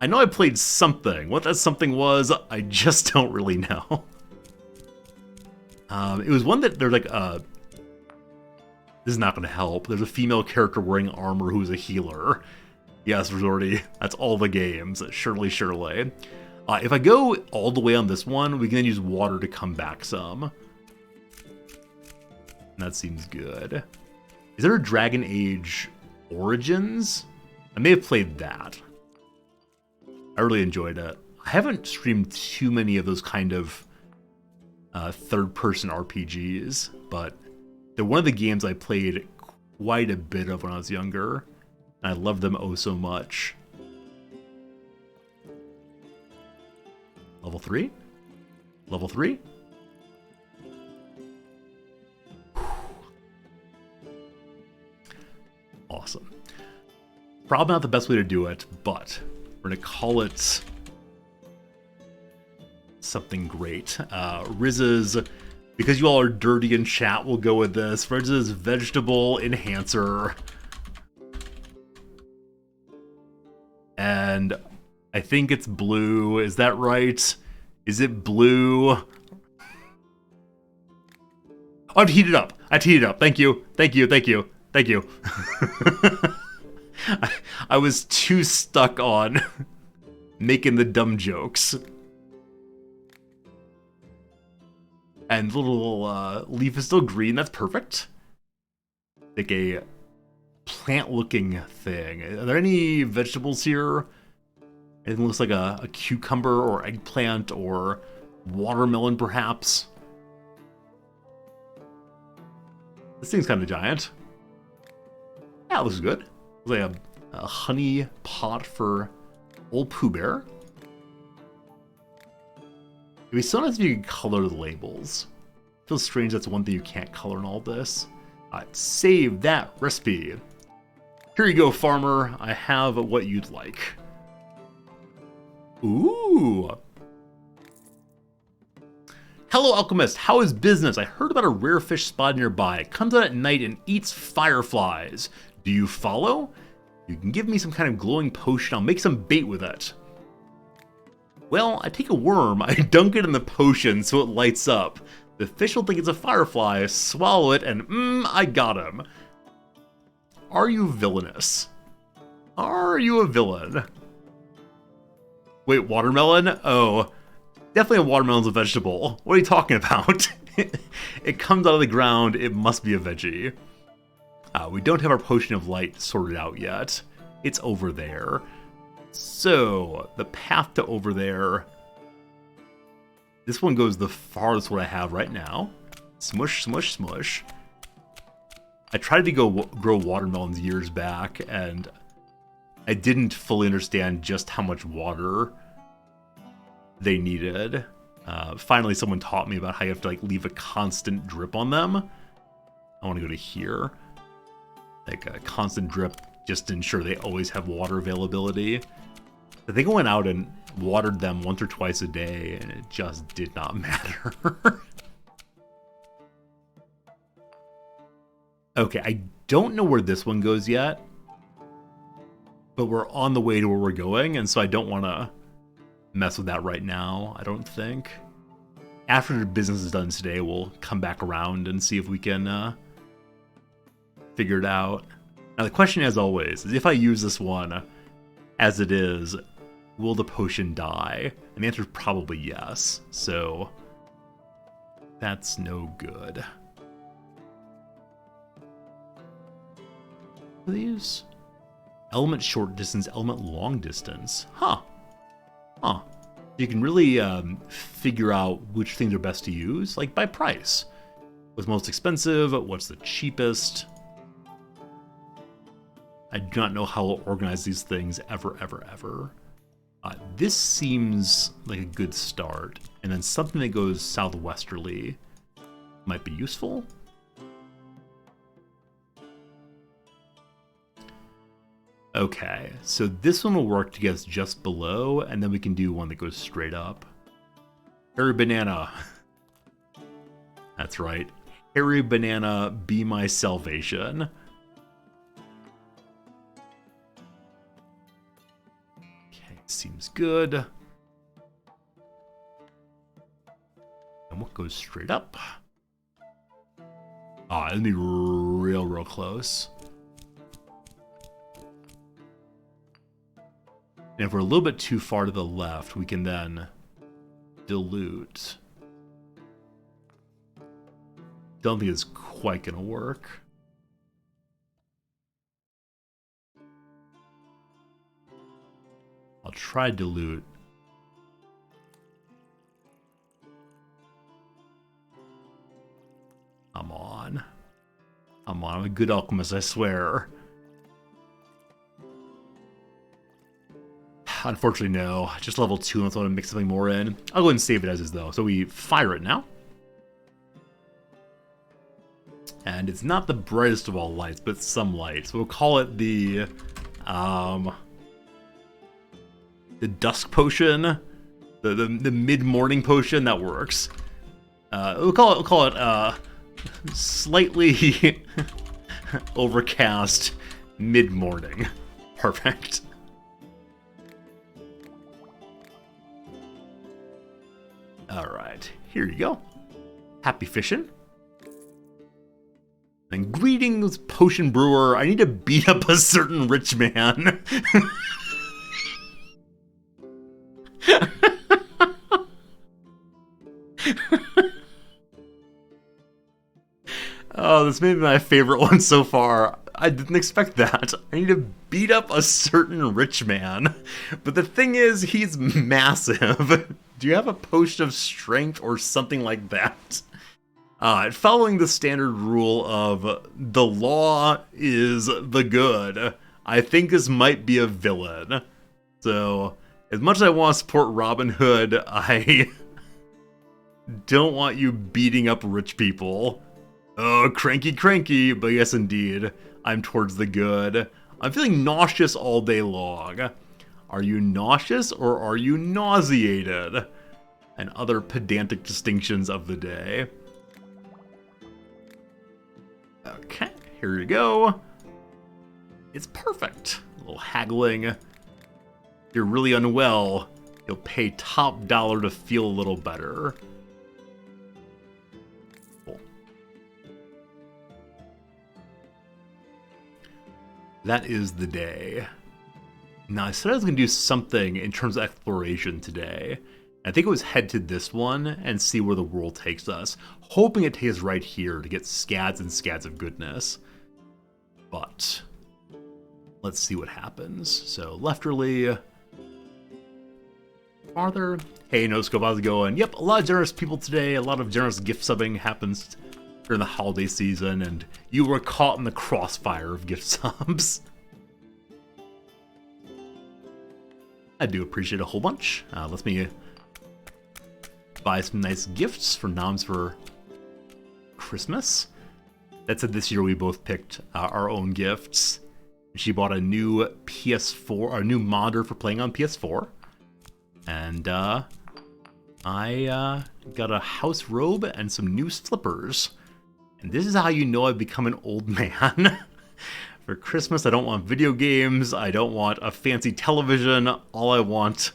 I know I played something. What that something was, I just don't really know. It was one that there's like a... This is not going to help. There's a female character wearing armor who's a healer. Yes, Resorty, that's all the games. Surely. If I go all the way on this one, we can then use water to come back some. That seems good. Is there a Dragon Age Origins? I may have played that. I really enjoyed it. I haven't streamed too many of those kind of third-person RPGs, but they're one of the games I played quite a bit of when I was younger, and I love them oh so much. Level 3? Level 3? Awesome. Probably not the best way to do it, but we're going to call it something great. Riz's, because you all are dirty in chat, we'll go with this. Riz's Vegetable Enhancer. And I think it's blue. Is that right? Is it blue? Oh, I've heated up. Thank you. I was too stuck on making the dumb jokes. And the little leaf is still green. That's perfect. Like a plant-looking thing. Are there any vegetables here? Anything looks like a cucumber or eggplant or watermelon, perhaps? This thing's kind of giant. Yeah, it looks good. Looks like a honey pot for old Pooh Bear. It'd be so nice if you could color the labels. It feels strange that's one thing you can't color in all this. Save that recipe. Here you go, farmer. I have what you'd like. Ooh. Hello, Alchemist. How is business? I heard about a rare fish spot nearby. It comes out at night and eats fireflies. Do you follow? You can give me some kind of glowing potion. I'll make some bait with it. Well, I take a worm, I dunk it in the potion so it lights up. The fish will think it's a firefly, swallow it, and I got him. Are you villainous? Are you a villain? Wait, watermelon? Oh, definitely a watermelon's a vegetable. What are you talking about? It comes out of the ground, it must be a veggie. We don't have our potion of light sorted out yet. It's over there. So, the path to over there. This one goes the farthest what I have right now. Smush, smush, smush. I tried to go grow watermelons years back, and I didn't fully understand just how much water they needed. Finally, someone taught me about how you have to like leave a constant drip on them. I want to go to here. Like a constant drip just to ensure they always have water availability. I think I went out and watered them once or twice a day, and it just did not matter. Okay, I don't know where this one goes yet, but we're on the way to where we're going, and so I don't want to mess with that right now, I don't think. After the business is done today, we'll come back around and see if we can figure it out. Now, the question, as always, is if I use this one as it is, will the potion die? And the answer is probably yes, so that's no good. What are these? Element short distance, element long distance. Huh. You can really figure out which things are best to use, like by price. What's most expensive? What's the cheapest? I do not know how I'll organize these things ever. This seems like a good start, and then something that goes southwesterly might be useful. Okay, so this one will work to get us just below, and then we can do one that goes straight up. Hairy Banana. That's right. Hairy Banana, be my salvation. Okay, seems good. And what goes straight up? It'll be real close. And if we're a little bit too far to the left, we can then dilute. Don't think it's quite gonna work. I'll try dilute. I'm on. I'm a good alchemist, I swear. Unfortunately, no. Just level 2, unless I want to mix something more in. I'll go ahead and save it as is, though. So we fire it now. And it's not the brightest of all lights, but some light. So we'll call it the dusk potion. The mid-morning potion. That works. We'll call it slightly overcast mid-morning. Perfect. Alright, here you go. Happy fishing. And greetings, potion brewer. I need to beat up a certain rich man. Oh, this may be my favorite one so far. I didn't expect that. I need to beat up a certain rich man. But the thing is, he's massive. Do you have a potion of strength or something like that? Following the standard rule of the law is the good, I think this might be a villain. So, as much as I want to support Robin Hood, I don't want you beating up rich people. Oh, cranky, but yes indeed, I'm towards the good. I'm feeling nauseous all day long. Are you nauseous or are you nauseated? And other pedantic distinctions of the day. Okay, here you go. It's perfect. A little haggling. If you're really unwell, you'll pay top dollar to feel a little better. Cool. That is the day. Now, I said I was going to do something in terms of exploration today. I think it was head to this one and see where the world takes us. Hoping it takes us right here to get scads and scads of goodness. But let's see what happens. So, lefterly. Farther. Hey, NoScope, how's it going? Yep, a lot of generous people today. A lot of generous gift subbing happens during the holiday season. And you were caught in the crossfire of gift subs. I do appreciate a whole bunch. Let me buy some nice gifts for Noms for Christmas. That said, this year we both picked our own gifts. She bought a new PS4, or a new monitor for playing on PS4. And I got a house robe and some new slippers. And this is how you know I've become an old man. For Christmas, I don't want video games. I don't want a fancy television. All I want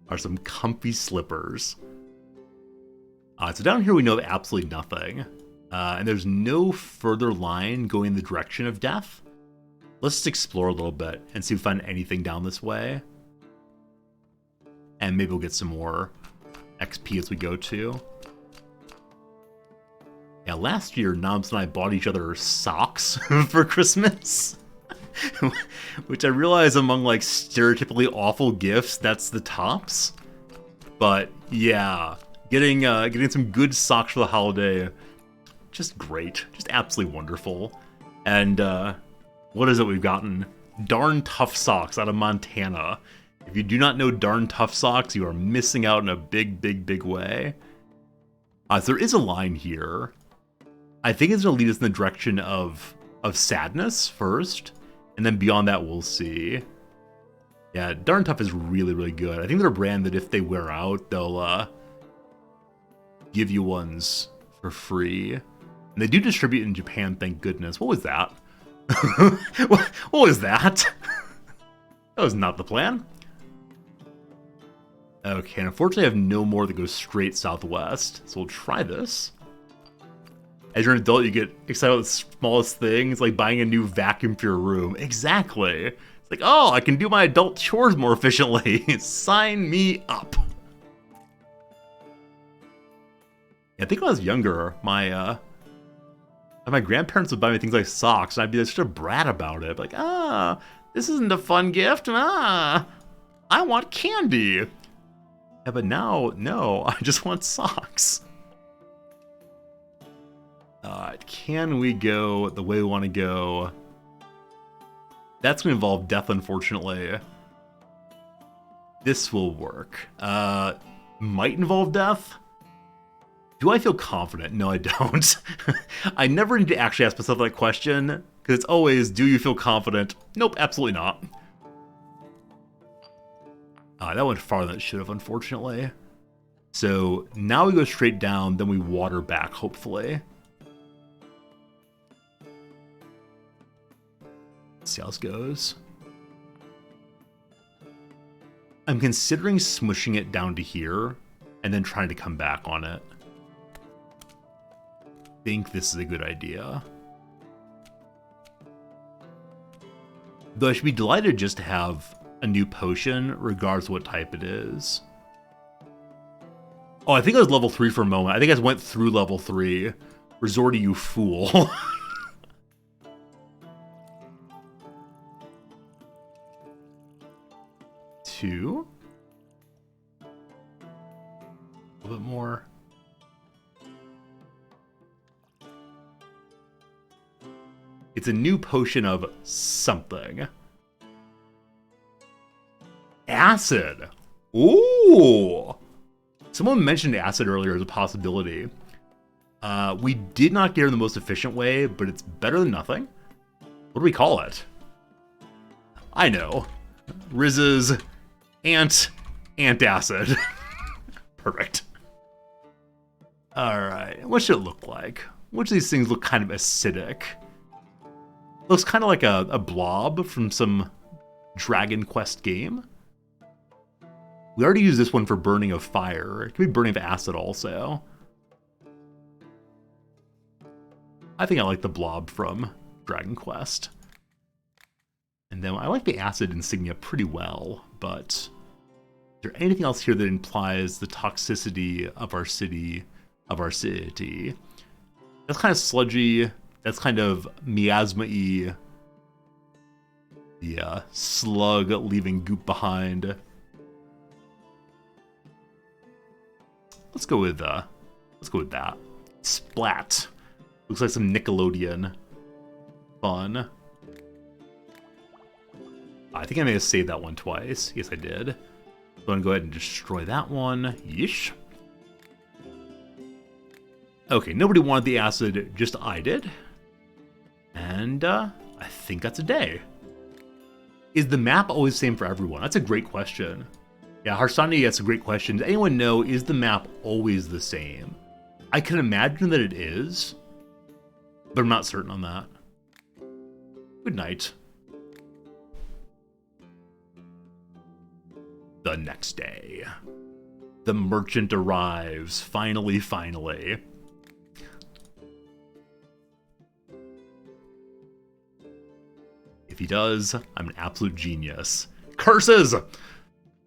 are some comfy slippers. So down here we know of absolutely nothing. And there's no further line going in the direction of death. Let's just explore a little bit and see if we find anything down this way. And maybe we'll get some more XP as we go too. Yeah, last year, Nobs and I bought each other socks for Christmas. Which I realize among like stereotypically awful gifts, that's the tops. But yeah, getting some good socks for the holiday, just great, just absolutely wonderful. And what is it we've gotten? Darn Tough Socks out of Montana. If you do not know Darn Tough Socks, you are missing out in a big, big, big way. So there is a line here. I think it's going to lead us in the direction of sadness first, and then beyond that we'll see. Yeah, Darn Tough is really, really good. I think they're a brand that if they wear out, they'll give you ones for free. And they do distribute in Japan, thank goodness. What was that? What was that? That was not the plan. Okay, and unfortunately I have no more that goes straight southwest, so we'll try this. As you're an adult, you get excited about the smallest things, like buying a new vacuum for your room. Exactly. It's like, oh, I can do my adult chores more efficiently. Sign me up. Yeah, I think when I was younger, my grandparents would buy me things like socks, and I'd be such a brat about it. Like, this isn't a fun gift. I want candy. Yeah, but now, no, I just want socks. Can we go the way we want to go? That's going to involve death, unfortunately. This will work. Might involve death? Do I feel confident? No, I don't. I never need to actually ask myself that question, because it's always, do you feel confident? Nope, absolutely not. That went farther than it should have, unfortunately. So now we go straight down, then we water back, hopefully. Let's see how this goes. I'm considering smushing it down to here, and then trying to come back on it. I think this is a good idea. Though I should be delighted just to have a new potion, regardless of what type it is. Oh, I think I was level 3 for a moment. I think I just went through level 3. Resorty, you fool. Two. A little bit more. It's a new potion of something. Acid. Ooh. Someone mentioned acid earlier as a possibility. We did not get it in the most efficient way, but it's better than nothing. What do we call it? I know. Riz's antacid. Perfect. Alright, what should it look like? Which of these things look kind of acidic? Looks kind of like a blob from some Dragon Quest game. We already used this one for burning of fire. It could be burning of acid also. I think I like the blob from Dragon Quest. And then I like the acid insignia pretty well, but is there anything else here that implies the toxicity of our city, That's kind of sludgy. That's kind of miasma-y. The slug leaving goop behind. Let's go with that. Splat. Looks like some Nickelodeon fun. I think I may have saved that one twice. Yes, I did. So I'm gonna go ahead and destroy that one. Yeesh. Okay, nobody wanted the acid, just I did. And I think that's a day. Is the map always the same for everyone? That's a great question. Yeah, Harsani, that's a great question. Does anyone know, is the map always the same? I can imagine that it is, but I'm not certain on that. Good night. The next day. The merchant arrives. Finally, finally. If he does, I'm an absolute genius. Curses!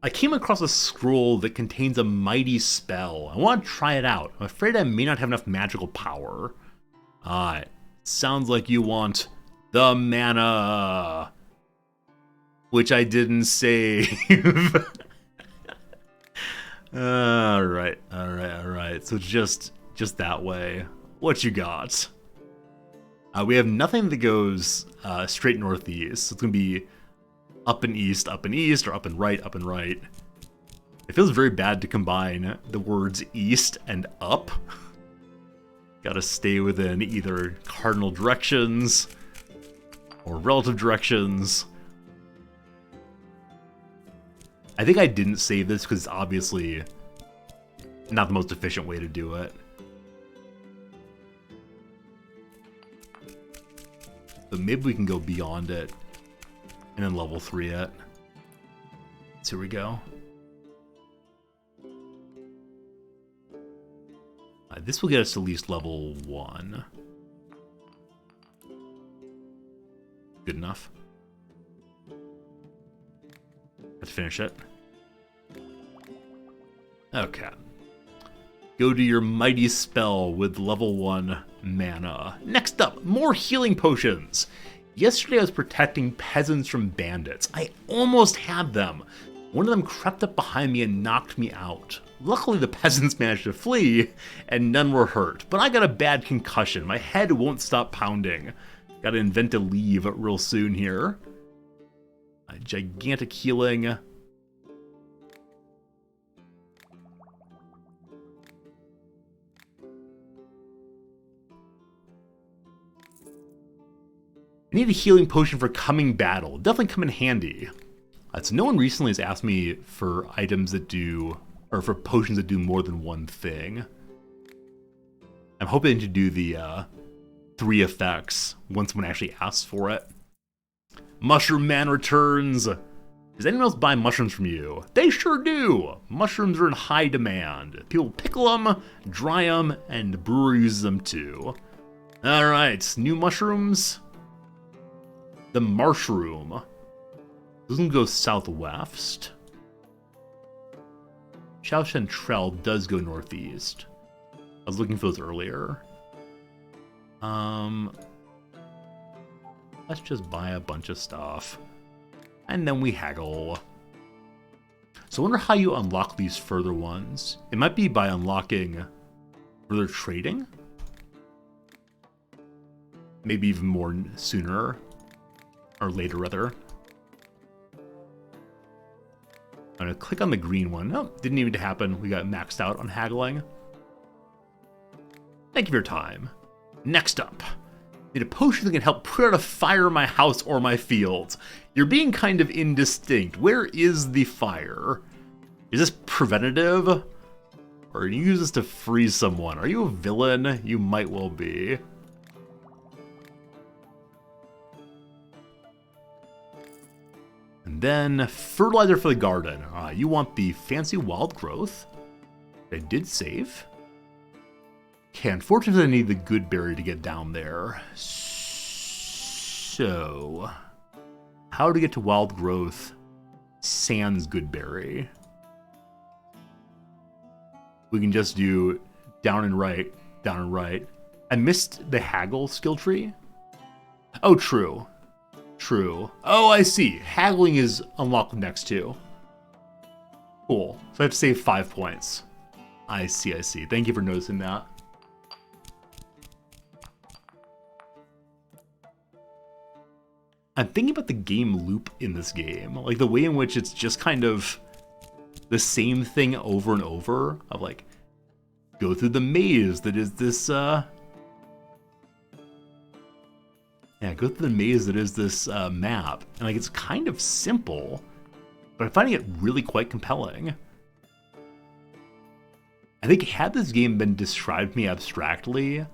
I came across a scroll that contains a mighty spell. I want to try it out. I'm afraid I may not have enough magical power. Ah, sounds like you want the mana, which I didn't save. Alright. So just that way. What you got? We have nothing that goes straight northeast. So it's gonna be up and east, or up and right, It feels very bad to combine the words east and up. Gotta stay within either cardinal directions or relative directions. I think I didn't save this because it's obviously not the most efficient way to do it. But maybe we can go beyond it and then level 3 it. So here we go. This will get us to at least level 1. Good enough. Let's finish it. Okay. Go to your mighty spell with level 1 mana. Next up, more healing potions. Yesterday I was protecting peasants from bandits. I almost had them. One of them crept up behind me and knocked me out. Luckily the peasants managed to flee and none were hurt, but I got a bad concussion. My head won't stop pounding. Gotta invent a leave real soon here. A gigantic healing. I need a healing potion for coming battle. Definitely come in handy. So no one recently has asked me for items that do, or for potions that do more than one thing. I'm hoping to do the 3 effects once someone actually asks for it. Mushroom Man returns. Does anyone else buy mushrooms from you? They sure do. Mushrooms are in high demand. People pickle them, dry them, and the brewer uses them too. Alright, new mushrooms. The Marshroom. This one goes southwest. Xiao Centrale does go northeast. I was looking for those earlier. Let's just buy a bunch of stuff. And then we haggle. So I wonder how you unlock these further ones. It might be by unlocking further trading. Maybe even more sooner. Or later, rather. I'm going to click on the green one. Oh, didn't even happen. We got maxed out on haggling. Thank you for your time. Next up. Need a potion that can help put out a fire in my house or my fields. You're being kind of indistinct. Where is the fire? Is this preventative? Or do you use this to freeze someone? Are you a villain? You might well be. And then fertilizer for the garden. You want the fancy wild growth. I did save. Okay, unfortunately I need the good berry to get down there. So, how to get to wild growth sans good berry? We can just do down and right, down and right. I missed the haggle skill tree. Oh, true. True. Oh, I see. Haggling is unlocked next to. Cool. So I have to save 5 points. I see. Thank you for noticing that. I'm thinking about the game loop in this game. Like the way in which it's just kind of the same thing over and over. Of like, go through the maze that is this, Yeah, go through the maze that is this map. And like, it's kind of simple. but I'm finding it really quite compelling. I think had this game been described to me abstractly,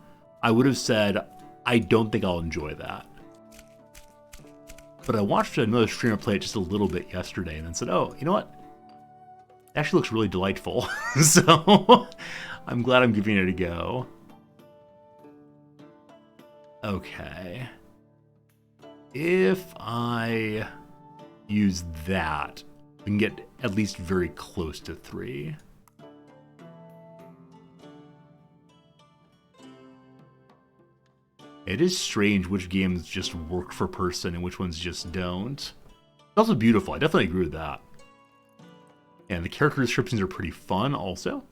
I would have said, I don't think I'll enjoy that. But I watched another streamer play it just a little bit yesterday and then said, oh, you know what? It actually looks really delightful. So I'm glad I'm giving it a go. Okay. If I use that, we can get at least very close to 3. It is strange which games just work for person and which ones just don't. It's also beautiful. I definitely agree with that. And the character descriptions are pretty fun also.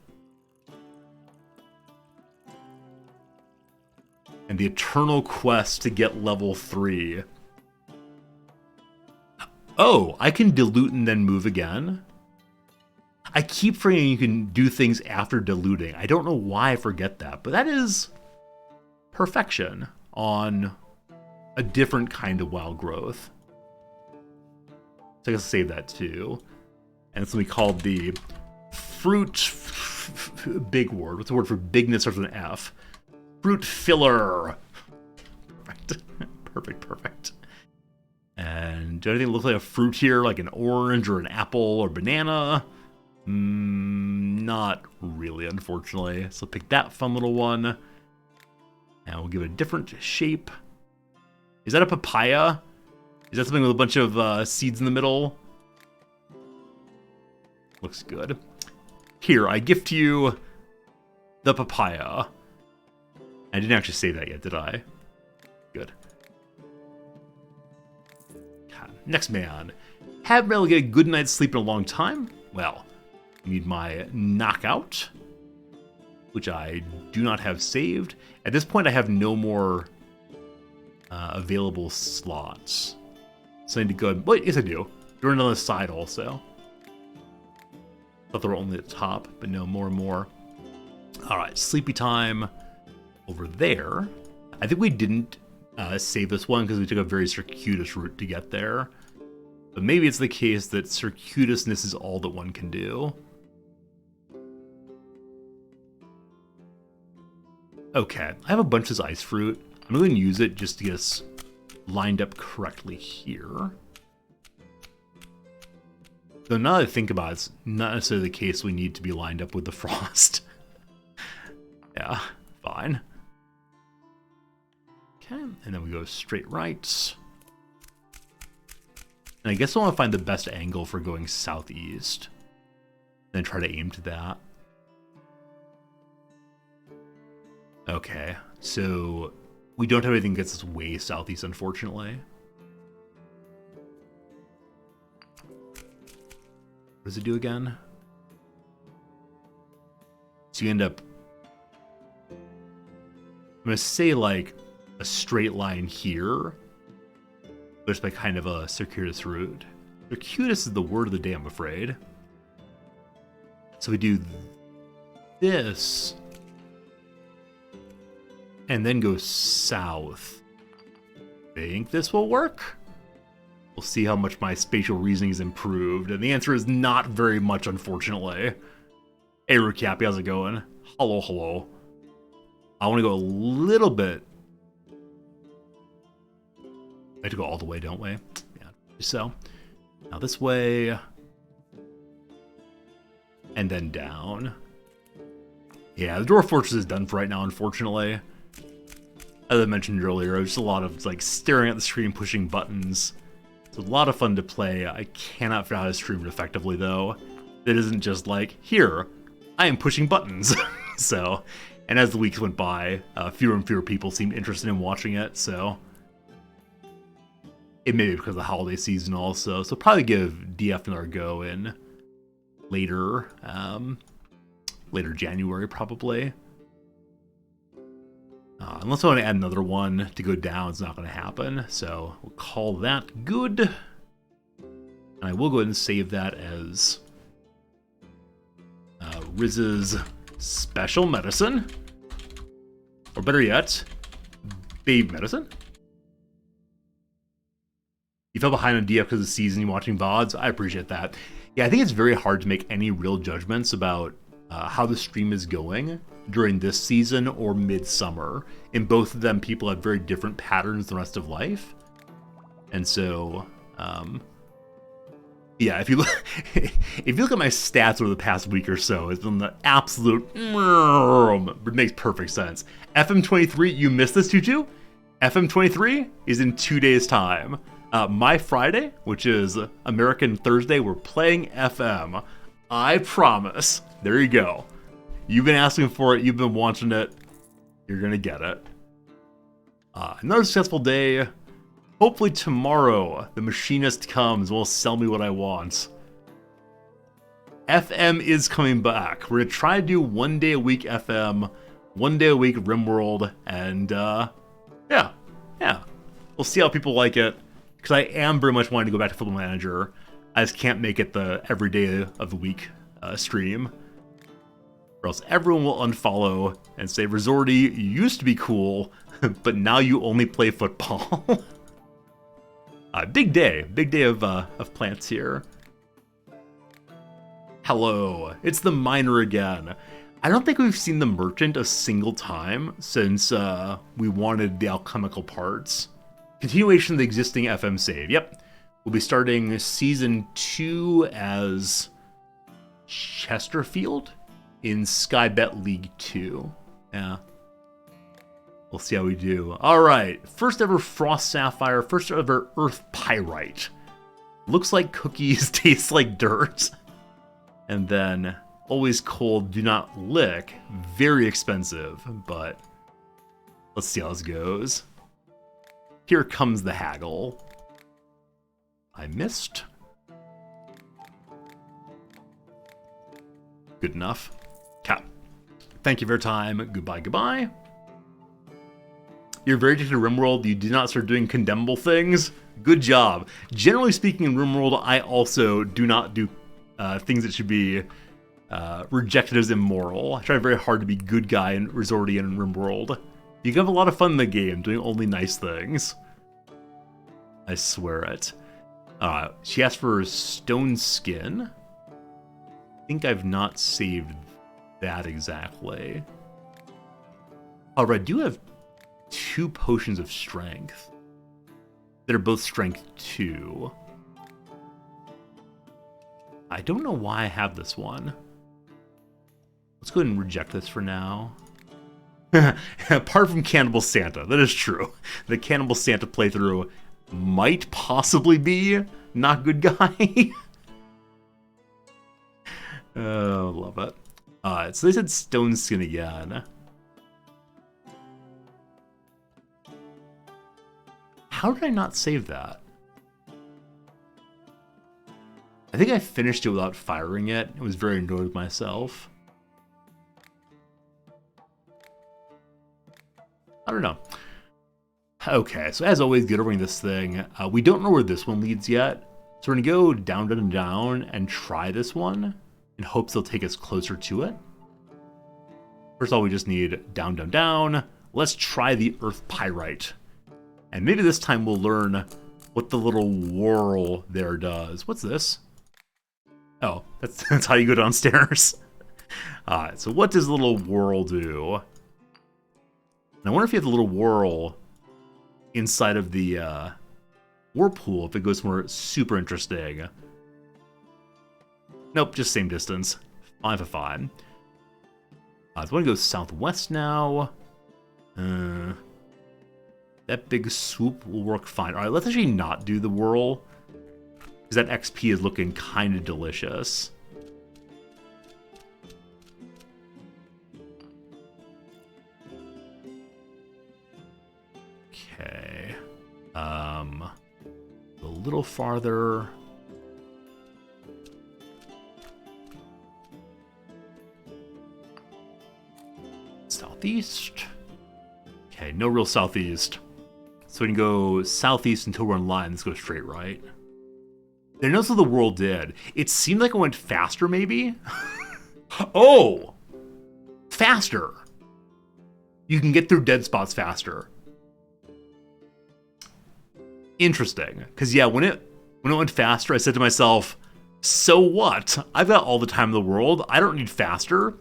And the eternal quest to get level 3. Oh, I can dilute and then move again? I keep forgetting you can do things after diluting. I don't know why I forget that, but that is perfection on a different kind of wild growth. So I guess I'll save that too. And it's going to be called the fruit... big word. What's the word for bigness starts with an F? Fruit filler. Perfect. Perfect. And do anything look like a fruit here, like an orange or an apple or banana? Not really, unfortunately. So pick that fun little one. And we'll give it a different shape. Is that a papaya? Is that something with a bunch of seeds in the middle? Looks good. Here, I gift you the papaya. I didn't actually say that yet, did I? Good. Next man. Haven't been able to get a good night's sleep in a long time? Well, I need my knockout, which I do not have saved. At this point, I have no more available slots. So I need to go ahead. Wait, yes, I do. They're on the side also. Thought they were only at the top, but no, more and more. All right, sleepy time over there. I think we didn't save this one because we took a very circuitous route to get there. But maybe it's the case that circuitousness is all that one can do. Okay, I have a bunch of this ice fruit. I'm going to use it just to get us lined up correctly here. Though now that I think about it, it's not necessarily the case we need to be lined up with the frost. Yeah, fine. Okay, and then we go straight right. And I guess I want to find the best angle for going southeast. Then try to aim to that. Okay, so we don't have anything that gets us way southeast, unfortunately. What does it do again? So you end up... I'm going to say, like, a straight line here, but it's by kind of a circuitous route. Circuitous is the word of the day, I'm afraid. So we do this, and then go south. Think this will work? We'll see how much my spatial reasoning is improved, and the answer is not very much, unfortunately. Hey, Rucappy, how's it going? Hello. I want to go a little bit. We have to go all the way, don't we? Yeah, so. Now this way. And then down. Yeah, the Dwarf Fortress is done for right now, unfortunately. As I mentioned earlier, it's just a lot of like staring at the screen, pushing buttons. It's a lot of fun to play. I cannot figure out how to stream it effectively, though. It isn't just like, here, I am pushing buttons. So, and as the weeks went by, fewer and fewer people seemed interested in watching it, so... It may be because of the holiday season also, so probably give DF another go in later, later January, probably. Unless I want to add another one to go down, it's not going to happen. So we'll call that good. And I will go ahead and save that as Riz's special medicine. Or better yet, babe medicine. fell behind on DF because of the season, you're watching VODs. I appreciate that. Yeah, I think it's very hard to make any real judgments about how the stream is going during this season or midsummer. In both of them, people have very different patterns than the rest of life. And so, yeah, if you look at my stats over the past week or so, it's been the absolute, it makes perfect sense. FM23, you missed this, Tutu? FM23 is in 2 days' time. My Friday, which is American Thursday, we're playing FM. I promise. There you go. You've been asking for it. You've been wanting it. You're going to get it. Another successful day. Hopefully tomorrow, the machinist comes and will sell me what I want. FM is coming back. We're going to try to do 1 day a week FM, 1 day a week RimWorld, and yeah. We'll see how people like it. Because I am very much wanting to go back to Football Manager. I just can't make it the every day of the week stream. Or else everyone will unfollow and say, Resorty, you used to be cool, but now you only play football. Big day of plants here. Hello, it's the miner again. I don't think we've seen the merchant a single time since we wanted the alchemical parts. Continuation of the existing FM save. Yep. We'll be starting Season 2 as Chesterfield in Skybet League 2. Yeah. We'll see how we do. Alright. First ever Frost Sapphire. First ever Earth Pyrite. Looks like cookies, tastes like dirt. And then Always Cold, Do Not Lick. Very expensive, but let's see how this goes. Here comes the haggle. I missed. Good enough. Cap. Thank you for your time. Goodbye, goodbye. You're very addicted to RimWorld. You did not start doing condemnable things. Good job. Generally speaking, in RimWorld, I also do not do things that should be rejected as immoral. I try very hard to be good guy in Resorty and RimWorld. You can have a lot of fun in the game doing only nice things. I swear it. She asked for stone skin. I think I've not saved that exactly. However, I do have 2 potions of strength that are both strength 2. I don't know why I have this one. Let's go ahead and reject this for now. Apart from Cannibal Santa, that is true. The Cannibal Santa playthrough might possibly be not good guy. Oh, love it. So they said stone skin again. How did I not save that? I think I finished it without firing it. I was very annoyed with myself. I don't know. Okay, so as always, get over this thing. We don't know where this one leads yet. So we're going to go down, down, down and try this one in hopes they'll take us closer to it. First of all, we just need down, down, down. Let's try the Earth Pyrite. And maybe this time we'll learn what the little whirl there does. What's this? Oh, that's how you go downstairs. Alright, so what does the little whirl do? And I wonder if you have the little whirl inside of the whirlpool, if it goes somewhere super interesting. Nope, just same distance. Fine for fine. So I want to go southwest now. That big swoop will work fine. Alright, let's actually not do the whirl, because that XP is looking kind of delicious. Okay. A little farther. Southeast. Okay, no real southeast. So we can go southeast until we're in line. Let's go straight right. They noticed what the world did. It seemed like it went faster, maybe? Oh! Faster! You can get through dead spots faster. interesting. Because, yeah, when it went faster, I said to myself, so what? I've got all the time in the world. I don't need faster.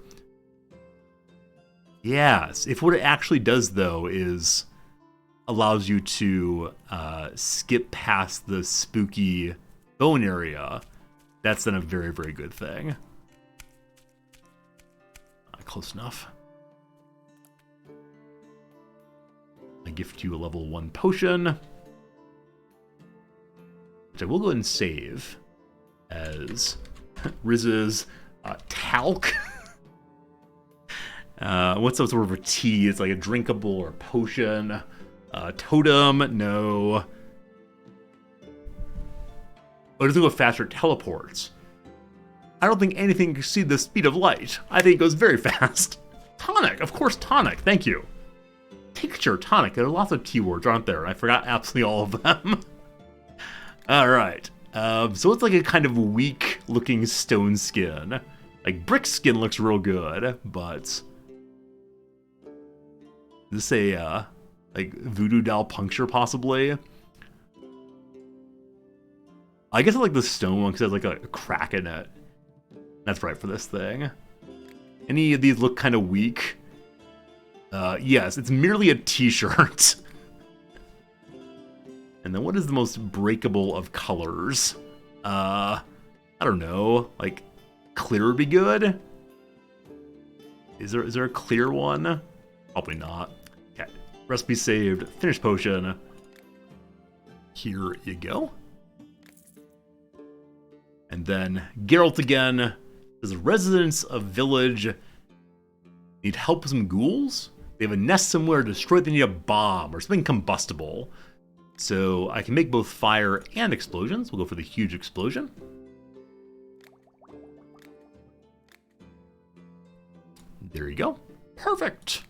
Yes, if what it actually does, though, is allows you to skip past the spooky bone area, that's then a very, very good thing. Close enough. I gift you a level 1 potion, which I will go ahead and save as Riz's talc. What's some sort of a tea? It's like a drinkable or potion. Totem, no. Oh, it doesn't go faster, it teleports. I don't think anything can exceed the speed of light. I think it goes very fast. Tonic, of course, tonic, thank you. Tincture, tonic, there are lots of T words, aren't there? I forgot absolutely all of them. Alright, so it's like a kind of weak looking stone skin. Like brick skin looks real good, but... Is this a, like, voodoo doll puncture, possibly? I guess I like the stone one because it has, like, a crack in it. That's right for this thing. Any of these look kind of weak? Yes, it's merely a t-shirt. And then what is the most breakable of colors? I don't know. Like, clear would be good? Is there a clear one? Probably not. Okay. Recipe saved. Finished potion. Here you go. And then Geralt again. Says residents of village need help with some ghouls. They have a nest somewhere destroyed. They need a bomb or something combustible. So I can make both fire and explosions. We'll go for the huge explosion. There you go. Perfect.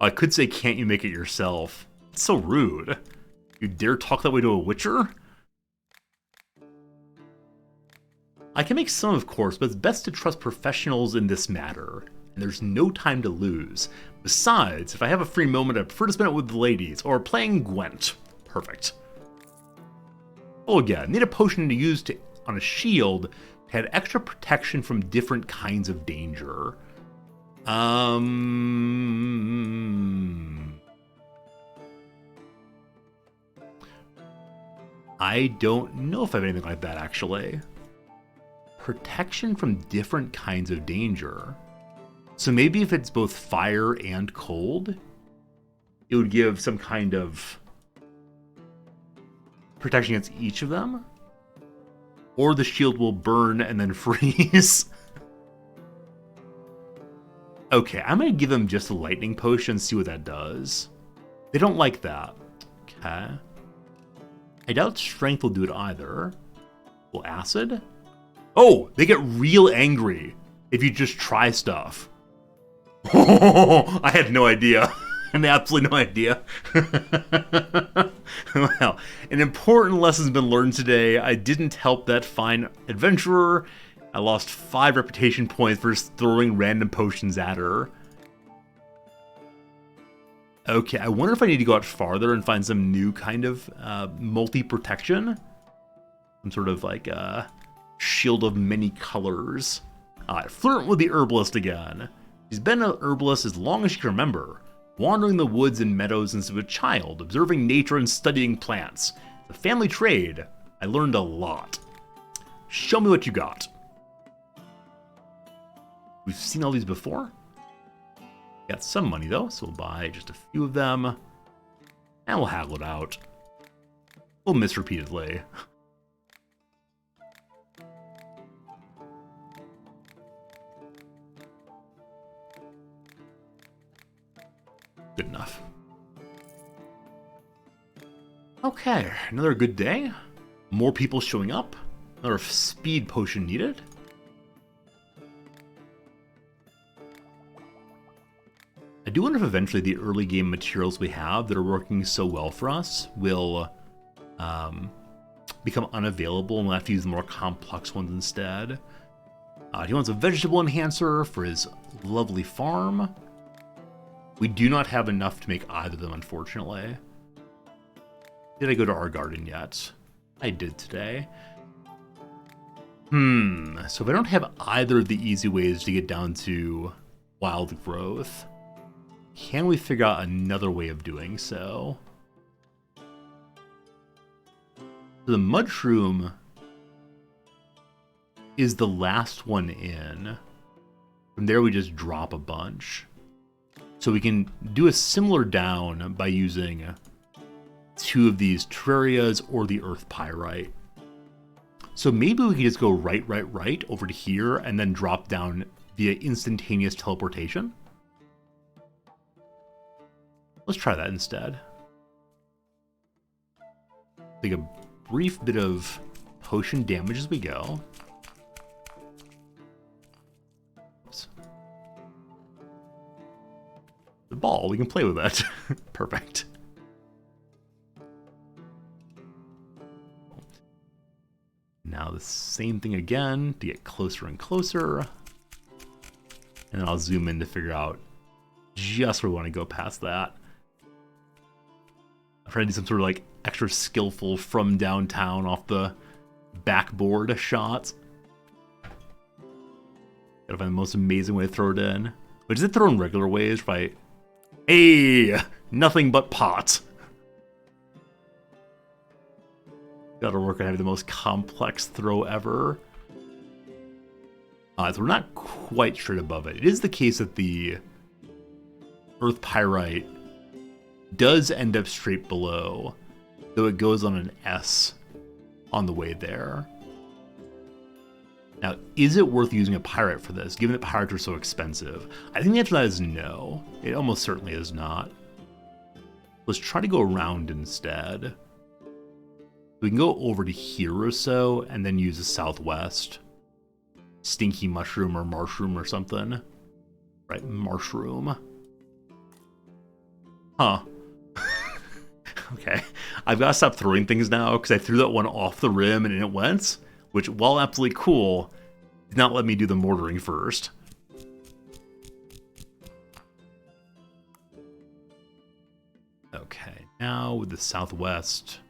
I could say, can't you make it yourself? It's so rude. You dare talk that way to a witcher? I can make some, of course, but it's best to trust professionals in this matter, and there's no time to lose. Besides, if I have a free moment, I prefer to spend it with the ladies, or playing Gwent. Perfect. Oh, again, need a potion to use on a shield to add extra protection from different kinds of danger. I don't know if I have anything like that, actually. Protection from different kinds of danger. So maybe if it's both fire and cold, it would give some kind of protection against each of them. Or the shield will burn and then freeze. Okay, I'm going to give them just a lightning potion and see what that does. They don't like that. Okay. I doubt strength will do it either. Will acid? Oh, they get real angry if you just try stuff. I had no idea. I had absolutely no idea. Well, an important lesson's been learned today. I didn't help that fine adventurer. I lost 5 reputation points for just throwing random potions at her. Okay, I wonder if I need to go out farther and find some new kind of multi-protection. Some sort of like shield of many colors. Flirt with the herbalist again. She's been an herbalist as long as she can remember, wandering the woods and meadows since a child, observing nature and studying plants. The family trade. I learned a lot. Show me what you got. We've seen all these before. Got some money though, so we'll buy just a few of them. And we'll haggle it out. We'll miss repeatedly. Good enough. Okay, another good day. More people showing up. Another speed potion needed. I do wonder if eventually the early game materials we have that are working so well for us will become unavailable and we'll have to use the more complex ones instead. He wants a vegetable enhancer for his lovely farm. We do not have enough to make either of them, unfortunately. Did I go to our garden yet? I did today. So if I don't have either of the easy ways to get down to wild growth, can we figure out another way of doing so? The mushroom is the last one in. From there we just drop a bunch. So we can do a similar down by using 2 of these Terrarias or the Earth Pyrite. So maybe we can just go right over to here and then drop down via instantaneous teleportation. Let's try that instead. Take a brief bit of potion damage as we go. Oops. The ball, we can play with that. Perfect. Now the same thing again to get closer and closer. And then I'll zoom in to figure out just where we want to go past that. I'm trying to do some sort of like extra skillful from downtown off the backboard shot. Gotta find the most amazing way to throw it in. But is it thrown regular ways? If I... Hey! Nothing but pot. Gotta work on having the most complex throw ever. So we're not quite straight above it. It is the case that the Earth Pyrite does end up straight below, though it goes on an S on the way there. Now, is it worth using a Pyrite for this, given that Pyrites are so expensive? I think the answer to that is no. It almost certainly is not. Let's try to go around instead. We can go over to here or so, and then use the southwest. Stinky mushroom or marshroom or something. Right, marshroom. Huh. Okay. I've got to stop throwing things now, because I threw that one off the rim and it went, which, while absolutely cool, did not let me do the mortaring first. Okay, now with the southwest...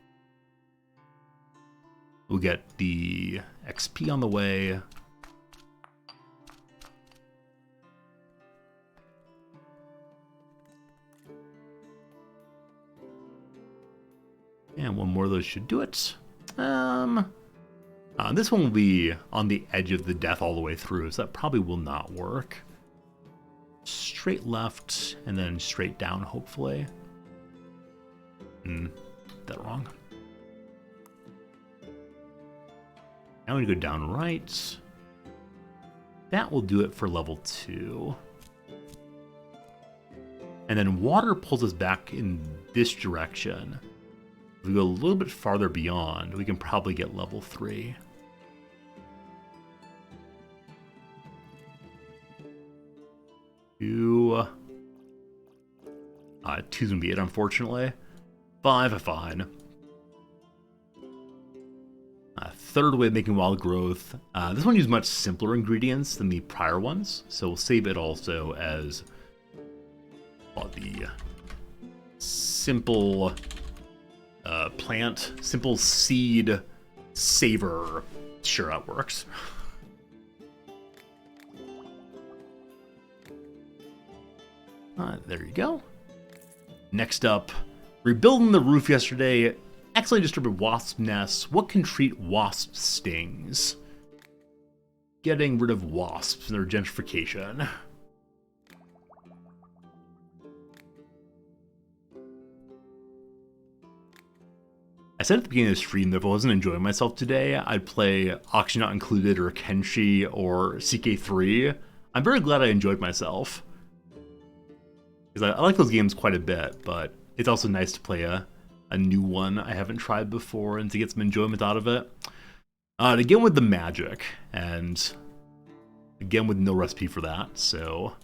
We'll get the XP on the way. And one more of those should do it. This one will be on the edge of the death all the way through, so that probably will not work. Straight left, and then straight down, hopefully. That wrong. Now we go down right. That will do it for level 2. And then water pulls us back in this direction. If we go a little bit farther beyond, we can probably get level 3. Two. 2's gonna be it, unfortunately. 5, fine. Third way of making wild growth. This one used much simpler ingredients than the prior ones, so we'll save it also as the simple plant, simple seed saver. Sure, that works. There you go. Next up, rebuilding the roof yesterday. Accidentally distributed wasp nests. What can treat wasp stings? Getting rid of wasps and their gentrification. I said at the beginning of the stream that if I wasn't enjoying myself today, I'd play Oxygen Not Included or Kenshi or CK3. I'm very glad I enjoyed myself. Because I like those games quite a bit, but it's also nice to play a new one I haven't tried before and to get some enjoyment out of it. Again with the magic, and again with no recipe for that, so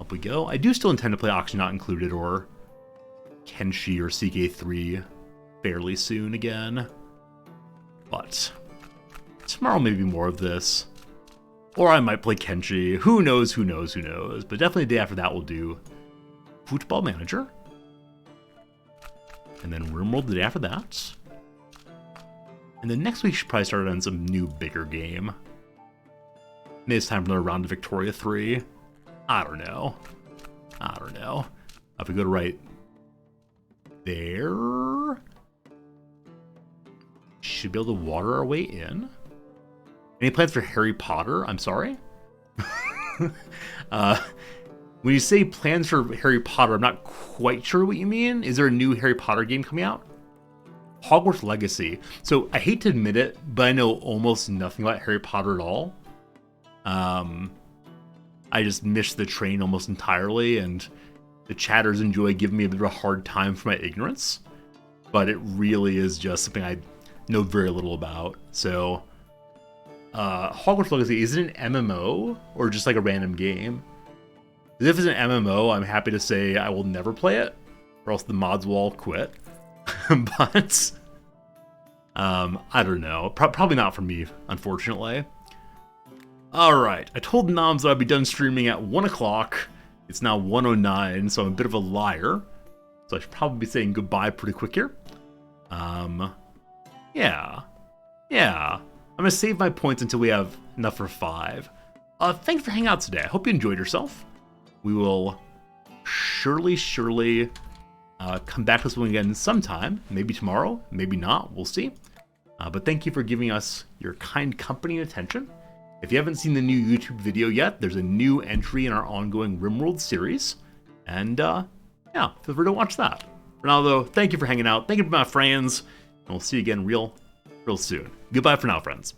up we go. I do still intend to play Oxygen Not Included or Kenshi or CK3 fairly soon again, but tomorrow maybe more of this, or I might play Kenshi. Who knows, who knows, who knows, but definitely the day after that we'll do Football Manager. And then RimWorld the day after that. And then next week, should probably start on some new, bigger game. Maybe it's time for another round of Victoria 3. I don't know. If we go to right there, should be able to water our way in. Any plans for Harry Potter? I'm sorry? When you say plans for Harry Potter, I'm not quite sure what you mean. Is there a new Harry Potter game coming out? Hogwarts Legacy. So I hate to admit it, but I know almost nothing about Harry Potter at all. I just missed the train almost entirely, and the chatters enjoy giving me a bit of a hard time for my ignorance. But it really is just something I know very little about. So, Hogwarts Legacy, is it an MMO or just like a random game? If it's an MMO, I'm happy to say I will never play it, or else the mods will all quit. But I don't know. Probably not for me, unfortunately. Alright, I told Noms that I'd be done streaming at 1 o'clock. It's now 1:09, so I'm a bit of a liar. So I should probably be saying goodbye pretty quick here. Yeah. I'm gonna save my points until we have enough for 5. Thanks for hanging out today. I hope you enjoyed yourself. We will surely come back to this one again sometime. Maybe tomorrow, maybe not, we'll see. But thank you for giving us your kind company and attention. If you haven't seen the new YouTube video yet, there's a new entry in our ongoing RimWorld series. And yeah, feel free to watch that. For now though, thank you for hanging out, thank you for my friends, and we'll see you again real soon. Goodbye for now, friends.